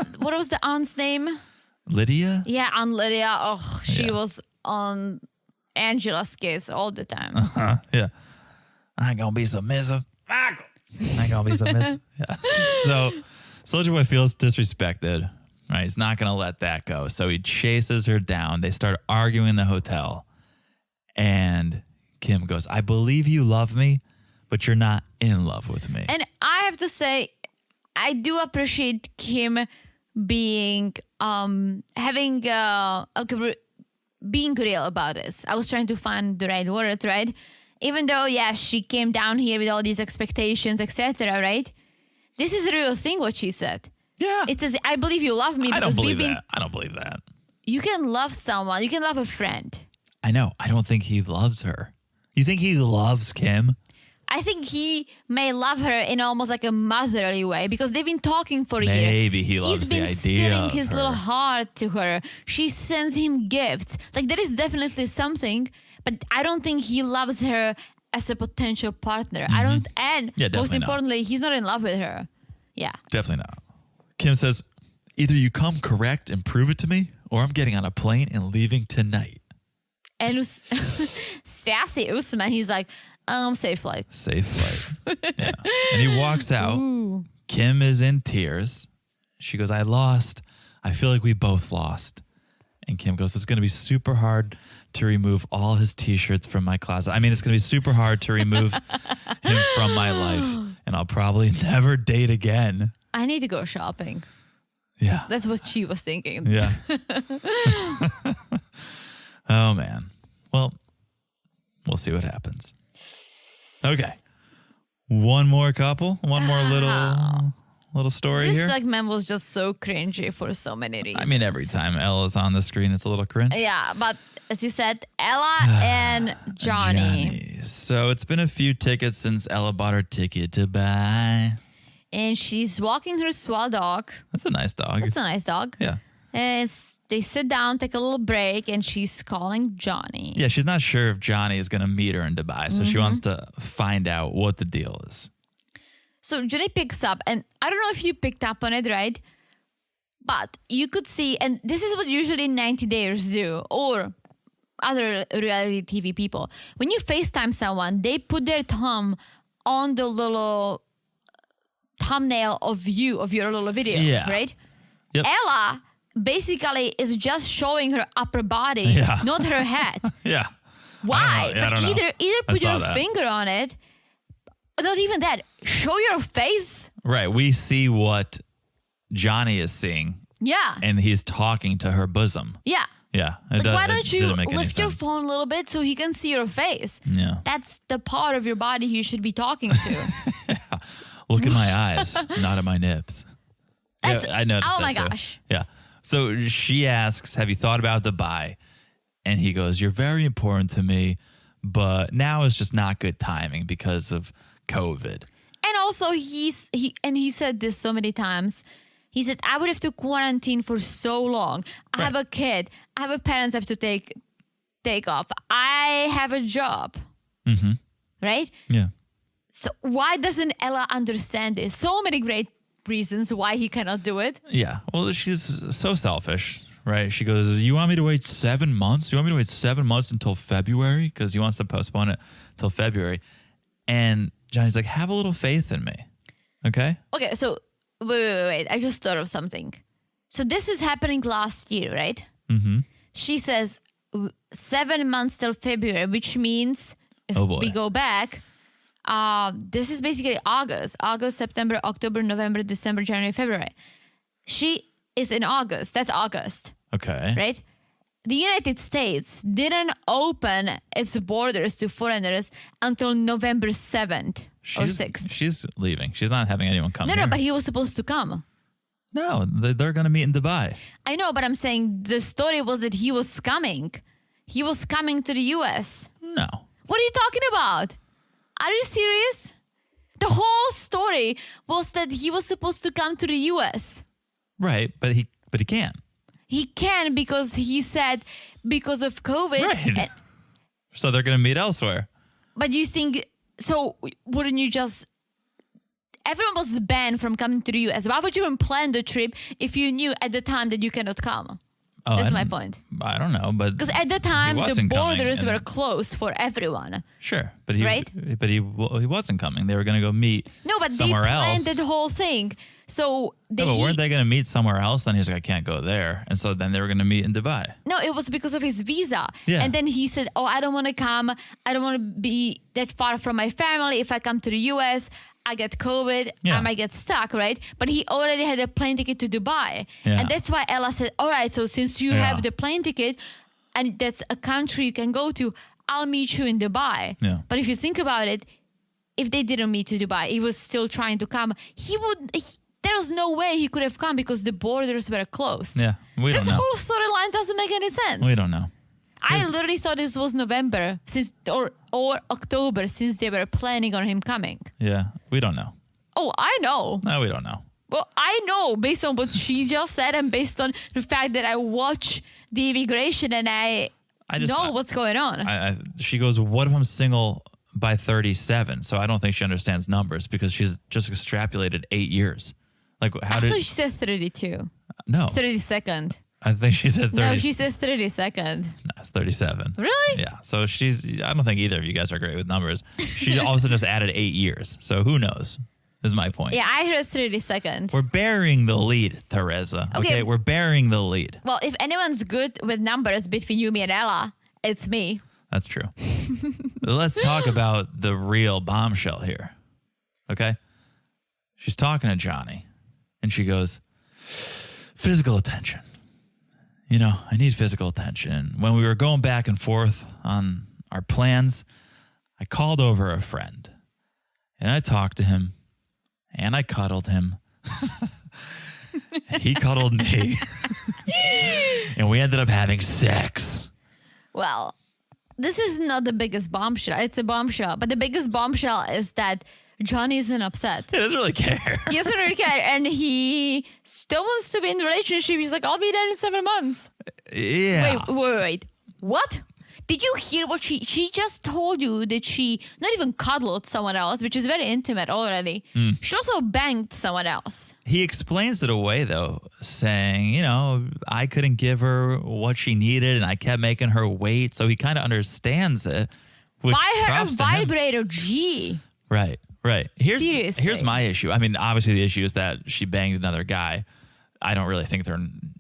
Speaker 2: the aunt's name?
Speaker 1: Lydia?
Speaker 2: Yeah, Aunt Lydia. Oh, she
Speaker 1: Yeah.
Speaker 2: was on Angela's case all the time.
Speaker 1: Yeah. I ain't going to be submissive. Michael. I ain't going to be submissive. Yeah. So Soulja Boy feels disrespected. Right? He's not going to let that go. So he chases her down. They start arguing in the hotel. And Kim goes, I believe you love me, but you're not in love with me.
Speaker 2: And I have to say, I do appreciate Kim being being real about this. I was trying to find the right word, right? Even though, yeah, she came down here with all these expectations, etc., right? This is a real thing, what she said.
Speaker 1: Yeah.
Speaker 2: It says, I believe you love me
Speaker 1: I
Speaker 2: because
Speaker 1: don't
Speaker 2: we've
Speaker 1: believe
Speaker 2: been...
Speaker 1: that. I don't believe that.
Speaker 2: You can love someone. You can love a friend.
Speaker 1: I know. I don't think he loves her. You think he loves Kim?
Speaker 2: I think he may love her in almost like a motherly way because they've been talking for a year.
Speaker 1: Maybe he loves the idea
Speaker 2: He's been spilling
Speaker 1: of
Speaker 2: his
Speaker 1: her.
Speaker 2: little heart to her. She sends him gifts. Like, there is definitely something, but I don't think he loves her as a potential partner. I don't, and
Speaker 1: Yeah,
Speaker 2: most
Speaker 1: definitely not.
Speaker 2: importantly, he's not in love with her. Yeah.
Speaker 1: Definitely not. Kim says, either you come correct and prove it to me, or I'm getting on a plane and leaving tonight.
Speaker 2: And sassy Usman, he's like, safe flight.
Speaker 1: Safe flight. Yeah. And he walks out.
Speaker 2: Ooh.
Speaker 1: Kim is in tears. She goes, I lost. I feel like we both lost. And Kim goes, it's going to be super hard to remove all his t-shirts from my closet. I mean, it's going to be super hard to remove him from my life. And I'll probably never date again.
Speaker 2: I need to go shopping.
Speaker 1: Yeah.
Speaker 2: That's what she was thinking.
Speaker 1: Yeah. Oh, man. Well, we'll see what happens. Okay. One more couple. One more little story
Speaker 2: This
Speaker 1: here.
Speaker 2: segment was just so cringy for so many reasons.
Speaker 1: I mean, every time Ella's on the screen, it's a little cringe.
Speaker 2: Yeah, but as you said, Ella and Johnny.
Speaker 1: So it's been a few tickets since Ella bought her ticket to buy.
Speaker 2: and she's walking her swell dog.
Speaker 1: That's a nice dog.
Speaker 2: It's a nice dog.
Speaker 1: Yeah.
Speaker 2: They sit down, take a little break, and she's calling Johnny.
Speaker 1: Yeah, she's not sure if Johnny is going to meet her in Dubai, so she wants to find out what the deal is.
Speaker 2: So Johnny picks up, and I don't know if you picked up on it, right? But you could see, and this is what usually 90 Days do, or other reality TV people. When you FaceTime someone, they put their thumb on the little thumbnail of your little video, right?
Speaker 1: Yep.
Speaker 2: Ella basically is just showing her upper body, not her head.
Speaker 1: Yeah.
Speaker 2: Why?
Speaker 1: I don't know.
Speaker 2: Either put your finger on it. Not even that. Show your face.
Speaker 1: Right. We see what Johnny is seeing.
Speaker 2: Yeah.
Speaker 1: And he's talking to her bosom.
Speaker 2: Yeah.
Speaker 1: Yeah.
Speaker 2: Like, why don't you lift your phone a little bit so he can see your face?
Speaker 1: Yeah.
Speaker 2: That's the part of your body you should be talking to.
Speaker 1: Look at my eyes, not at my nips. Yeah, I noticed that.
Speaker 2: Oh my
Speaker 1: too.
Speaker 2: gosh.
Speaker 1: Yeah. So she asks, have you thought about Dubai? And he goes, you're very important to me, but now is just not good timing because of COVID.
Speaker 2: And also he said this so many times. He said, I would have to quarantine for so long. I have a kid. I have parents I have to take off. I have a job.
Speaker 1: Mm-hmm.
Speaker 2: Right?
Speaker 1: Yeah.
Speaker 2: So why doesn't Ella understand this? So many great reasons why he cannot do it.
Speaker 1: Yeah. Well, she's so selfish, right? She goes, you want me to wait 7 months? You want me to wait 7 months until February? Because he wants to postpone it till February. And Johnny's like, have a little faith in me. Okay?
Speaker 2: Okay, so wait. I just thought of something. So this is happening last year, right?
Speaker 1: Mm-hmm.
Speaker 2: She says 7 months till February, which means if we go back, this is basically August, September, October, November, December, January, February. She is in August. That's August.
Speaker 1: Okay.
Speaker 2: Right? The United States didn't open its borders to foreigners until November 7th or 6th.
Speaker 1: She's leaving. She's not having anyone come here.
Speaker 2: No, but he was supposed to come.
Speaker 1: No, they're going to meet in Dubai.
Speaker 2: I know, but I'm saying the story was that he was coming. He was coming to the U.S.
Speaker 1: No.
Speaker 2: What are you talking about? Are you serious? The whole story was that he was supposed to come to the U.S.
Speaker 1: Right, but he can't.
Speaker 2: He can because he said because of COVID.
Speaker 1: Right. So they're going to meet elsewhere.
Speaker 2: But you think, so wouldn't you just, everyone was banned from coming to the US. Why would you even plan the trip if you knew at the time that you cannot come?
Speaker 1: Oh,
Speaker 2: that's my point.
Speaker 1: I don't know, but
Speaker 2: because at the time the borders were closed for everyone.
Speaker 1: Sure, but he wasn't coming. They were going to go meet.
Speaker 2: No, but
Speaker 1: somewhere
Speaker 2: they planned
Speaker 1: else.
Speaker 2: the whole thing. So
Speaker 1: but weren't they going to meet somewhere else? Then he's like, I can't go there, and so then they were going to meet in Dubai.
Speaker 2: No, it was because of his visa.
Speaker 1: Yeah.
Speaker 2: And then he said, "Oh, I don't want to come. I don't want to be that far from my family. If I come to the US, I get COVID.
Speaker 1: Yeah.
Speaker 2: I might get stuck, right?" But he already had a plane ticket to Dubai.
Speaker 1: Yeah.
Speaker 2: And that's why Ella said, all right, so since you have the plane ticket and that's a country you can go to, I'll meet you in Dubai.
Speaker 1: Yeah.
Speaker 2: But if you think about it, if they didn't meet to Dubai, he was still trying to come. There was no way he could have come because the borders were closed.
Speaker 1: Yeah, we don't know.
Speaker 2: This whole storyline doesn't make any sense.
Speaker 1: We don't know.
Speaker 2: I literally thought this was November or October since they were planning on him coming.
Speaker 1: Yeah, we don't know.
Speaker 2: Oh, I know.
Speaker 1: No, we don't know.
Speaker 2: Well, I know based on what she just said and based on the fact that I watch the immigration and I know what's going on.
Speaker 1: She goes, what if I'm single by 37? So I don't think she understands numbers because she's just extrapolated 8 years. Like, how
Speaker 2: I
Speaker 1: did
Speaker 2: thought she said 32.
Speaker 1: No.
Speaker 2: 32nd.
Speaker 1: I think she said 30.
Speaker 2: No, she said 32nd.
Speaker 1: No, it's 37.
Speaker 2: Really?
Speaker 1: Yeah. So I don't think either of you guys are great with numbers. She also just added 8 years. So who knows, is my point.
Speaker 2: Yeah, I heard 32nd.
Speaker 1: We're bearing the lead, Teresa. Okay. We're bearing the lead.
Speaker 2: Well, if anyone's good with numbers between you, me, and Ella, it's me.
Speaker 1: That's true. Let's talk about the real bombshell here. Okay? She's talking to Johnny. And she goes, physical attention. You know, I need physical attention. When we were going back and forth on our plans, I called over a friend. And I talked to him. And I cuddled him. He cuddled me. And we ended up having sex.
Speaker 2: Well, this is not the biggest bombshell. It's a bombshell. But the biggest bombshell is that Johnny isn't upset.
Speaker 1: He doesn't really care.
Speaker 2: He doesn't really care. And he still wants to be in the relationship. He's like, I'll be there in 7 months.
Speaker 1: Yeah.
Speaker 2: Wait. What? Did you hear what she just told you that she not even cuddled someone else, which is very intimate already. She also banged someone else.
Speaker 1: He explains it away, though, saying, I couldn't give her what she needed and I kept making her wait. So he kind of understands it.
Speaker 2: Buy her a vibrator, gee.
Speaker 1: Right.
Speaker 2: Seriously.
Speaker 1: Here's my issue. I mean, obviously the issue is that she banged another guy. I don't really think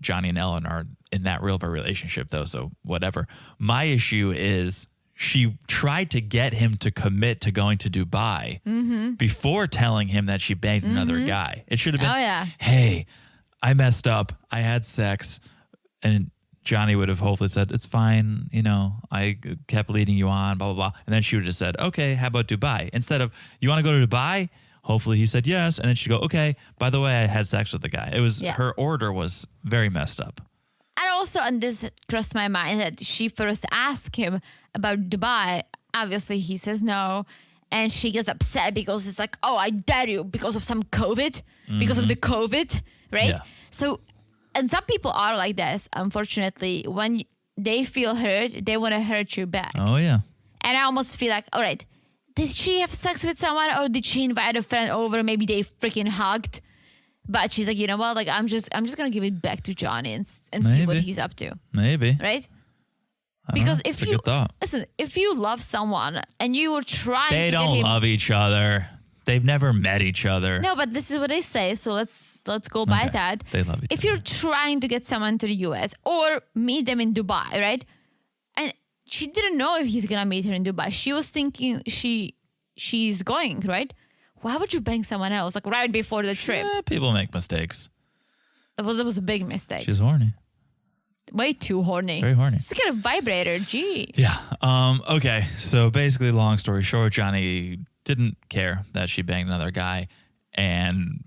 Speaker 1: Johnny and Ellen are in that real of a relationship, though, so whatever. My issue is she tried to get him to commit to going to Dubai before telling him that she banged another guy. It should have been, hey, I messed up. I had sex. And Johnny would have hopefully said, it's fine. I kept leading you on, blah, blah, blah. And then she would have said, okay, how about Dubai? Instead of, you want to go to Dubai? Hopefully he said yes. And then she'd go, okay, by the way, I had sex with the guy. Her order was very messed up.
Speaker 2: And also, and this crossed my mind, that she first asked him about Dubai. Obviously, he says no. And she gets upset because it's like, oh, I dare you because of some COVID, because of the COVID, right?
Speaker 1: Yeah.
Speaker 2: So, and some people are like this, unfortunately. When they feel hurt, they want to hurt you back.
Speaker 1: Oh, yeah.
Speaker 2: And I almost feel like, all right, did she have sex with someone or did she invite a friend over? Maybe they freaking hugged. But she's like, you know what? Like, I'm just gonna give it back to Johnny and see what he's up to.
Speaker 1: Maybe.
Speaker 2: Right? Because
Speaker 1: if you
Speaker 2: listen, if you love someone and you were trying
Speaker 1: they
Speaker 2: to get him,
Speaker 1: don't love each other. They've never met each other.
Speaker 2: No, but this is what they say. So let's go by that.
Speaker 1: They love each other.
Speaker 2: If you're trying to get someone to the US or meet them in Dubai, right? And she didn't know if he's gonna meet her in Dubai. She was thinking she's going, right? Why would you bang someone else like right before the trip?
Speaker 1: People make mistakes.
Speaker 2: It was a big mistake.
Speaker 1: She's horny.
Speaker 2: Way too horny.
Speaker 1: Very horny.
Speaker 2: Just get a vibrator. Gee.
Speaker 1: Yeah. Okay. So basically, long story short, Johnny didn't care that she banged another guy and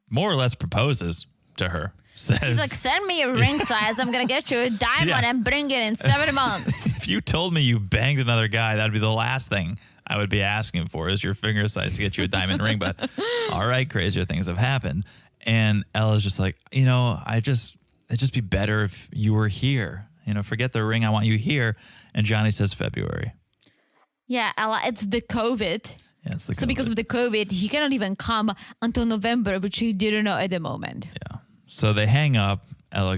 Speaker 1: more or less proposes to her.
Speaker 2: He's like, send me a ring size. I'm going to get you a diamond and bring it in 7 months.
Speaker 1: If you told me you banged another guy, that'd be the last thing I would be asking for is your finger size to get you a diamond ring. But all right, crazier things have happened. And Ella's just like, it'd just be better if you were here. Forget the ring. I want you here. And Johnny says February.
Speaker 2: Yeah, Ella, it's the COVID.
Speaker 1: Yeah, it's the COVID.
Speaker 2: So because of the COVID, he cannot even come until November, which he didn't know at the moment.
Speaker 1: Yeah. So they hang up. Ella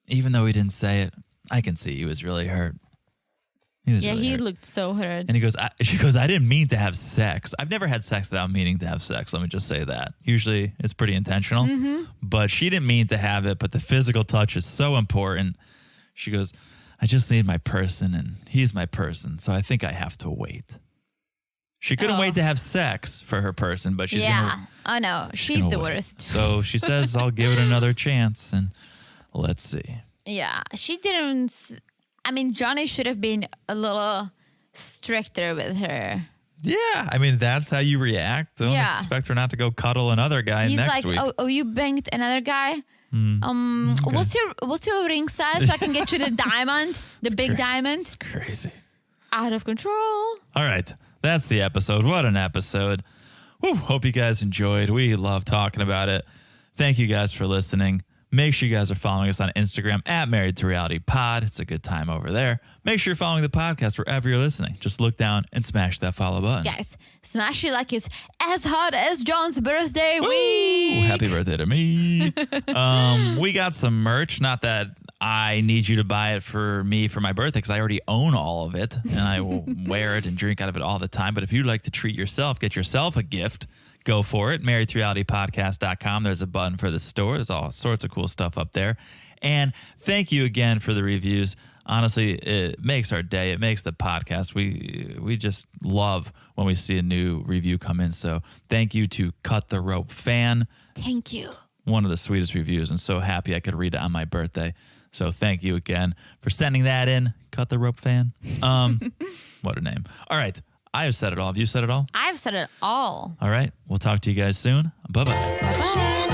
Speaker 1: even though he didn't say it, I can see he was really hurt.
Speaker 2: He looked so hurt.
Speaker 1: And she goes, I didn't mean to have sex. I've never had sex without meaning to have sex. Let me just say that. Usually it's pretty intentional, but she didn't mean to have it. But the physical touch is so important. She goes, I just need my person and he's my person. So I think I have to wait. She couldn't wait to have sex for her person, but she's
Speaker 2: I know. She's the worst.
Speaker 1: So she says, I'll give it another chance and let's see.
Speaker 2: Yeah, she didn't. I mean, Johnny should have been a little stricter with her.
Speaker 1: Yeah, I mean, that's how you react. Don't expect her not to go cuddle another guy next week.
Speaker 2: Oh, you banged another guy? Okay. What's your ring size so I can get you the diamond, the big diamond?
Speaker 1: It's crazy.
Speaker 2: Out of control.
Speaker 1: All right, that's the episode. What an episode. Whew, hope you guys enjoyed. We love talking about it. Thank you guys for listening. Make sure you guys are following us on Instagram at Married to Reality Pod. It's a good time over there. Make sure you're following the podcast wherever you're listening. Just look down and smash that follow button.
Speaker 2: Guys, smash it like it's as hot as John's birthday
Speaker 1: Woo!
Speaker 2: week.
Speaker 1: Happy birthday to me. We got some merch. Not that I need you to buy it for me for my birthday because I already own all of it and I will wear it and drink out of it all the time. But if you'd like to treat yourself, get yourself a gift, go for it. MarriedToRealityPodcast.com. There's a button for the store. There's all sorts of cool stuff up there. And thank you again for the reviews. Honestly, it makes our day. It makes the podcast. We just love when we see a new review come in. So thank you to Cut the Rope Fan.
Speaker 2: Thank you.
Speaker 1: One of the sweetest reviews, and so happy I could read it on my birthday. So thank you again for sending that in. Cut the Rope Fan. What a name. All right. I have said it all. Have you said it all?
Speaker 2: I've said it all.
Speaker 1: All right. We'll talk to you guys soon. Bye-bye.
Speaker 2: Bye-bye.